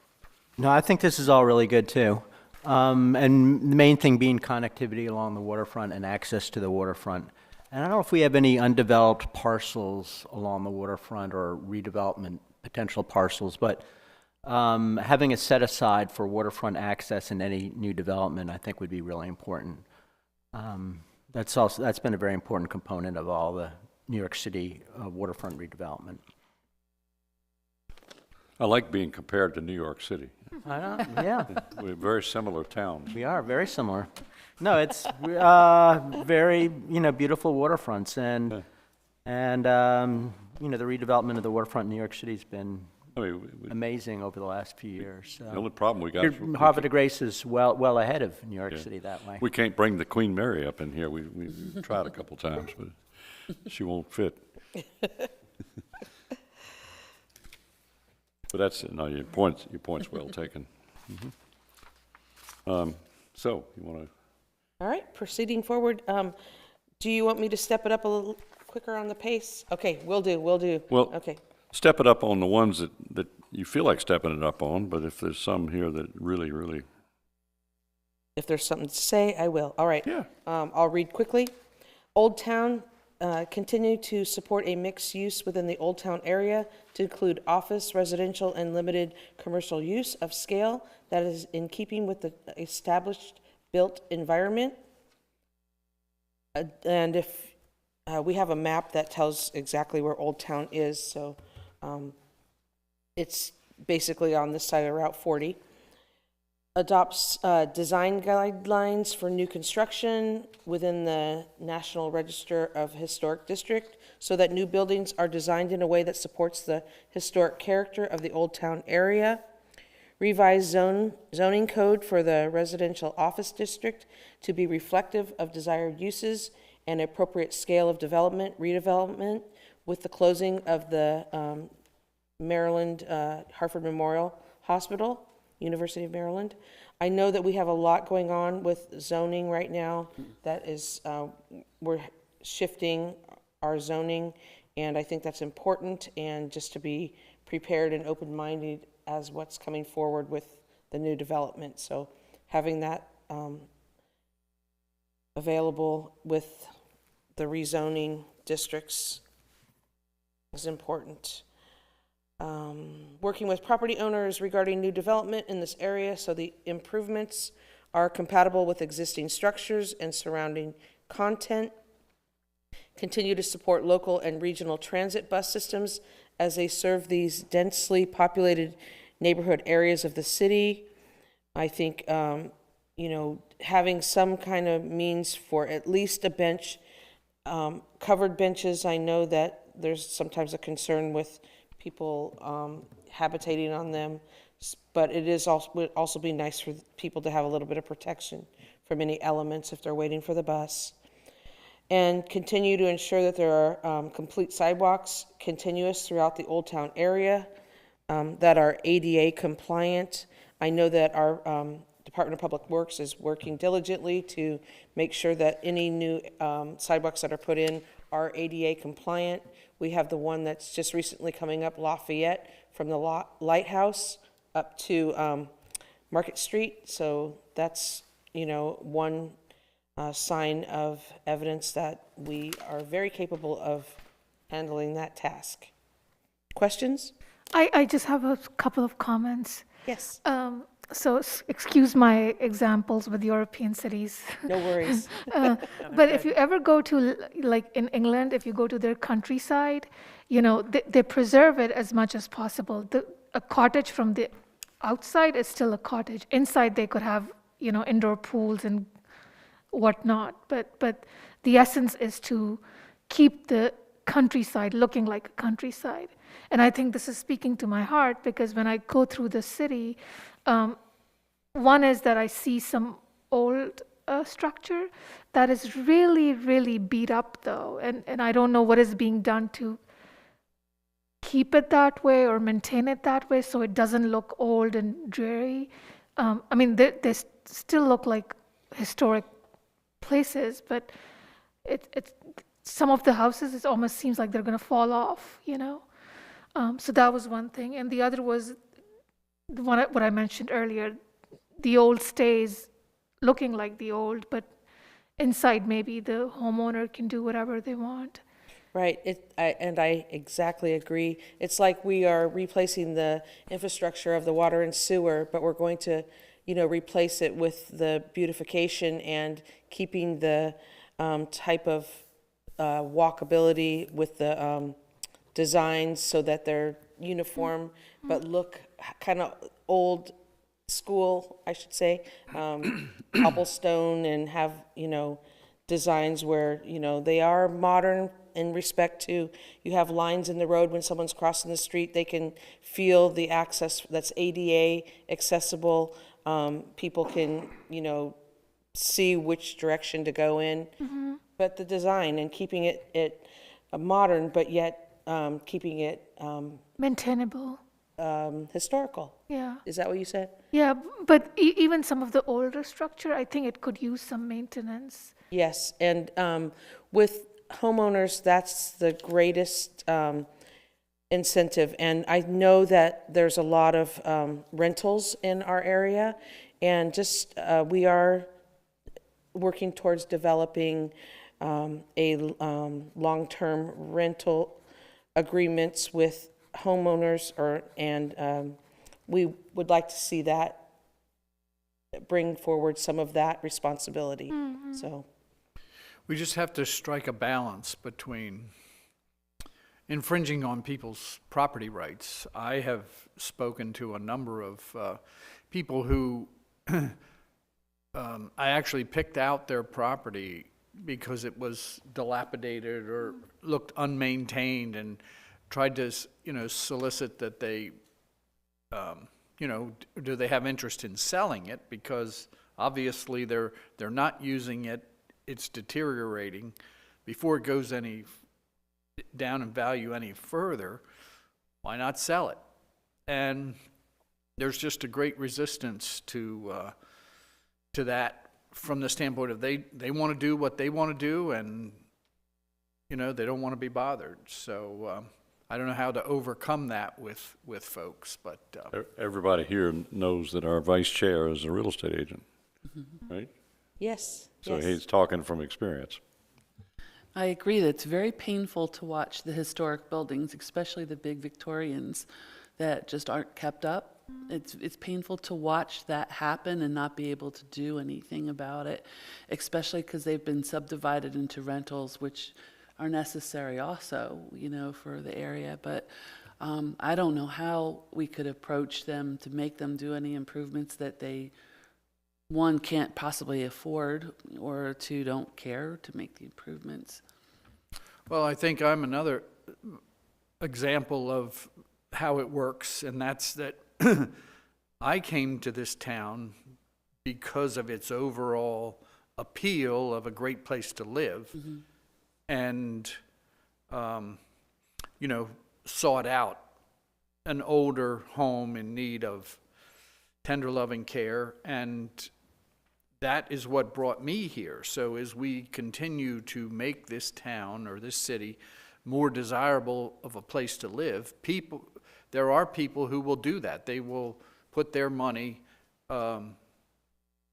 No, I think this is all really good, too. And the main thing being connectivity along the waterfront and access to the waterfront. And I don't know if we have any undeveloped parcels along the waterfront or redevelopment potential parcels, but having a set aside for waterfront access in any new development, I think would be really important. That's been a very important component of all the New York City waterfront redevelopment. I like being compared to New York City. I don't, yeah, We're very similar towns. we are very similar. No, it's very, beautiful waterfronts, and the redevelopment of the waterfront in New York City's been I mean, amazing over the last few years. the only problem we got is Havre de Grace is well ahead of New York Yeah. City that way. we can't bring the Queen Mary up in here. We've tried a couple times, but she won't fit. But that's, no, your point's well taken. So, you want to, All right, proceeding forward. Do you want me to step it up a little quicker on the pace? Okay, will do. Well- Okay. step it up on the ones that you feel like stepping it up on, but if there's some here that really, If there's something to say, I will. All right. yeah. I'll read quickly. Old Town, continue to support a mixed use within the Old Town area to include office, residential, and limited commercial use of scale that is in keeping with the established built environment. And if, we have a map that tells exactly where Old Town is, so it's basically on this side of Route 40. Adopts design guidelines for new construction within the National Register of Historic District so that new buildings are designed in a way that supports the historic character of the Old Town area. Revise zoning code for the residential office district to be reflective of desired uses and appropriate scale of development, redevelopment, with the closing of the Maryland Hartford Memorial Hospital, University of Maryland. I know that we have a lot going on with zoning right now. That is, we're shifting our zoning, and I think that's important, and just to be prepared and open-minded as what's coming forward with the new development. So having that available with the rezoning districts is important. Working with property owners regarding new development in this area so the improvements are compatible with existing structures and surrounding content. Continue to support local and regional transit bus systems as they serve these densely populated neighborhood areas of the city. I think, having some kind of means for at least a bench, covered benches. I know that there's sometimes a concern with people habitating on them, but it is would also be nice for people to have a little bit of protection from any elements if they're waiting for the bus. And continue to ensure that there are complete sidewalks continuous throughout the Old Town area that are ADA compliant. I know that our Department of Public Works is working diligently to make sure that any new sidewalks that are put in are ADA compliant. We have the one that's just recently coming up, Lafayette, from the Lighthouse up to Market Street. So that's, one sign of evidence that we are very capable of handling that task. Questions? I just have a couple of comments. Yes. Excuse my examples with European cities. No worries. But if you ever go to, like in England, if you go to their countryside, they preserve it as much as possible. A cottage from the outside is still a cottage. Inside they could have, indoor pools and whatnot. But the essence is to keep the countryside looking like a countryside. And I think this is speaking to my heart because when I go through the city, one is that I see some old structure that is really, really beat up though. And I don't know what is being done to keep it that way or maintain it that way so it doesn't look old and dreary. They still look like historic places, but it some of the houses, it almost seems like they're going to fall off, So that was one thing. And the other was what I mentioned earlier. The old stays looking like the old, but inside maybe the homeowner can do whatever they want. Right, I exactly agree. It's like we are replacing the infrastructure of the water and sewer, but we're going to, replace it with the beautification and keeping the type of walkability with the designs so that they're, uniform, but look kind of old school, I should say, cobblestone, and have, designs where, they are modern in respect to, you have lines in the road when someone's crossing the street, they can feel the access that's ADA accessible. People can, see which direction to go in. But the design and keeping it modern, but yet keeping it Maintainable. historical. Yeah. Is that what you said? Yeah, but even some of the older structure, I think it could use some maintenance. Yes, and with homeowners, that's the greatest incentive. And I know that there's a lot of rentals in our area, and just we are working towards developing a long-term rental agreements with homeowners, and we would like to see that bring forward some of that responsibility. So We just have to strike a balance between infringing on people's property rights. I have spoken to a number of people who I actually picked out their property because it was dilapidated or looked unmaintained, and tried to, solicit that they, do they have interest in selling it, because obviously they're not using it, it's deteriorating. Before it goes any down in value any further, why not sell it? And there's just a great resistance to that, from the standpoint of they want to do what they want to do, and they don't want to be bothered. So I don't know how to overcome that with folks, but Everybody here knows that our vice chair is a real estate agent, right? yes, So yes. he's talking from experience. I agree that it's very painful to watch the historic buildings, especially the big Victorians, that just aren't kept up. It's painful to watch that happen and not be able to do anything about it, especially because they've been subdivided into rentals, which are necessary also, for the area. But I don't know how we could approach them to make them do any improvements that they, one, can't possibly afford, or two, don't care to make the improvements. well, I think I'm another example of how it works, and that's that I came to this town because of its overall appeal of a great place to live, and sought out an older home in need of tender loving care, and that is what brought me here. So as we continue to make this town or this city more desirable of a place to live, there are people who will do that. They will put their money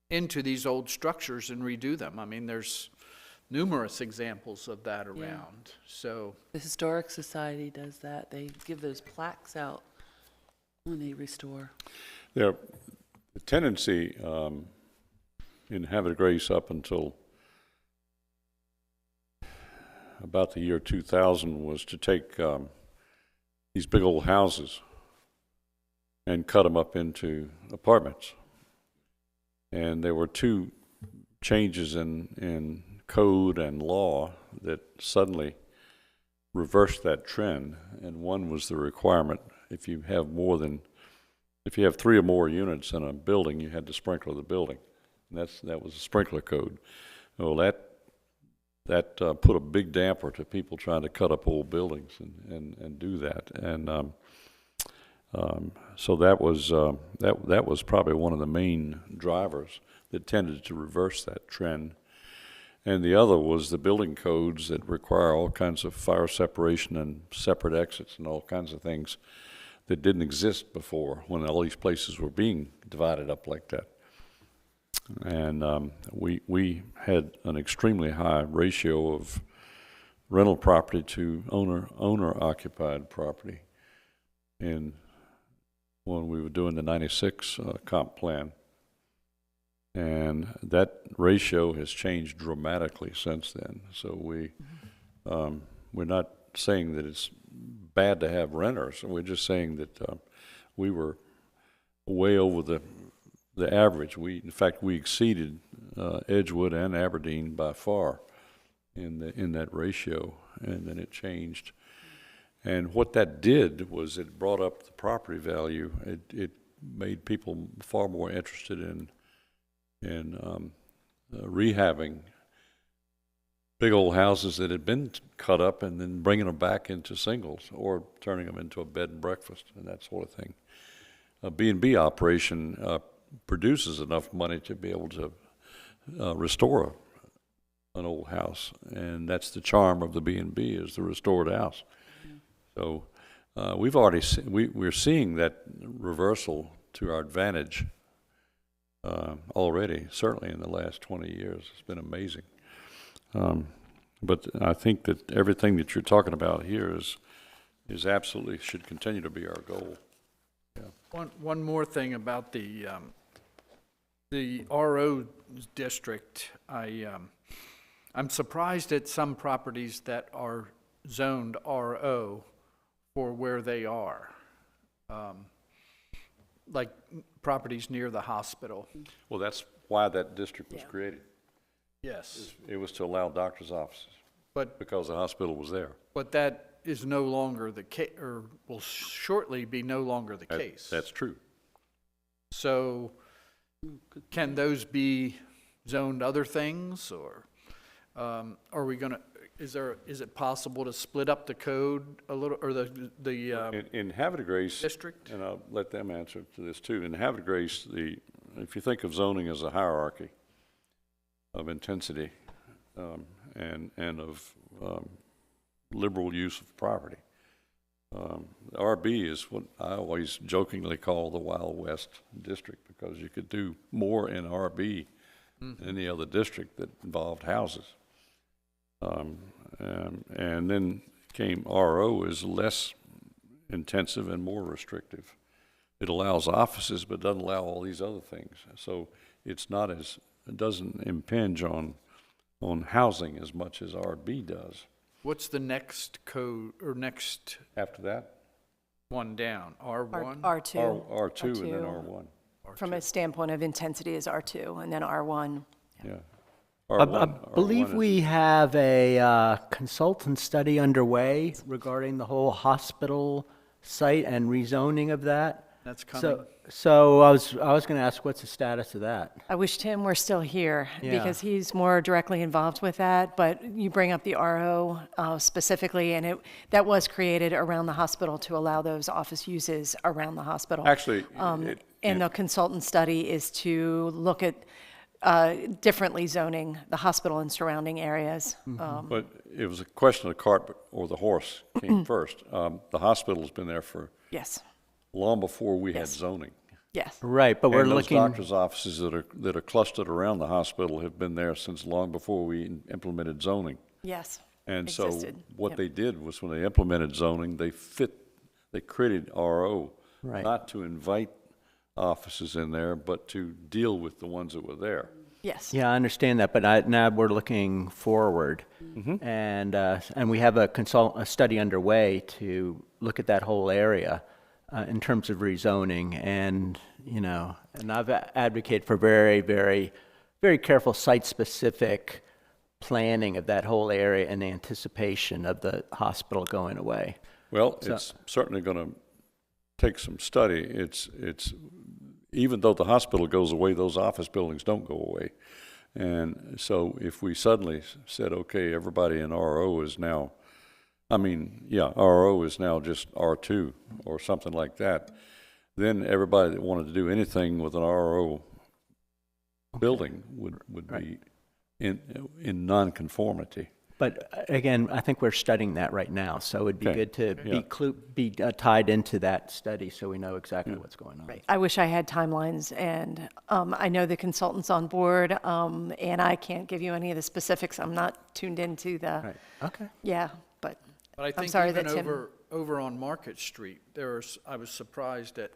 into these old structures and redo them. I mean, there's numerous examples of that around. So The Historic Society does that. They give those plaques out when they restore. The tendency in Havre de Grace up until about the year 2000 was to take these big old houses and cut them up into apartments. And there were two changes in code and law that suddenly reversed that trend. And one was the requirement, if you have three or more units in a building, you had to sprinkler the building. And that was a sprinkler code. Well, that put a big damper to people trying to cut up old buildings and do that. And so that was probably one of the main drivers that tended to reverse that trend. And the other was the building codes that require all kinds of fire separation and separate exits and all kinds of things that didn't exist before, when all these places were being divided up like that. And we had an extremely high ratio of rental property to owner-occupied property when we were doing the 96 comp plan. And that ratio has changed dramatically since then. So we're not saying that it's bad to have renters. We're just saying that we were way over the average. In fact, we exceeded Edgewood and Aberdeen by far in that ratio, and then it changed. And what that did was it brought up the property value. It made people far more interested in rehabbing big old houses that had been cut up and then bringing them back into singles or turning them into a bed and breakfast and that sort of thing. A B&B operation produces enough money to be able to restore an old house, and that's the charm of the B&B, is the restored house. So we've already we're seeing that reversal to our advantage already, certainly in the last 20 years. It's been amazing. But I think that everything that you're talking about here is absolutely should continue to be our goal. Yeah. One more thing about the RO district. I'm surprised at some properties that are zoned RO for where they are, like properties near the hospital. Well, that's why that district was created. Yes, It was to allow doctors' offices but because the hospital was there. that is no longer the case, or will shortly be no longer the case. That's true. So, can those be zoned other things, or are we gonna? Is it possible to split up the code a little, or the In Havre de Grace district? and I'll let them answer to this too. In Havre de Grace, if you think of zoning as a hierarchy of intensity and of liberal use of property, RB is what I always jokingly call the Wild West district, because you could do more in RB than any other district that involved houses. And then came RO is less intensive and more restrictive. It allows offices, but doesn't allow all these other things. So it doesn't impinge on housing as much as RB does. What's the next code, or next After that, one down? R1? R2. R2 and then R1. From a standpoint of intensity is R2, and then R1. Yeah. I R1 believe is- we have a consultant study underway regarding the whole hospital site and rezoning of that. That's coming. So I was going to ask, what's the status of that? I wish Tim were still here, Yeah. because he's more directly involved with that, but you bring up the RO specifically, and that was created around the hospital to allow those office uses around the hospital. Actually, And the consultant study is to look at differently zoning the hospital and surrounding areas. but it was a question of the cart or the horse came first. The hospital's been there for Yes, long before we had Yes. zoning. yes. Right, but we're And those looking. doctors' offices that are clustered around the hospital have been there since long before we implemented zoning. Yes. And so Existed. what Yep. they did was, when they implemented zoning, they created RO, Right. not to invite offices in there, but to deal with the ones that were there. Yes. Yeah, I understand that, but now we're looking forward, and we have a study underway to look at that whole area in terms of rezoning, and I've advocated for very, very, very careful site-specific planning of that whole area in anticipation of the hospital going away. Well, it's certainly going to take some study. It's even though the hospital goes away, those office buildings don't go away. And so if we suddenly said, okay, everybody in RO is now, RO is now just R2 or something like that, then everybody that wanted to do anything with an RO building would be in nonconformity. But again, I think we're studying that right now, so it'd be Okay. good to Yeah. be tied into that study so we know exactly what's going on. Right. I wish I had timelines, and I know the consultant's on board, and I can't give you any of the specifics. I'm not tuned into the, Right, okay. yeah, but But I I'm think sorry even that Tim. over on Market Street, I was surprised at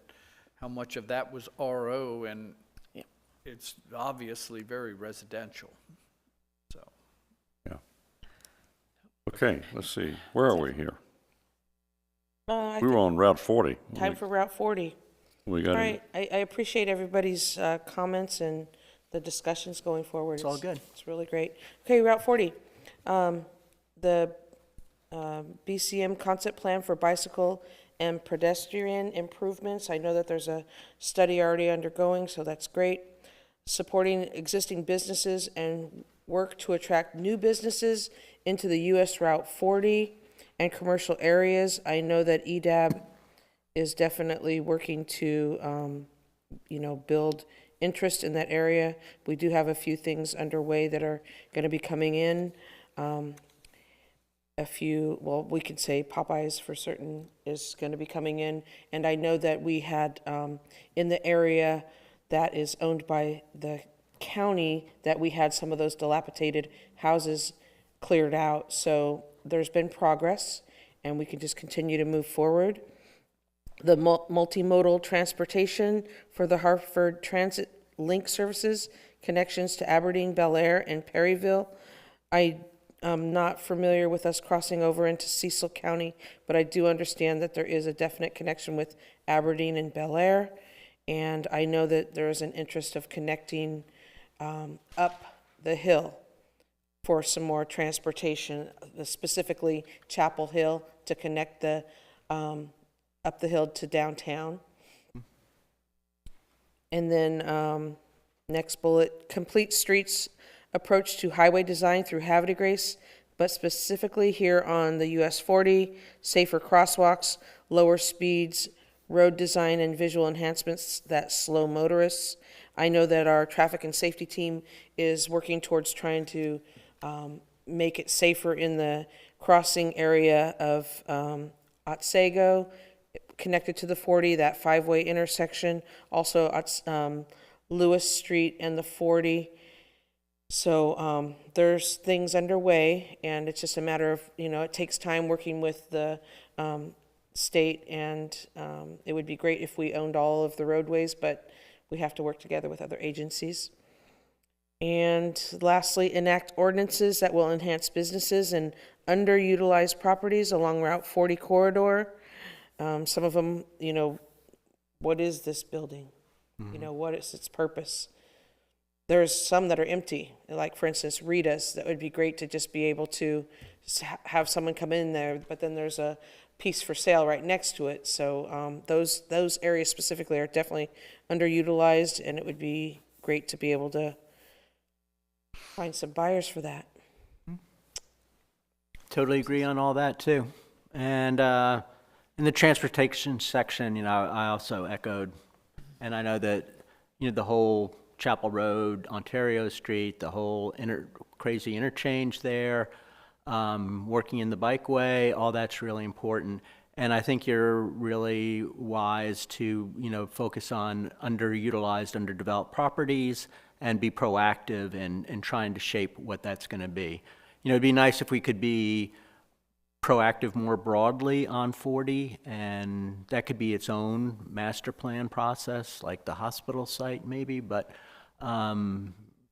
how much of that was RO, and Yeah. it's obviously very residential. So, Okay, let's see, where are we here? I We were on Route 40. Time for Route 40. We All got right, I appreciate everybody's comments and the discussions going forward. It's all good. It's really great. Okay, Route 40. The BCM concept plan for bicycle and pedestrian improvements. I know that there's a study already undergoing, so that's great. Supporting existing businesses and work to attract new businesses into the US Route 40 and commercial areas. I know that EDAB is definitely working to, build interest in that area. We do have a few things underway that are going to be coming in. We could say Popeyes for certain is going to be coming in. And I know that we had, in the area that is owned by the county, that we had some of those dilapidated houses cleared out. So there's been progress, and we can just continue to move forward. The multimodal transportation for the Hartford Transit Link services, connections to Aberdeen, Bel Air, and Perryville. I am not familiar with us crossing over into Cecil County, but I do understand that there is a definite connection with Aberdeen and Bel Air. And I know that there is an interest of connecting up the hill for some more transportation, specifically Chapel Hill, to connect the up the hill to downtown. And then next bullet, complete streets approach to highway design through Havre Grace, but specifically here on the US 40, safer crosswalks, lower speeds, road design and visual enhancements that slow motorists. I know that our traffic and safety team is working towards trying to make it safer in the crossing area of Otsego, connected to the 40, that 5-way intersection, also Lewis Street and the 40. So there's things underway, and it's just a matter of, it takes time working with the state, and it would be great if we owned all of the roadways, but we have to work together with other agencies. And lastly, enact ordinances that will enhance businesses and underutilized properties along Route 40 corridor. Some of them, what is this building? What is its purpose? There's some that are empty, like for instance, Rita's. That would be great to just be able to have someone come in there, but then there's a piece for sale right next to it. So those areas specifically are definitely underutilized, and it would be great to be able to find some buyers for that. Totally agree on all that too. And in the transportation section, I also echoed, and I know that, the whole Chapel Road, Ontario Street, the whole crazy interchange there, working in the bikeway, all that's really important. And I think you're really wise to, focus on underutilized, underdeveloped properties and be proactive in trying to shape what that's going to be. It'd be nice if we could be proactive more broadly on 40, and that could be its own master plan process, like the hospital site maybe, but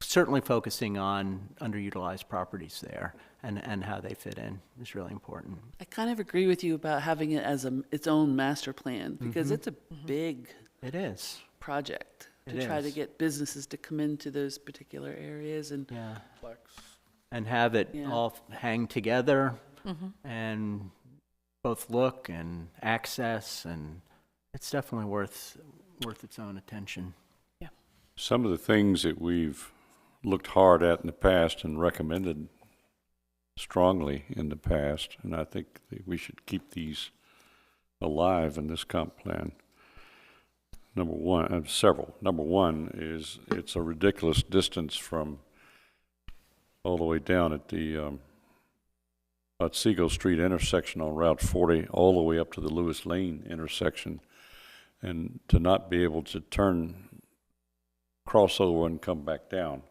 certainly focusing on underutilized properties there and how they fit in is really important. I kind of agree with you about having it as its own master plan, because it's a big It is. project to It try to is. get businesses to come into those particular areas. And Yeah. Flex. And have it Yeah. all hang together and both look and access, and it's definitely worth its own attention. Some of the things that we've looked hard at in the past and recommended strongly in the past, and I think that we should keep these alive in this comp plan. Several. Number one is it's a ridiculous distance from all the way down at the Otsego Street intersection on Route 40 all the way up to the Lewis Lane intersection, and to not be able to cross over and come back down.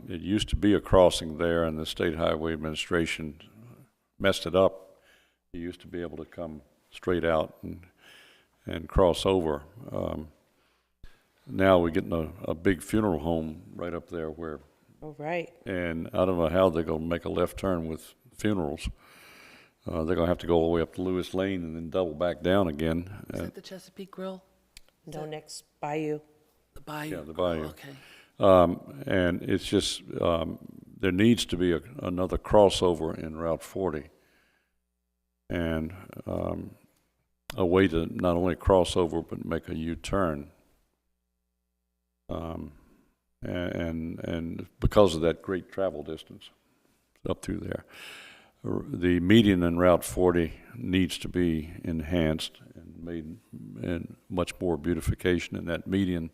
It used to be a crossing there, and the State Highway Administration messed it up. You used to be able to come straight out and cross over. Now we're getting a big funeral home right up there where, Oh, right. and I don't know how they're going to make a left turn with funerals. They're gonna have to go all the way up to Lewis Lane and then double back down again. Is that the Chesapeake Grill? No, next Bayou. The Bayou? Yeah, the Bayou. Okay. And it's just, there needs to be another crossover in Route 40. And a way to not only cross over, but make a U-turn. And because of that great travel distance up through there. The median in Route 40 needs to be enhanced and made and much more beautification in that median,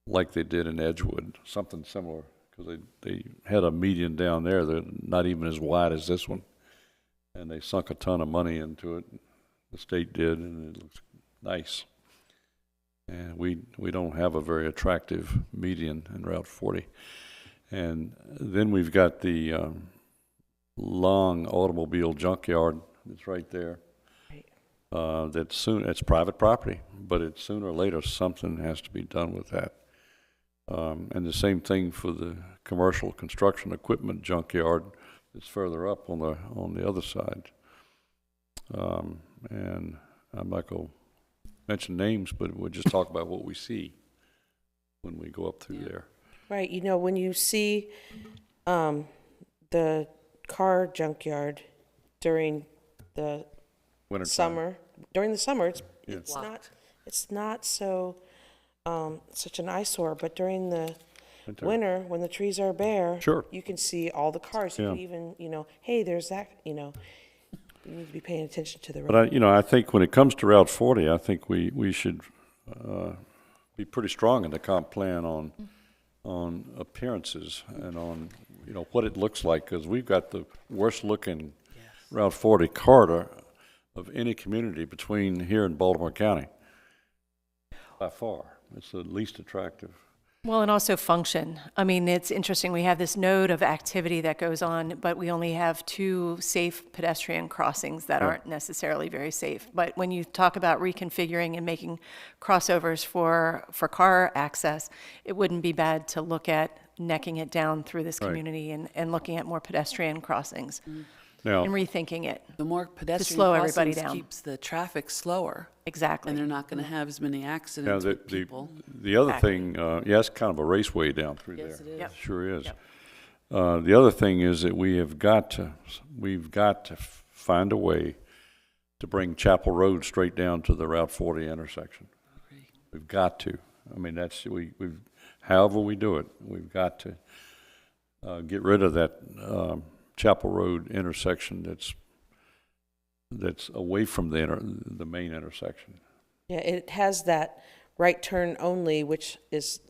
like they did in Edgewood, something similar, because they had a median down there that not even as wide as this one, and they sunk a ton of money into it. The state did, and it looks nice. And we don't have a very attractive median in Route 40. And then we've got the long automobile junkyard that's right there. Right. It's private property, but it's sooner or later something has to be done with that. And the same thing for the commercial construction equipment junkyard that's further up on the other side. And I'm not going to mention names, but we'll just talk about what we see when we go up through there. Right, you know, when you see the car junkyard during the Winter time. summer, during the summer, Yeah. it's not so such an eyesore, but during the Winter. winter, when the trees are bare, Sure. you can see all the cars. You Yeah. can even, you know, hey, there's that, you know, you need to be paying attention to the road. But I think when it comes to Route 40, I think we should be pretty strong in the comp plan on appearances and on what it looks like, because we've got the worst looking Route 40 corridor of any community between here and Baltimore County. By far, it's the least attractive. Well, and also function. I mean, it's interesting, we have this node of activity that goes on, but we only have 2 safe pedestrian crossings that aren't necessarily very safe. But when you talk about reconfiguring and making crossovers for car access, it wouldn't be bad to look at necking it down through this Right. community and looking at more pedestrian crossings Now, and rethinking it. The more pedestrian slow everybody crossings down. keeps the traffic slower, Exactly. and they're not going to have as many now accidents with people. the other Exactly. thing, it's kind of a raceway down through Yes, there. it is. Yep. Sure is. Yep. The other thing is that we've got to find a way to bring Chapel Road straight down to the Route 40 intersection. Agree. We've got to. I mean, however we do it, we've got to get rid of that Chapel Road intersection that's away from the main intersection. Yeah, it has that right turn only, which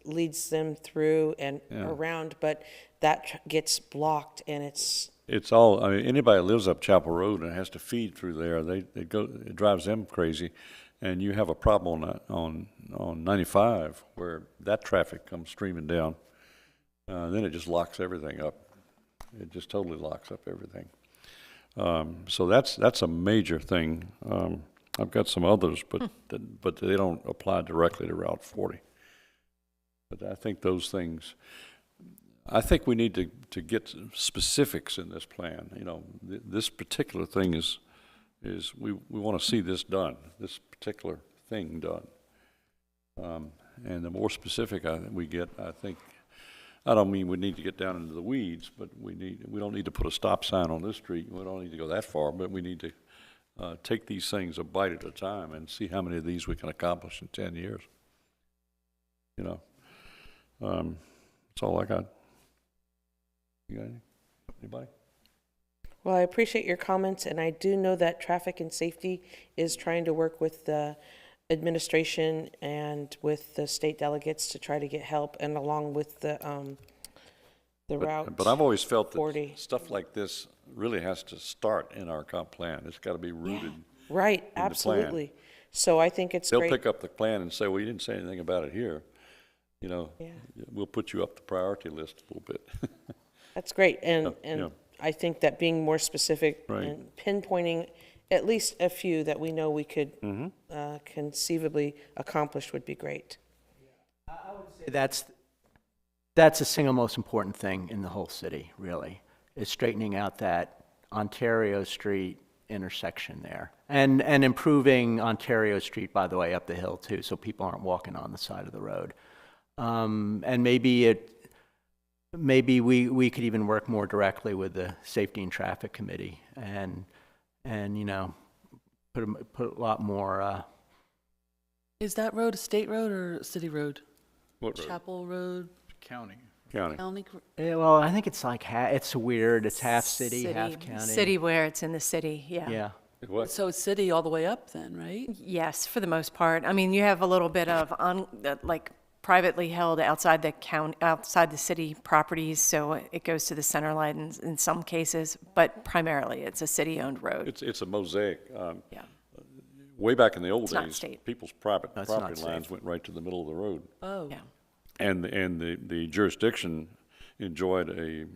leads them through and around, but that gets blocked, and it's It's I mean, anybody that lives up Chapel Road and has to feed through there, it drives them crazy. And you have a problem on 95 where that traffic comes streaming down. Then it just locks everything up. It just totally locks up everything. So that's a major thing. I've got some others, but they don't apply directly to Route 40. But I think those things. I think we need to get specifics in this plan. This particular thing is we want to see this done. This particular thing done. And the more specific we get, I think. I don't mean we need to get down into the weeds, but we don't need to put a stop sign on this street. We don't need to go that far, but we need to take these things a bite at a time and see how many of these we can accomplish in 10 years. That's all I got. You got anything? Anybody? Well, I appreciate your comments, and I do know that traffic and safety is trying to work with the administration and with the state delegates to try to get help, and along with the route. But I've always felt that 40. stuff like this really has to start in our comp plan. It's got to be rooted. Right, the plan. absolutely. So I think it's They'll great. pick up the plan and say, well, you didn't say anything about it here. Yeah. We'll put you up the priority list a little bit. That's great, and Yeah. I think that being more specific Right. and pinpointing at least a few that we know we could conceivably accomplish would be great. That's the single most important thing in the whole city, really. is straightening out that Ontario Street intersection there. And improving Ontario Street, by the way, up the hill too, so people aren't walking on the side of the road. And maybe we could even work more directly with the Safety and Traffic Committee and you know, put a lot more, Is that road a state road or a city road? What road? Chapel Road, County. County. County? well, I think it's like, it's weird, it's half city, half county. City where it's in the city, yeah. Yeah. What? So it's city all the way up then, right? Yes, for the most part. I mean, you have a little bit of like privately held outside the city properties, so it goes to the center line in some cases, but primarily it's a city-owned road. It's a mosaic. Yeah. Way back in the old It's not days, state. people's private That's not property lines safe. went right to the middle of the road. Oh. Yeah. And the jurisdiction enjoyed a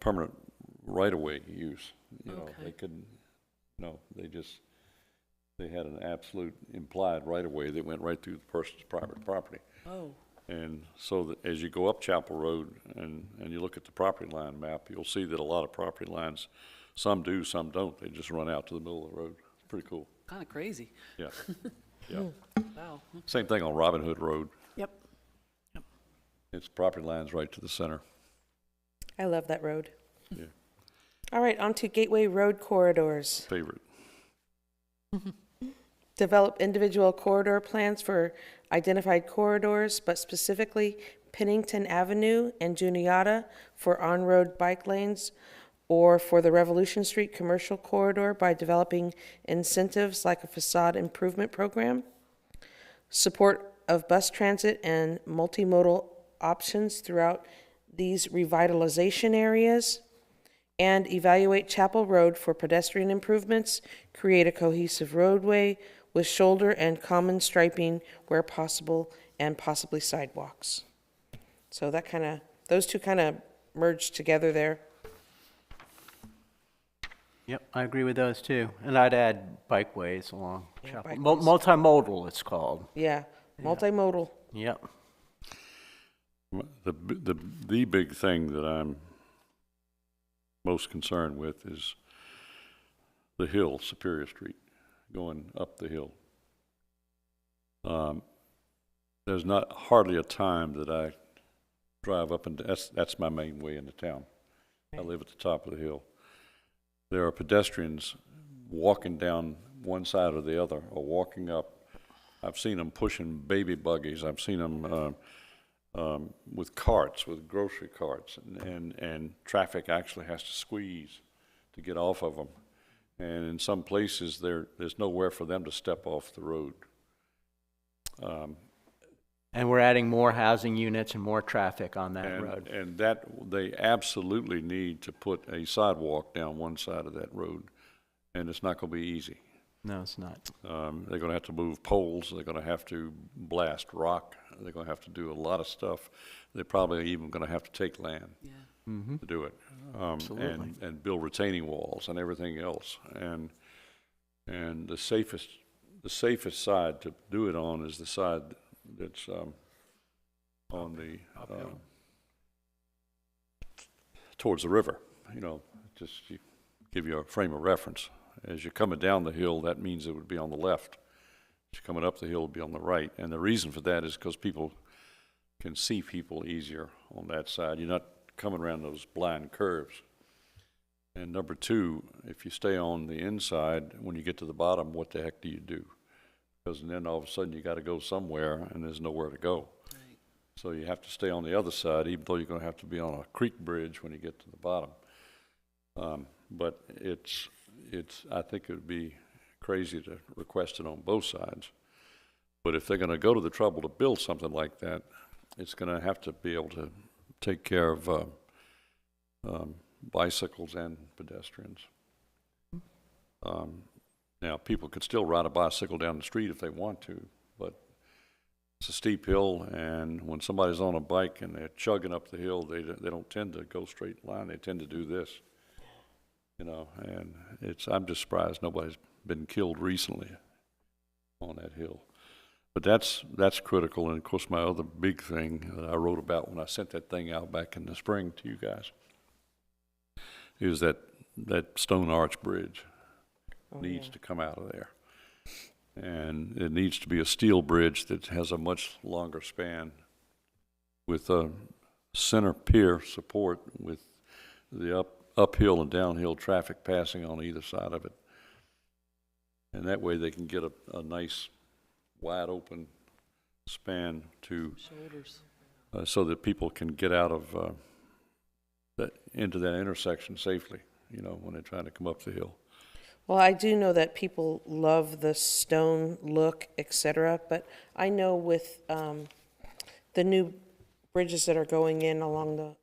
permanent right-of-way use. You know, they Okay. couldn't, no, they had an absolute implied right-of-way that went right through the person's private property. Oh. And so that as you go up Chapel Road and you look at the property line map, you'll see that a lot of property lines, some do, some don't. They just run out to the middle of the road. It's pretty cool. Kind of crazy. Yeah. Yeah. Wow. Same thing on Robin Hood Road. Yep. It's property lines right to the center. I love that road. Yeah. All right, on to Gateway Road corridors. Favorite. Develop individual corridor plans for identified corridors, but specifically Pennington Avenue and Juniata for on-road bike lanes, or for the Revolution Street commercial corridor by developing incentives like a facade improvement program. Support of bus transit and multimodal options throughout these revitalization areas. And evaluate Chapel Road for pedestrian improvements, create a cohesive roadway with shoulder and common striping where possible, and possibly sidewalks. So that those two kind of merged together there. Yep, I agree with those too. And I'd add bikeways along Yeah, Chapel. bikeways. Multimodal, it's called. Yeah, multimodal. Yep. The big thing that I'm most concerned with is the hill, Superior Street, going up the hill. There's not hardly a time that I drive up, and that's my main way into town. I live at the top of the hill. There are pedestrians walking down one side or the other, or walking up. I've seen them pushing baby buggies. I've seen them with carts, with grocery carts, and traffic actually has to squeeze to get off of them. And in some places, there's nowhere for them to step off the road. And we're adding more housing units and more traffic on that road. And that, they absolutely need to put a sidewalk down one side of that road, and it's not going to be easy. No, it's not. They're going to have to move poles. They're going to have to blast rock. They're going to have to do a lot of stuff. They're probably even going to have to take land to do it, Absolutely. and build retaining walls and everything else. And the safest side to do it on is the side that's on the towards the river. You know, just to give you a frame of reference. As you're coming down the hill, that means it would be on the left. As you're coming up the hill, it would be on the right. And the reason for that is because people can see people easier on that side. You're not coming around those blind curves. And number two, if you stay on the inside, when you get to the bottom, what the heck do you do? Because then all of a sudden you got to go somewhere, and there's nowhere to go. Right. So you have to stay on the other side, even though you're going to have to be on a creek bridge when you get to the bottom. But I think it would be crazy to request it on both sides. But if they're going to go to the trouble to build something like that, it's going to have to be able to take care of bicycles and pedestrians. Now, people could still ride a bicycle down the street if they want to, but it's a steep hill, and when somebody's on a bike and they're chugging up the hill, they don't tend to go straight line. They tend to do this. You know, and I'm just surprised nobody's been killed recently on that hill. But that's critical. And of course, my other big thing that I wrote about when I sent that thing out back in the spring to you guys is that stone arch bridge needs to come out of there. And it needs to be a steel bridge that has a much longer span with a center pier support with the uphill and downhill traffic passing on either side of it. And that way they can get a nice wide open span to Shoulders. so that people can get out of into that intersection safely, when they're trying to come up the hill. Well, I do know that people love the stone look, etc., but I know with the new bridges that are going in along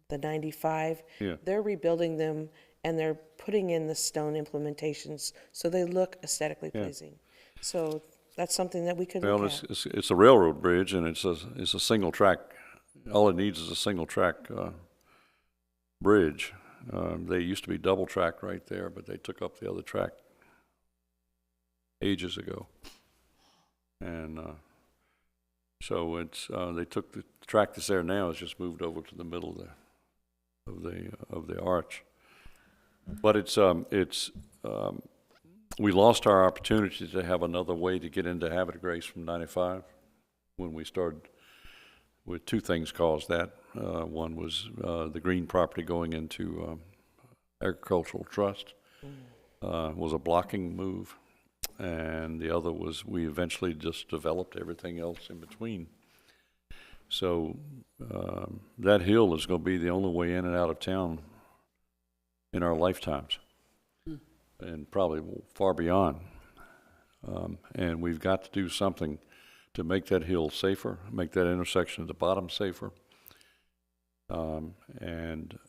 the 95, Yeah. they're rebuilding them and they're putting in the stone implementations so they look aesthetically pleasing. So that's something that we could Well, look at. it's a railroad bridge, and it's a single track. All it needs is a single track bridge. They used to be double track right there, but they took up the other track ages ago. And so they took the track that's there now, is just moved over to the middle of the arch. But we lost our opportunity to have another way to get into Havre de Grace from 95 when we started. With two things caused that. One was the green property going into agricultural trust was a blocking move, and the other was we eventually just developed everything else in between. So that hill is going to be the only way in and out of town in our lifetimes, and probably far beyond. And we've got to do something to make that hill safer, make that intersection at the bottom safer, and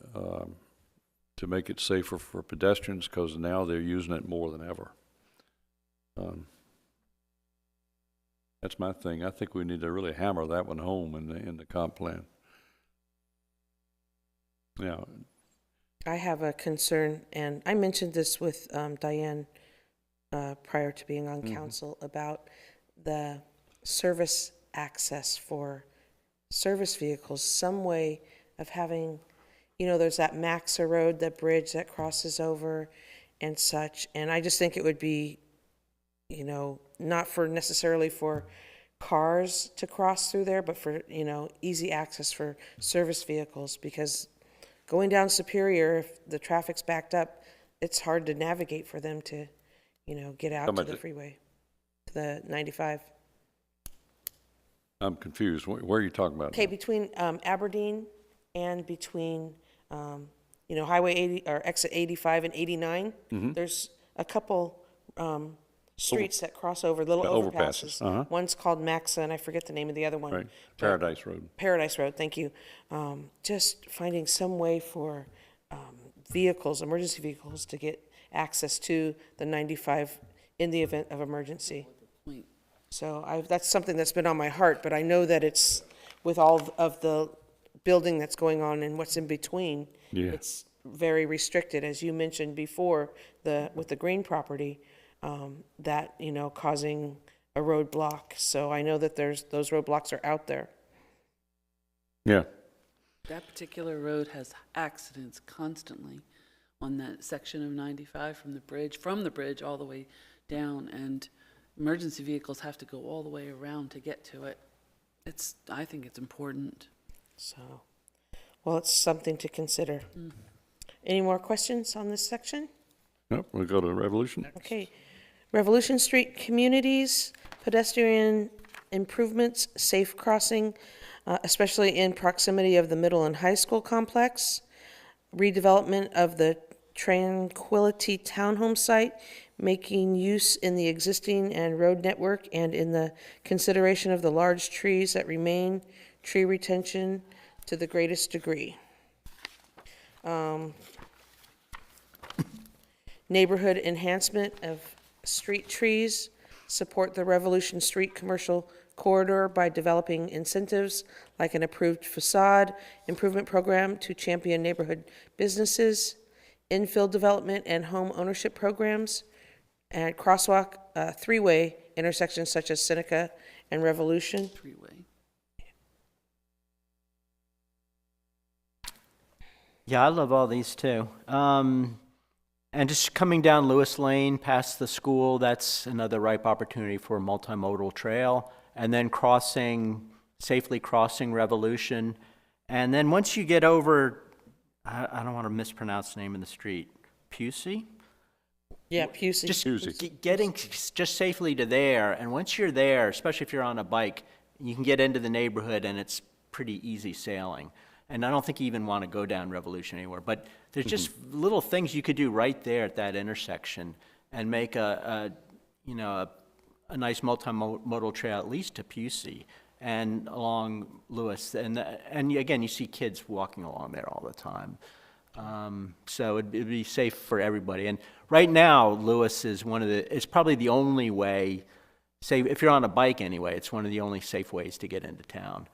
to make it safer for pedestrians, because now they're using it more than ever. That's my thing. I think we need to really hammer that one home in the comp plan. Yeah. I have a concern, and I mentioned this with Diane prior to being on council, about the service access for service vehicles, some way of having, there's that Maxa Road, that bridge that crosses over and such, and I just think it would be, not for necessarily for cars to cross through there, but for, easy access for service vehicles, because going down Superior, if the traffic's backed up, it's hard to navigate for them to, get out to the freeway, to the 95. I'm confused. Where are you talking about? Okay, between Aberdeen and between, Highway 80, or exit 85 and 89, there's a couple streets that cross over, little overpasses. One's called Maxa, and I forget the name of the other one. Right, Paradise Road. Paradise Road, thank you. Just finding some way for vehicles, emergency vehicles, to get access to the 95 in the event of emergency. So that's something that's been on my heart, but I know that it's, with all of the building that's going on and what's in between, it's very restricted, as you mentioned before, with the green property, that, causing a roadblock. So I know that those roadblocks are out there. Yeah. That particular road has accidents constantly on that section of 95 from the bridge all the way down, and emergency vehicles have to go all the way around to get to it. I think it's important. So, well, it's something to consider. Any more questions on this section? Nope, we'll go to Revolution. Okay. Revolution Street Communities, pedestrian improvements, safe crossing, especially in proximity of the middle and high school complex, redevelopment of the Tranquility Townhome site, making use in the existing and road network, and in the consideration of the large trees that remain, tree retention to the greatest degree. Neighborhood enhancement of street trees, support the Revolution Street commercial corridor by developing incentives like an approved facade improvement program to champion neighborhood businesses, infill development and home ownership programs, and crosswalk, three-way intersections such as Seneca and Revolution. Three-way. Yeah, I love all these too. And just coming down Lewis Lane past the school, that's another ripe opportunity for a multimodal trail. And then safely crossing Revolution. And then once you get over, I don't want to mispronounce the name of the street, Pusey? Yeah, Pusey. Just Pusey. getting just safely to there, and once you're there, especially if you're on a bike, you can get into the neighborhood and it's pretty easy sailing. And I don't think you even want to go down Revolution anywhere, but there's just little things you could do right there at that intersection and make a nice multimodal trail at least to Pusey and along Lewis. And again, you see kids walking along there all the time. So it'd be safe for everybody. And right now, Lewis is it's probably the only way, say, if you're on a bike anyway, it's one of the only safe ways to get into town.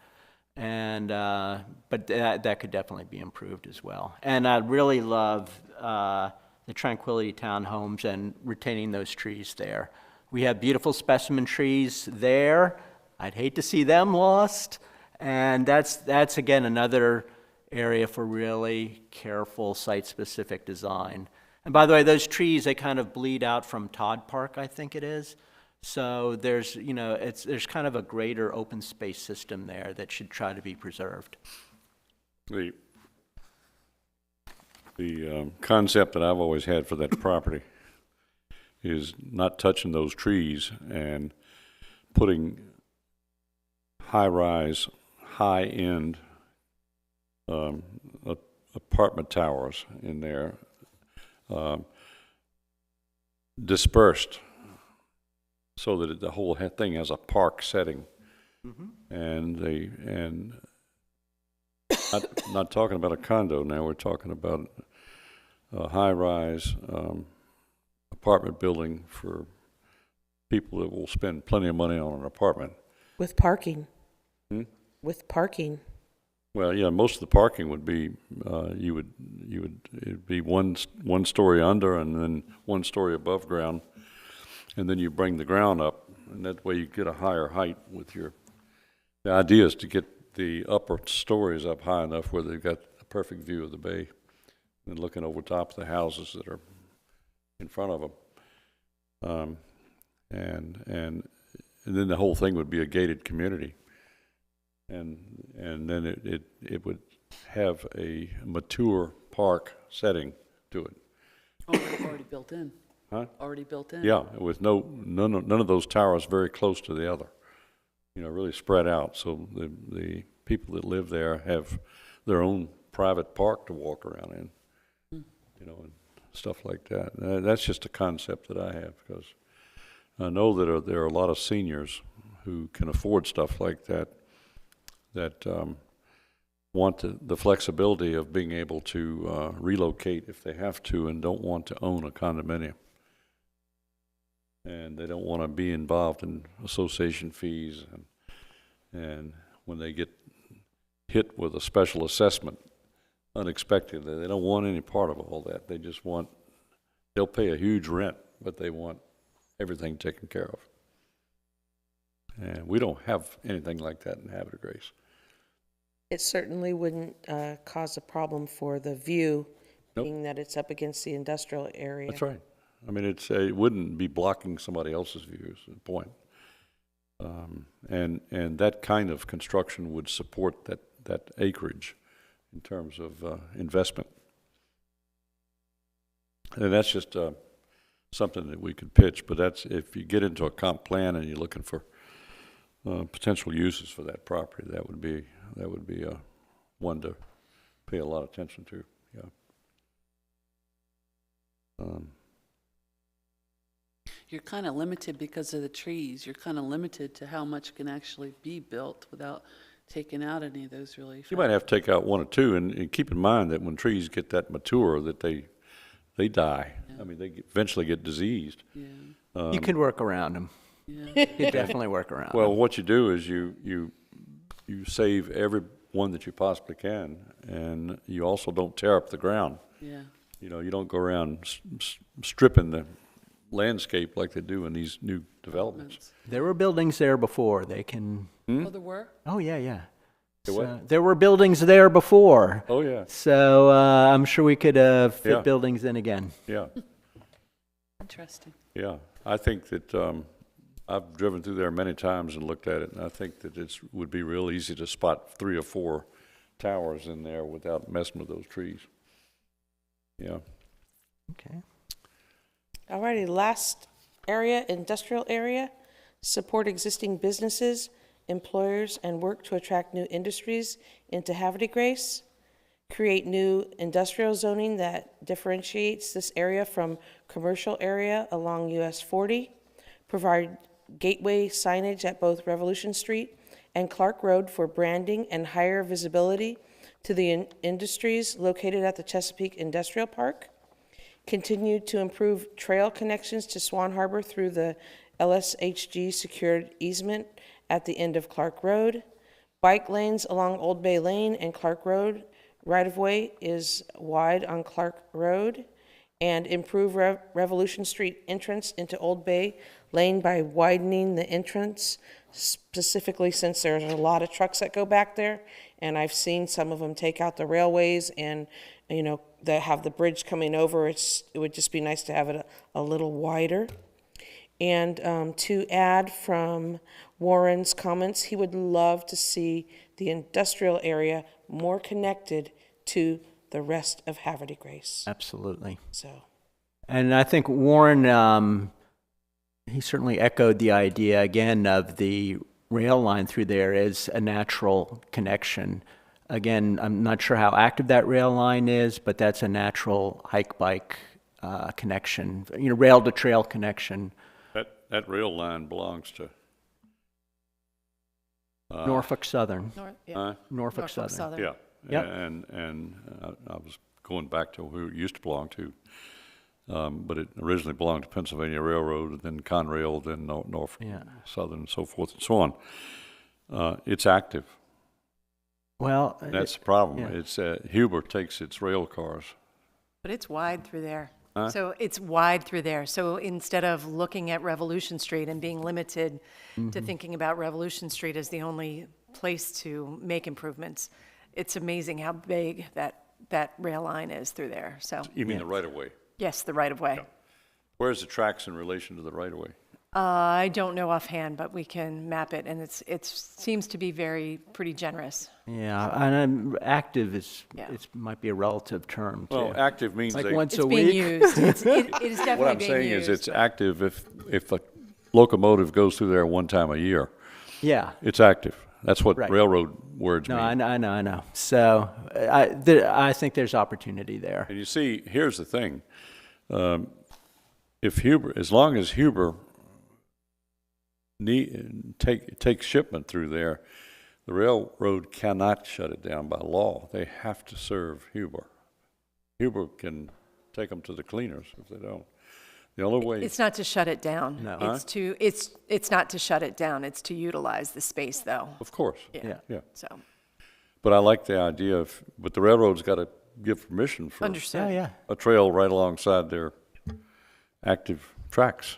And, but that could definitely be improved as well. And I really love, the Tranquility Townhomes and retaining those trees there. We have beautiful specimen trees there. I'd hate to see them lost. And that's again, another area for really careful site-specific design. And by the way, those trees, they kind of bleed out from Todd Park, I think it is. So there's kind of a greater open space system there that should try to be preserved. The concept that I've always had for that property is not touching those trees and putting high-rise, high-end apartment towers in there, dispersed, so that the whole thing has a park setting. And not talking about a condo now, we're talking about a high-rise apartment building for people that will spend plenty of money on an apartment. With parking. With parking. Well, yeah, most of the parking would be, it'd be one story under and then 1 story above ground. And then you bring the ground up, and that way you get a higher height with the idea is to get the upper stories up high enough where they've got a perfect view of the bay and looking over top of the houses that are in front of them. And then the whole thing would be a gated community. And then it would have a mature park setting to it. Already built in. Huh? Already built in. Yeah, with none of those towers very close to the other. Really spread out, so the people that live there have their own private park to walk around in, and stuff like that. That's just a concept that I have, because I know that there are a lot of seniors who can afford stuff like that want the flexibility of being able to relocate if they have to and don't want to own a condominium. And they don't want to be involved in association fees, and when they get hit with a special assessment unexpectedly, they don't want any part of all that. They just they'll pay a huge rent, but they want everything taken care of. And we don't have anything like that in Havre de Grace. It certainly wouldn't cause a problem for the view, Nope. being that it's up against the industrial area. That's right. I mean, it wouldn't be blocking somebody else's view, is the point. And that kind of construction would support that acreage in terms of investment. And that's just something that we could pitch, but that's if you get into a comp plan and you're looking for potential uses for that property, that would be one to pay a lot of attention to. Yeah. You're kind of limited because of the trees. You're kind of limited to how much can actually be built without taking out any of those really fast. You might have to take out 1 or 2, and keep in mind that when trees get that mature, that they die. Yeah. I mean, they eventually get diseased. Yeah. You could work around them. Yeah. You could definitely work around them. Well, what you do is you save every one that you possibly can, and you also don't tear up the ground. Yeah. You don't go around stripping the landscape like they do in these new developments. There were buildings there before. They can. Oh, there were? Oh, yeah. what? So, there were buildings there before. Oh, yeah, So I'm sure we could fit Yeah. buildings in again. yeah, Interesting. yeah. I think that, I've driven through there many times and looked at it, and I think that would be real easy to spot 3 or 4 towers in there without messing with those trees. Yeah. Okay. Alrighty, last area, industrial area. Support existing businesses, employers, and work to attract new industries into Havre de Grace. Create new industrial zoning that differentiates this area from commercial area along US 40. Provide gateway signage at both Revolution Street and Clark Road for branding and higher visibility to the industries located at the Chesapeake Industrial Park. Continue to improve trail connections to Swan Harbor through the LSHG secured easement at the end of Clark Road. Bike lanes along Old Bay Lane and Clark Road. Right-of-way is wide on Clark Road. And improve Revolution Street entrance into Old Bay Lane by widening the entrance, specifically since there's a lot of trucks that go back there. And I've seen some of them take out the railways and, they have the bridge coming over. It would just be nice to have it a little wider. And to add from Warren's comments, he would love to see the industrial area more connected to the rest of Havre de Grace. Absolutely. So, And I think Warren, he certainly echoed the idea again of the rail line through there as a natural connection. Again, I'm not sure how active that rail line is, but that's a natural hike-bike connection, rail-to-trail connection. That rail line belongs to, Norfolk Southern. huh? Norfolk Southern. Yeah. Yep. And I was going back to who it used to belong to. But it originally belonged to Pennsylvania Railroad, and then Conrail, then Norfolk Yeah. Southern, and so forth and so on. It's active. Well, That's the problem. yeah. It's Huber takes its rail cars. But it's wide through there. Huh? So it's wide through there. So instead of looking at Revolution Street and being limited to thinking about Revolution Street as the only place to make improvements, it's amazing how big that rail line is through there. So, You mean the right-of-way? yes, the right-of-way. Where's the tracks in relation to the right-of-way? I don't know offhand, but we can map it, and it seems to be pretty generous. yeah, and active Yeah. might be a relative term, too. Well, active means Like they, once It's a being week. used. It is definitely what I'm being saying used. is it's active if a locomotive goes through there one time a year. Yeah. It's active. That's what Right. railroad words No, mean. I know. So I think there's opportunity there. And you see, here's the thing. If Huber, as long as Huber takes shipment through there, the railroad cannot shut it down by law. They have to serve Huber. Huber can take them to the cleaners if they don't. The only way, It's not to shut it down. No. It's not to shut it down. It's to utilize the space, though. of course, Yeah. yeah. So, But I like the idea of, but the railroad's got to give permission for understood. Yeah. a trail right alongside their active tracks.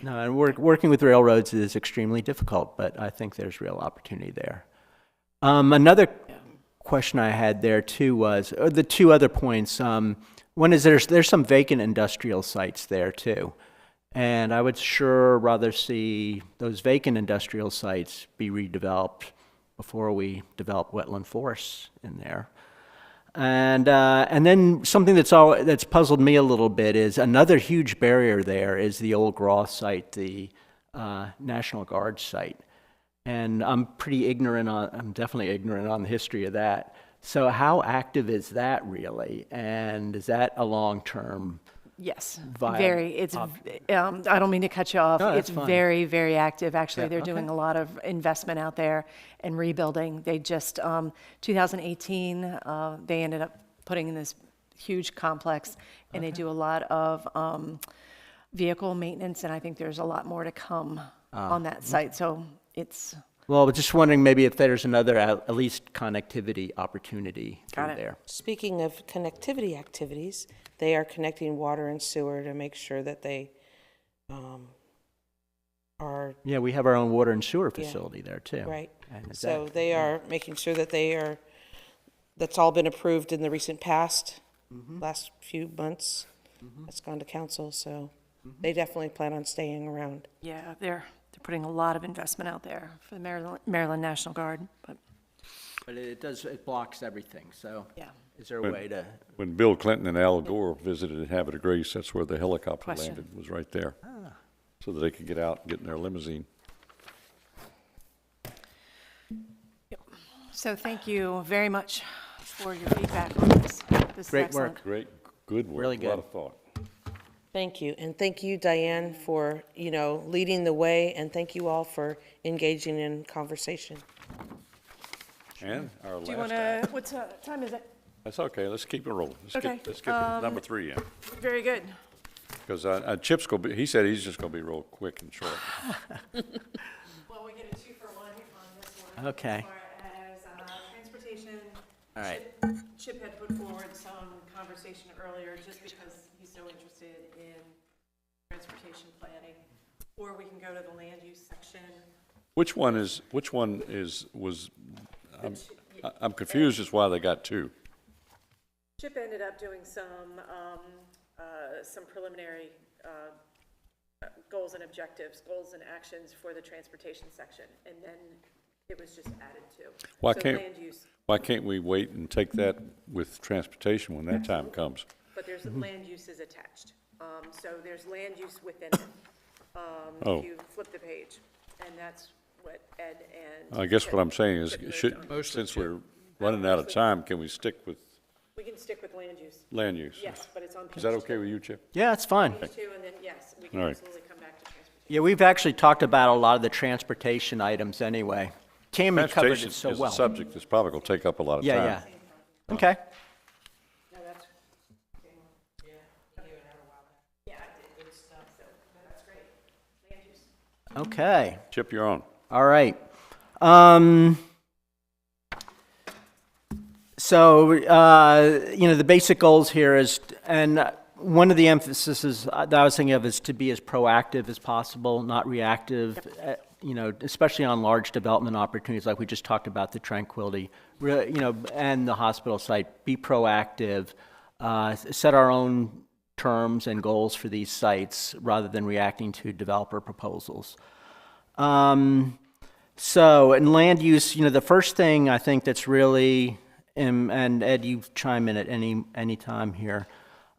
No, and working with railroads is extremely difficult, but I think there's real opportunity there. Another question I had there too was, or the two other points, one is there's some vacant industrial sites there too. And I would sure rather see those vacant industrial sites be redeveloped before we develop wetland forests in there. And then something that's puzzled me a little bit is another huge barrier there is the old Groth site, the National Guard site. And I'm definitely ignorant on the history of that. So how active is that really? And is that a long-term? Yes, Vibe very. It's, I don't mean to cut you off. No, that's It's fine. very, very active. Actually, Yeah, they're doing a lot of investment out there and rebuilding. They just, 2018, they ended up putting in this huge complex, and they do a lot of vehicle maintenance, and I think there's a lot more to come on that site. So it's, Well, just wondering maybe if there's another at least connectivity opportunity through Got it. there. speaking of connectivity activities, they are connecting water and sewer to make sure that they are, Yeah, we have our own water and sewer Yeah. facility there, too. right. And So they are making sure that that's all been approved in the recent past, last few months. It's gone to council, so they definitely plan on staying around. Yeah, they're putting a lot of investment out there for the Maryland National Guard, but, But it blocks everything, so. yeah. Is there a way to? When Bill Clinton and Al Gore visited Havre de Grace, that's where the helicopter Question. landed, was right there. So that they could get out and get in their limousine. So thank you very much for your feedback on this. This is Great excellent. work. Great, good work. Really A lot good. of thought. Thank you, and thank you, Diane, for, leading the way, and thank you all for engaging in conversation. And our Do you want last, to, what time is it? that's okay, let's keep it rolling. Okay, Let's get number 3 in. Very good. Because Chip's going to be, he said he's just going to be real quick and short. Well, we get a 2-for-1 on this one. Okay. As far as transportation. All right. Chip had put forward some conversation earlier, just because he's so interested in transportation planning. Or we can go to the land use section. Which one I'm confused as why they got 2. Chip ended up doing some preliminary goals and objectives, goals and actions for the transportation section, and then it was just added to. Why So can't- land use, Why can't we wait and take that with transportation when that time comes? but there's land uses attached. So there's land use within it. Oh. If you flip the page, and that's what Ed and. I guess what I'm saying is, Chip moved on. Mostly since we're running out of time, can we stick with We can stick with land use, land use? yes, but it's on page 2. Is that okay with you, Chip? Yeah, it's fine. Page 2, and then, yes, we can All right. absolutely come back to transportation. Yeah, we've actually talked about a lot of the transportation items anyway. Tammy covered Transportation it so is a well. subject that's probably going to take up a lot of time. Yeah, yeah. Okay. No, that's. Yeah, I did. So, that's great. Land use. Okay. Chip, you're on. All right. So, the basic goals here is, and one of the emphases that I was thinking of is to be as proactive as possible, not reactive, especially on large development opportunities like we just talked about, the Tranquility, and the hospital site. Be proactive, set our own terms and goals for these sites rather than reacting to developer proposals. So in land use, the first thing I think that's really, and Ed, you chime in at any time here.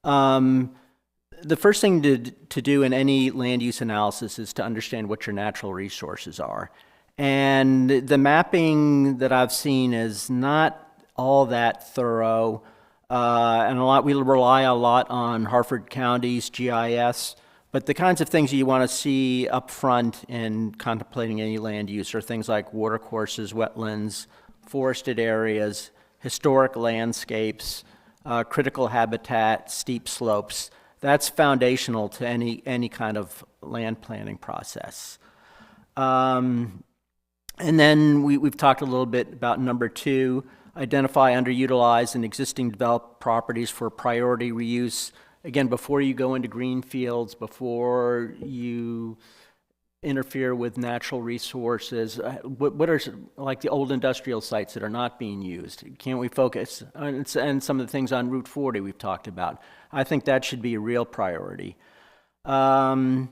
The first thing to do in any land use analysis is to understand what your natural resources are. And the mapping that I've seen is not all that thorough. And we rely a lot on Harford County's GIS. But the kinds of things you want to see up front in contemplating any land use are things like watercourses, wetlands, forested areas, historic landscapes, critical habitat, steep slopes. That's foundational to any kind of land planning process. And then we've talked a little bit about number 2, identify underutilized and existing developed properties for priority reuse. Again, before you go into green fields, before you interfere with natural resources, what are like the old industrial sites that are not being used? Can't we focus on, and some of the things on Route 40 we've talked about? I think that should be a real priority. Then,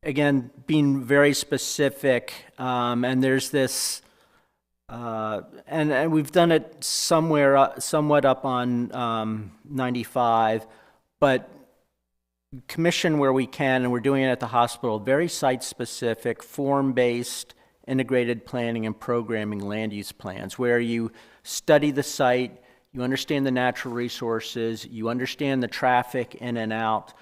again, being very specific, and there's this, and we've done it somewhat up on 95, but commission where we can, and we're doing it at the hospital, very site-specific, form-based, integrated planning and programming land use plans, where you study the site, you understand the natural resources, you understand the traffic in and out,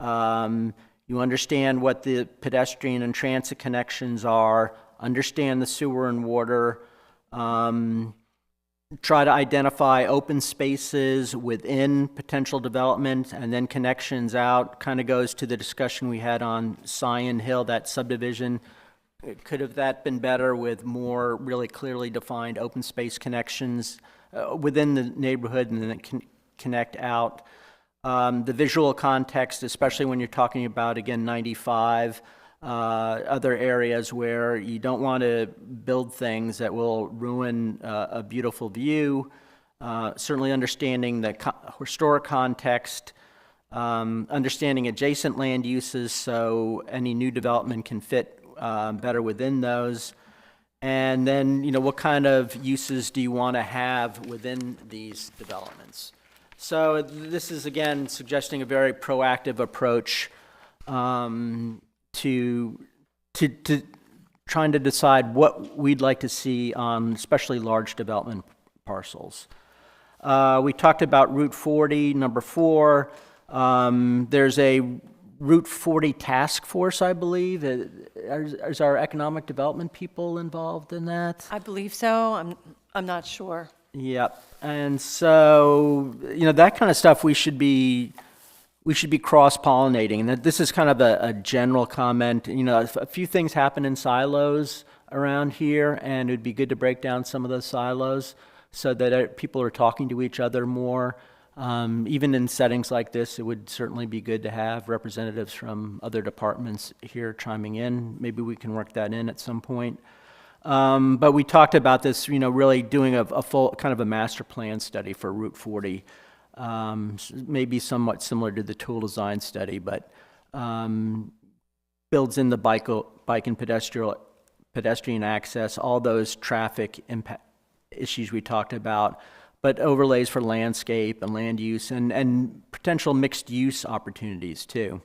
you understand what the pedestrian and transit connections are, understand the sewer and water, try to identify open spaces within potential development, and then connections out. Kind of goes to the discussion we had on Scion Hill, that subdivision. Could have that been better with more really clearly defined open space connections within the neighborhood and then connect out? The visual context, especially when you're talking about, again, 95, other areas where you don't want to build things that will ruin a beautiful view. Certainly understanding the historic context, understanding adjacent land uses so any new development can fit better within those. And then, what kind of uses do you want to have within these developments? So this is, again, suggesting a very proactive approach to trying to decide what we'd like to see on especially large development parcels. We talked about Route 40, number 4. There's a Route 40 task force, I believe. Is our economic development people involved in that? I believe so. I'm not sure. Yep. And so, that kind of stuff we should be cross-pollinating. And this is kind of a general comment. A few things happen in silos around here, and it'd be good to break down some of those silos so that people are talking to each other more. Even in settings like this, it would certainly be good to have representatives from other departments here chiming in. Maybe we can work that in at some point. But we talked about this, really doing a full kind of a master plan study for Route 40, maybe somewhat similar to the tool design study, but builds in the bike and pedestrian access, all those traffic impact issues we talked about, but overlays for landscape and land use and potential mixed use opportunities too.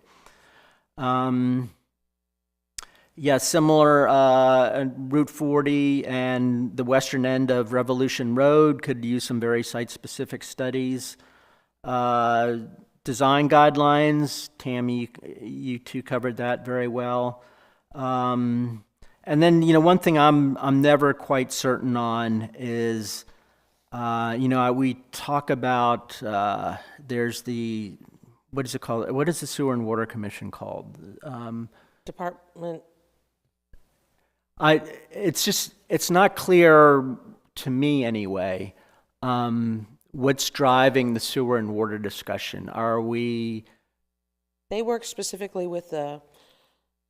Similar, Route 40 and the western end of Revolution Road could use some very site-specific studies. Design guidelines, Tammy, you two covered that very well. And then, one thing I'm never quite certain on is, we talk about, there's the, what is it called? What is the Sewer and Water Commission called? Department. It's not clear to me anyway, what's driving the sewer and water discussion. They work specifically with the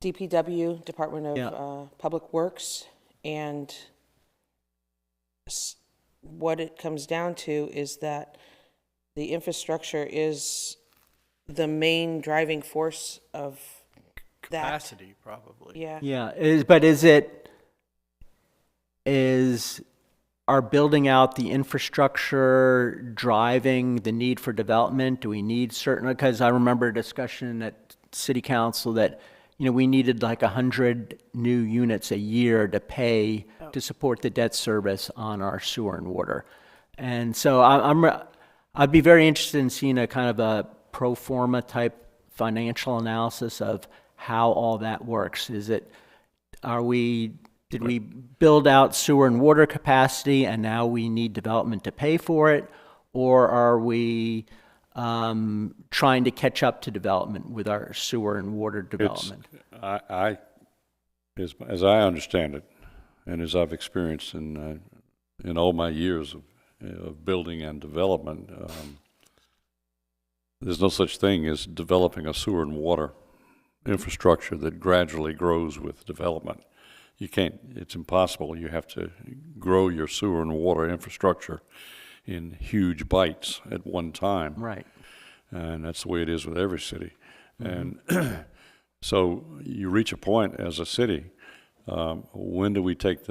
DPW, Department of Public Works, and what it comes down to is that the infrastructure is the main driving force of Capacity, probably. Yeah. Yeah, is our building out the infrastructure driving the need for development? Do we need certain, because I remember a discussion at City Council that, we needed like 100 new units a year to pay to support the debt service on our sewer and water. And so I'd be very interested in seeing a kind of a pro forma type financial analysis of how all that works. Did we build out sewer and water capacity and now we need development to pay for it? Or are we trying to catch up to development with our sewer and water development? As I understand it, and as I've experienced in all my years of building and development, there's no such thing as developing a sewer and water infrastructure that gradually grows with development. You can't, it's impossible. You have to grow your sewer and water infrastructure in huge bites at one time. Right. And that's the way it is with every city. And so you reach a point as a city, when do we take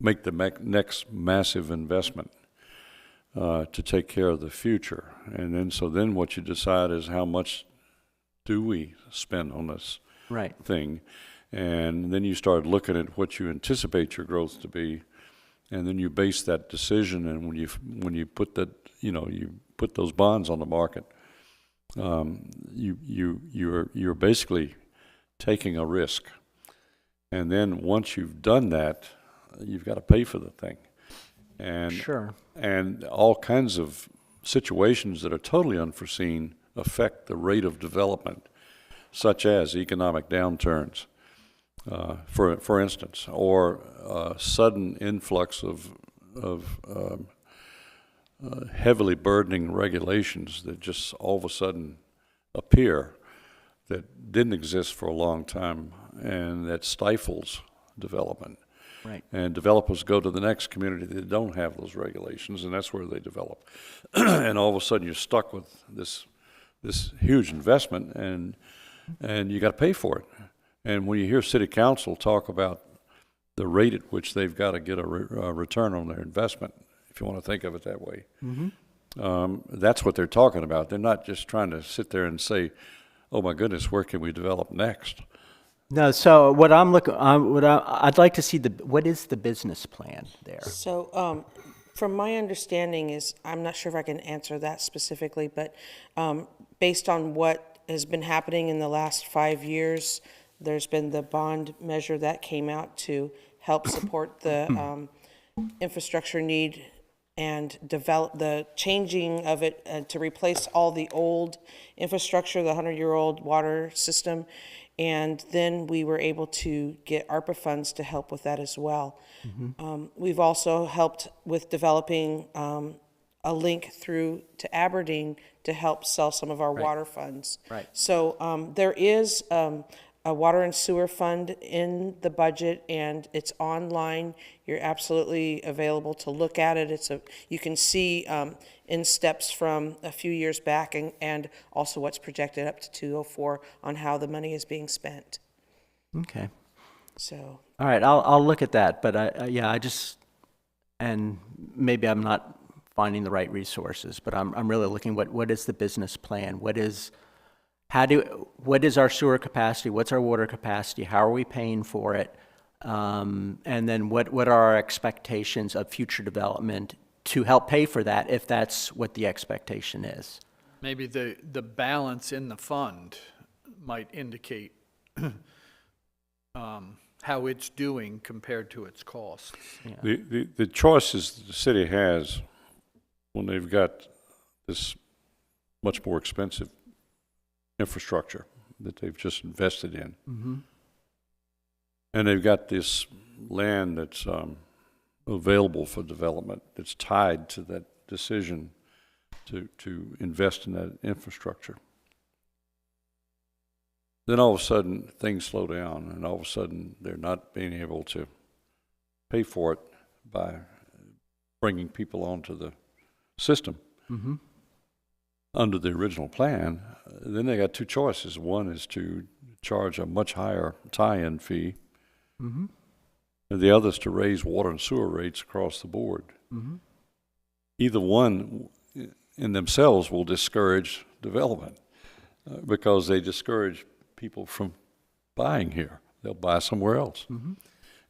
make the next massive investment to take care of the future? And then what you decide is how much do we spend on this thing? And then you start looking at what you anticipate your growth to be, and then you base that decision. And when you put that, you put those bonds on the market, you're basically taking a risk. And then once you've done that, you've got to pay for the thing. And sure. And all kinds of situations that are totally unforeseen affect the rate of development, such as economic downturns, for instance, or sudden influx of heavily burdening regulations that just all of a sudden appear that didn't exist for a long time, and that stifles development. Right. And developers go to the next community that don't have those regulations, and that's where they develop. And all of a sudden, you're stuck with this huge investment, and you got to pay for it. And when you hear city council talk about the rate at which they've got to get a return on their investment, if you want to think of it that way, that's what they're talking about. They're not just trying to sit there and say, "Oh my goodness, where can we develop next?" No, so what I'm looking, I'd like to see what is the business plan there? So, from my understanding is, I'm not sure if I can answer that specifically, but based on what has been happening in the last 5 years, there's been the bond measure that came out to help support the infrastructure need and develop the changing of it to replace all the old infrastructure, the 100-year-old water system. And then we were able to get ARPA funds to help with that as well. We've also helped with developing a link through to Aberdeen to help sell some of our water funds. Right. So there is a water and sewer fund in the budget, and it's online. You're absolutely available to look at it. You can see in steps from a few years back, and also what's projected up to 204 on how the money is being spent. Okay. So, All right, I'll look at that, but I just, and maybe I'm not finding the right resources, but I'm really looking, what is the business plan? What is our sewer capacity? What's our water capacity? How are we paying for it? And then what are our expectations of future development to help pay for that, if that's what the expectation is? Maybe the balance in the fund might indicate how it's doing compared to its costs. Yeah. The choices the city has when they've got this much more expensive infrastructure that they've just invested in, and they've got this land that's available for development that's tied to that decision to invest in that infrastructure. Then all of a sudden things slow down, and all of a sudden they're not being able to pay for it by bringing people onto the system under the original plan. Then they got two choices. One is to charge a much higher tie-in fee, and the other is to raise water and sewer rates across the board. Either one in themselves will discourage development because they discourage people from buying here. They'll buy somewhere else.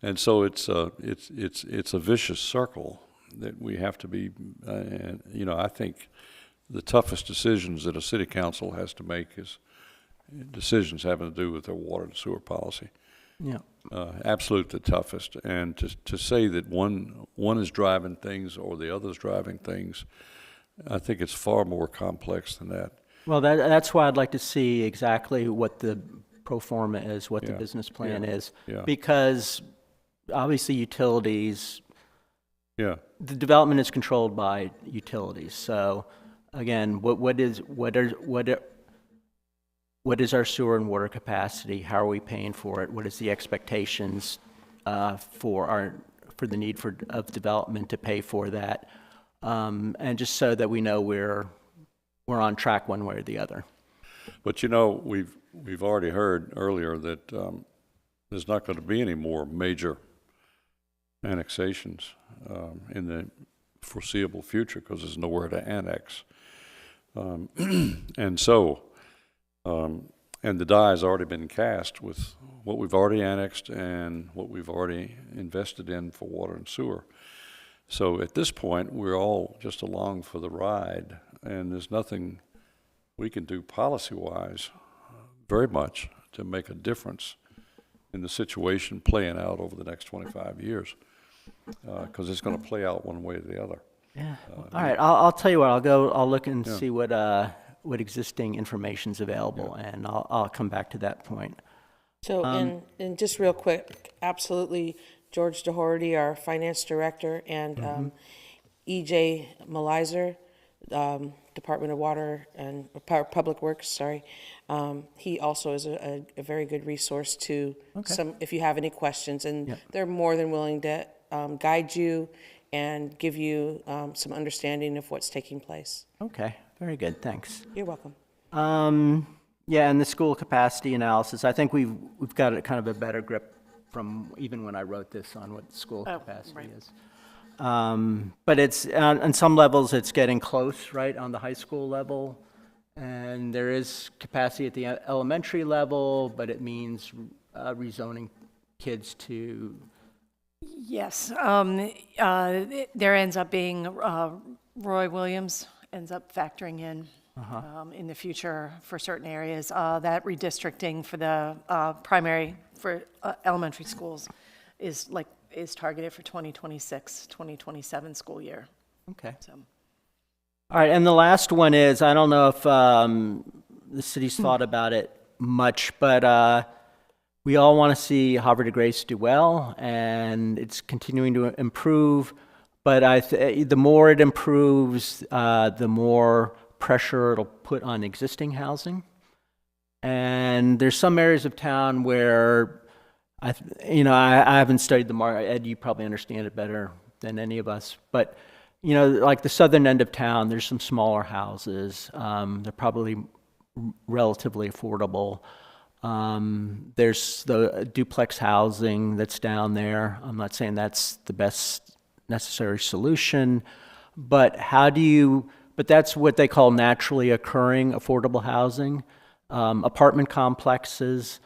And so it's a vicious circle that we have to be, I think the toughest decisions that a city council has to make is decisions having to do with their water and sewer policy. Yeah. Absolutely the toughest. And to say that one is driving things or the other is driving things, I think it's far more complex than that. Well, that's why I'd like to see exactly what the pro forma is, what the Yeah. business plan is. Yeah. Because obviously utilities, Yeah. the development is controlled by utilities. So again, what is our sewer and water capacity? How are we paying for it? What is the expectations for the need of development to pay for that? And just so that we know we're on track one way or the other. But we've already heard earlier that there's not going to be any more major annexations in the foreseeable future because there's nowhere to annex. And so, and the die has already been cast with what we've already annexed and what we've already invested in for water and sewer. So at this point, we're all just along for the ride, and there's nothing we can do policy-wise very much to make a difference in the situation playing out over the next 25 years, because it's going to play out one way or the other. Yeah. All right. I'll tell you what. I'll look and see what existing information's available, and I'll come back to that point. So, and just real quick, absolutely, George Doherty, our finance director, and E.J. Malizer, Department of Water and Public Works, sorry. He also is a very good resource to if you have any questions, and they're more than willing to guide you and give you some understanding of what's taking place. Okay, very good, thanks. You're welcome. Yeah, and the school capacity analysis, I think we've got a kind of a better grip from even when I wrote this on what school capacity is. But it's, on some levels, it's getting close, right, on the high school level. And there is capacity at the elementary level, but it means rezoning kids to, Yes, there ends up being, Roy Williams ends up factoring in the future for certain areas, that redistricting for the primary, for elementary schools is targeted for 2026, 2027 school year. okay. So, All right, and the last one is, I don't know if the city's thought about it much, but we all want to see Havre de Grace do well, and it's continuing to improve. But the more it improves, the more pressure it'll put on existing housing. And there's some areas of town where, I haven't studied the market. Ed, you probably understand it better than any of us. But, like the southern end of town, there's some smaller houses. They're probably relatively affordable. There's the duplex housing that's down there. I'm not saying that's the best necessary solution, but but that's what they call naturally occurring affordable housing, apartment complexes.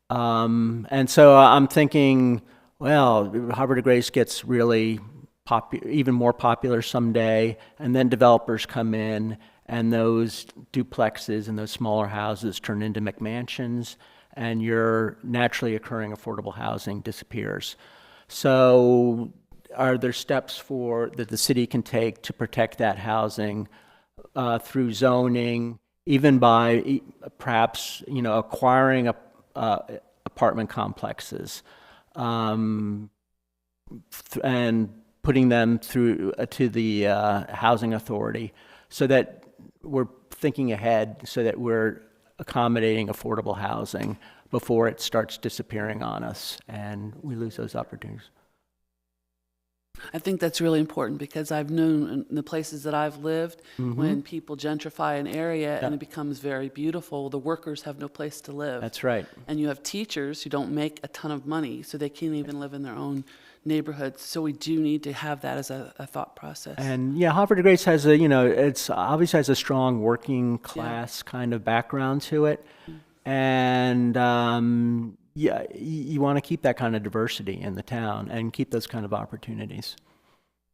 And so I'm thinking, well, Havre de Grace gets really even more popular someday, and then developers come in, and those duplexes and those smaller houses turn into McMansions, and your naturally occurring affordable housing disappears. So are there steps that the city can take to protect that housing through zoning, even by perhaps acquiring apartment complexes and putting them through to the housing authority, so that we're thinking ahead, so that we're accommodating affordable housing before it starts disappearing on us and we lose those opportunities? I think that's really important, because I've known in the places that I've lived, when people gentrify an area and it becomes very beautiful, the workers have no place to live. That's right. And you have teachers who don't make a ton of money, so they can't even live in their own neighborhoods. So we do need to have that as a thought process. And yeah, Havre de Grace has it's obviously has a strong working class kind of background to it. And yeah, you want to keep that kind of diversity in the town and keep those kind of opportunities.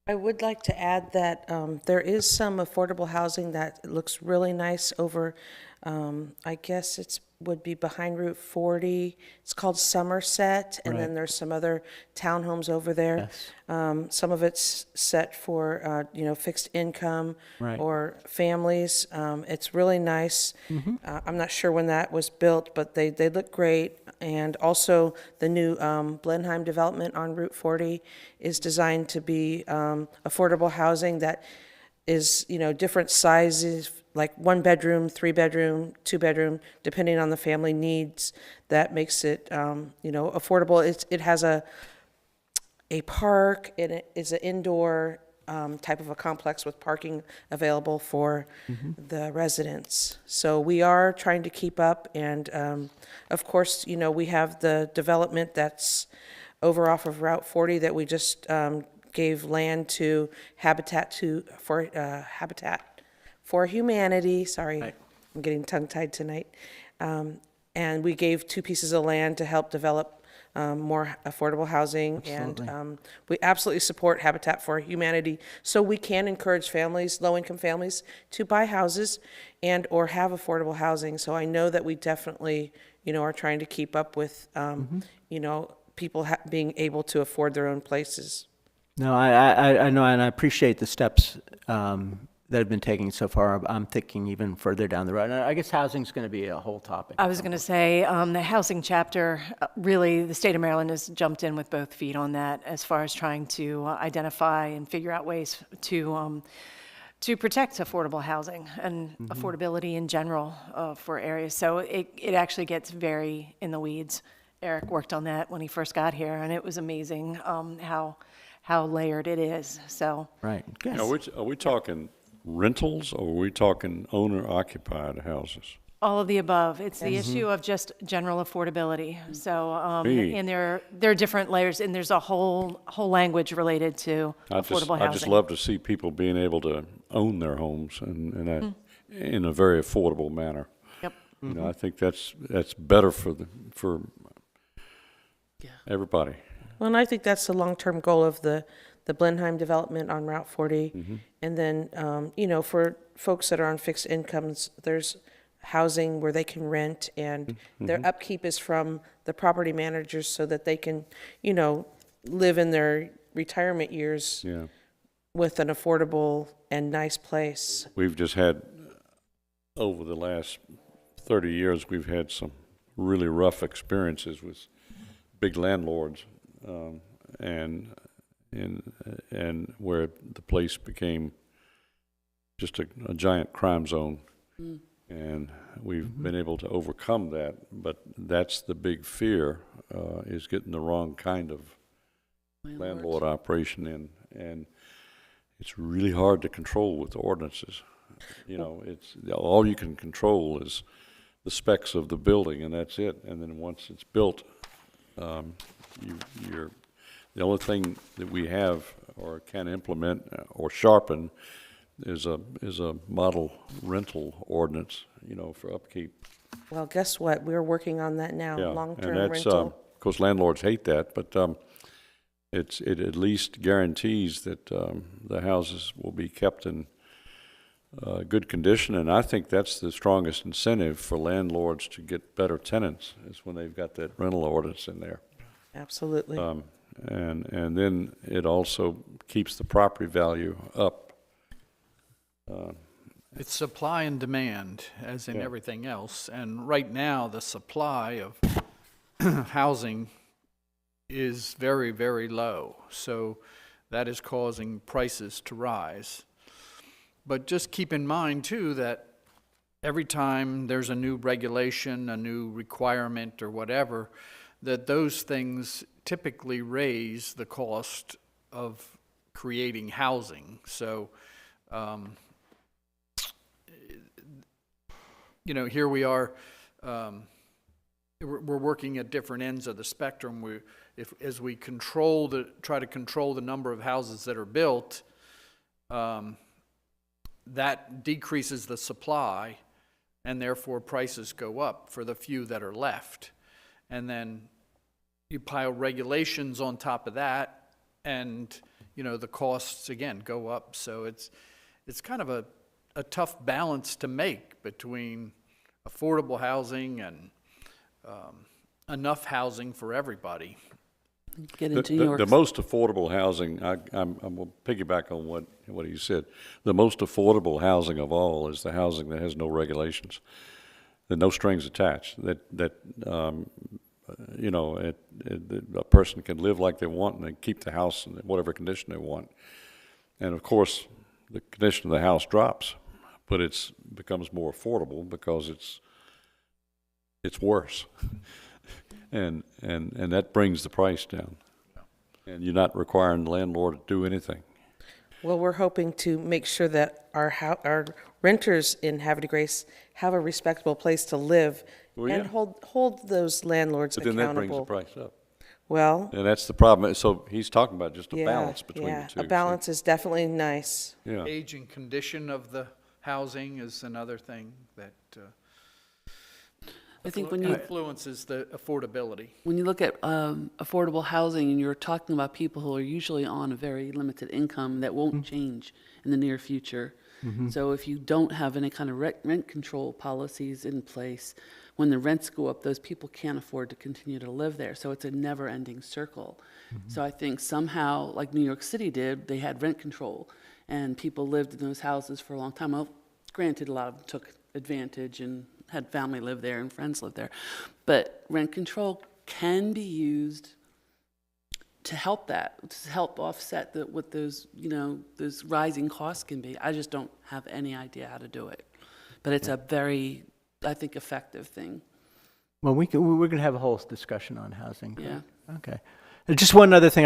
I would like to add that there is some affordable housing that looks really nice over, I guess would be behind Route 40. It's called Somerset, and then there's some other townhomes over there. Yes. Some of it's set for fixed income or families. It's really nice. I'm not sure when that was built, but they look great. And also the new Blenheim development on Route 40 is designed to be affordable housing that is different sizes, like 1 bedroom, 3 bedroom, 2 bedroom, depending on the family needs. That makes it affordable. It has a park, and it is an indoor type of a complex with parking available for the residents. So we are trying to keep up, and of course, we have the development that's over off of Route 40 that we just gave land to Habitat for Humanity. Sorry, I'm getting tongue-tied tonight. And we gave 2 pieces of land to help develop more affordable housing. Absolutely. And we absolutely support Habitat for Humanity, so we can encourage families, low-income families, to buy houses and or have affordable housing. So I know that we definitely, are trying to keep up with, people being able to afford their own places. No, I know, and I appreciate the steps that have been taken so far. I'm thinking even further down the road. And I guess housing's going to be a whole topic. I was going to say, the housing chapter, really, the state of Maryland has jumped in with both feet on that as far as trying to identify and figure out ways to protect affordable housing and affordability in general for areas. So it actually gets very in the weeds. Eric worked on that when he first got here, and it was amazing how layered it is. So Right. Good. Are we talking rentals, or are we talking owner-occupied houses? all of the above. It's the issue of just general affordability. So, Me. and there are different layers, and there's a whole language related to affordable I just housing. love to see people being able to own their homes in a very affordable manner. Yep. You know, I think that's better for Yeah. everybody. Well, and I think that's the long-term goal of the Blenheim development on Route 40. And then, for folks that are on fixed incomes, there's housing where they can rent, and their upkeep is from the property managers so that they can, live in their retirement years Yeah. with an affordable and nice place. We've just had, over the last 30 years, we've had some really rough experiences with big landlords, and where the place became just a giant crime zone. And we've been able to overcome that, but that's the big fear, is getting the wrong kind of landlord operation in. And it's really hard to control with the ordinances. It's all you can control is the specs of the building, and that's it. And then once it's built, you're the only thing that we have or can implement or sharpen is a model rental ordinance, for upkeep. Well, guess what? We're working on that now, Yeah, long-term and that's, rental. of course, landlords hate that, but it at least guarantees that the houses will be kept in good condition, and I think that's the strongest incentive for landlords to get better tenants, is when they've got that rental ordinance in there. Absolutely. And then it also keeps the property value up. It's supply and demand, as in Yeah. everything else. And right now, the supply of housing is very, very low. So that is causing prices to rise. But just keep in mind, too, that every time there's a new regulation, a new requirement, or whatever, that those things typically raise the cost of creating housing. So, here we are, we're working at different ends of the spectrum. As we try to control the number of houses that are built, that decreases the supply, and therefore prices go up for the few that are left. And then you pile regulations on top of that, and the costs again go up. So it's kind of a tough balance to make between affordable housing and enough housing for everybody. Get into New York. The most affordable housing, I'm going to piggyback on what he said. The most affordable housing of all is the housing that has no regulations, that no strings attached. That a person can live like they want and they keep the house in whatever condition they want. And of course, the condition of the house drops, but it becomes more affordable because it's worse. And that brings the price down. And you're not requiring the landlord to do anything. Well, we're hoping to make sure that our renters in Havre de Grace have a respectable place to live, Well, and yeah. hold those landlords But then that brings the accountable. price up. Well, And that's the problem. So he's talking about just a yeah, balance between yeah, the two. a balance is definitely nice. Yeah. Age and condition of the housing is another thing that I think when you influences the affordability. look at affordable housing, and you're talking about people who are usually on a very limited income that won't change in the near future. So if you don't have any kind of rent control policies in place, when the rents go up, those people can't afford to continue to live there. So it's a never-ending circle. So I think somehow, like New York City did, they had rent control. and people lived in those houses for a long time. Well, granted, a lot of them took advantage and had family live there and friends live there. But rent control can be used to help that, to help offset what those, those rising costs can be. I just don't have any idea how to do it. But it's a very, I think, effective thing. Well, we're going to have a whole discussion on housing. Yeah. Okay. Just one other thing,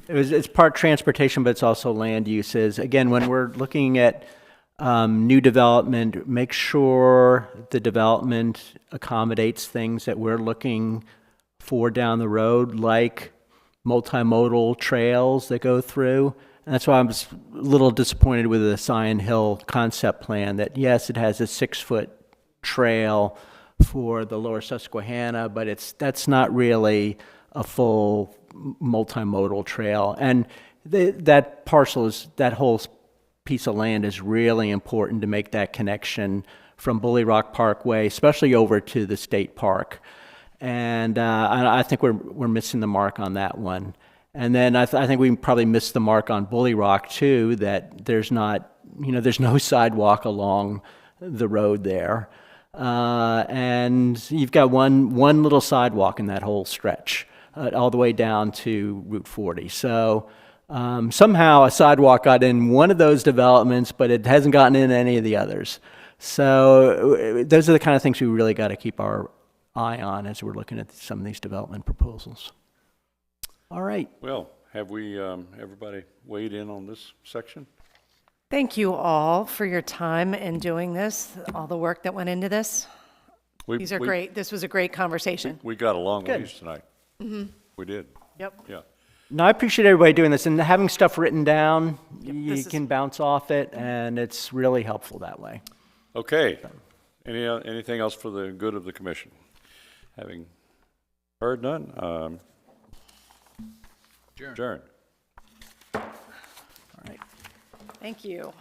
it's part transportation, but it's also land uses. Again, when we're looking at new development, make sure the development accommodates things that we're looking for down the road, like multimodal trails that go through. And that's why I was a little disappointed with the Scion Hill concept plan, that yes, it has a 6-foot trail for the lower Susquehanna, but that's not really a full multimodal trail. And that whole piece of land is really important to make that connection from Bully Rock Parkway, especially over to the state park. And I think we're missing the mark on that one. And then I think we probably missed the mark on Bully Rock too, that there's no sidewalk along the road there. And you've got one little sidewalk in that whole stretch, all the way down to Route 40. So somehow a sidewalk got in one of those developments, but it hasn't gotten in any of the others. So those are the kind of things we really got to keep our eye on as we're looking at some of these development proposals. All right. Well, have we, everybody weighed in on this section? Thank you all for your time in doing this, all the work that went into this. These are great. This was a great conversation. We got along with Good. these tonight. We did. Yep. Yeah. No, I appreciate everybody doing this, and having stuff written down, you this is- can bounce off it, and it's really helpful that way. Okay. Anything else for the good of the commission? Having heard none, adjourn. All right. Thank you.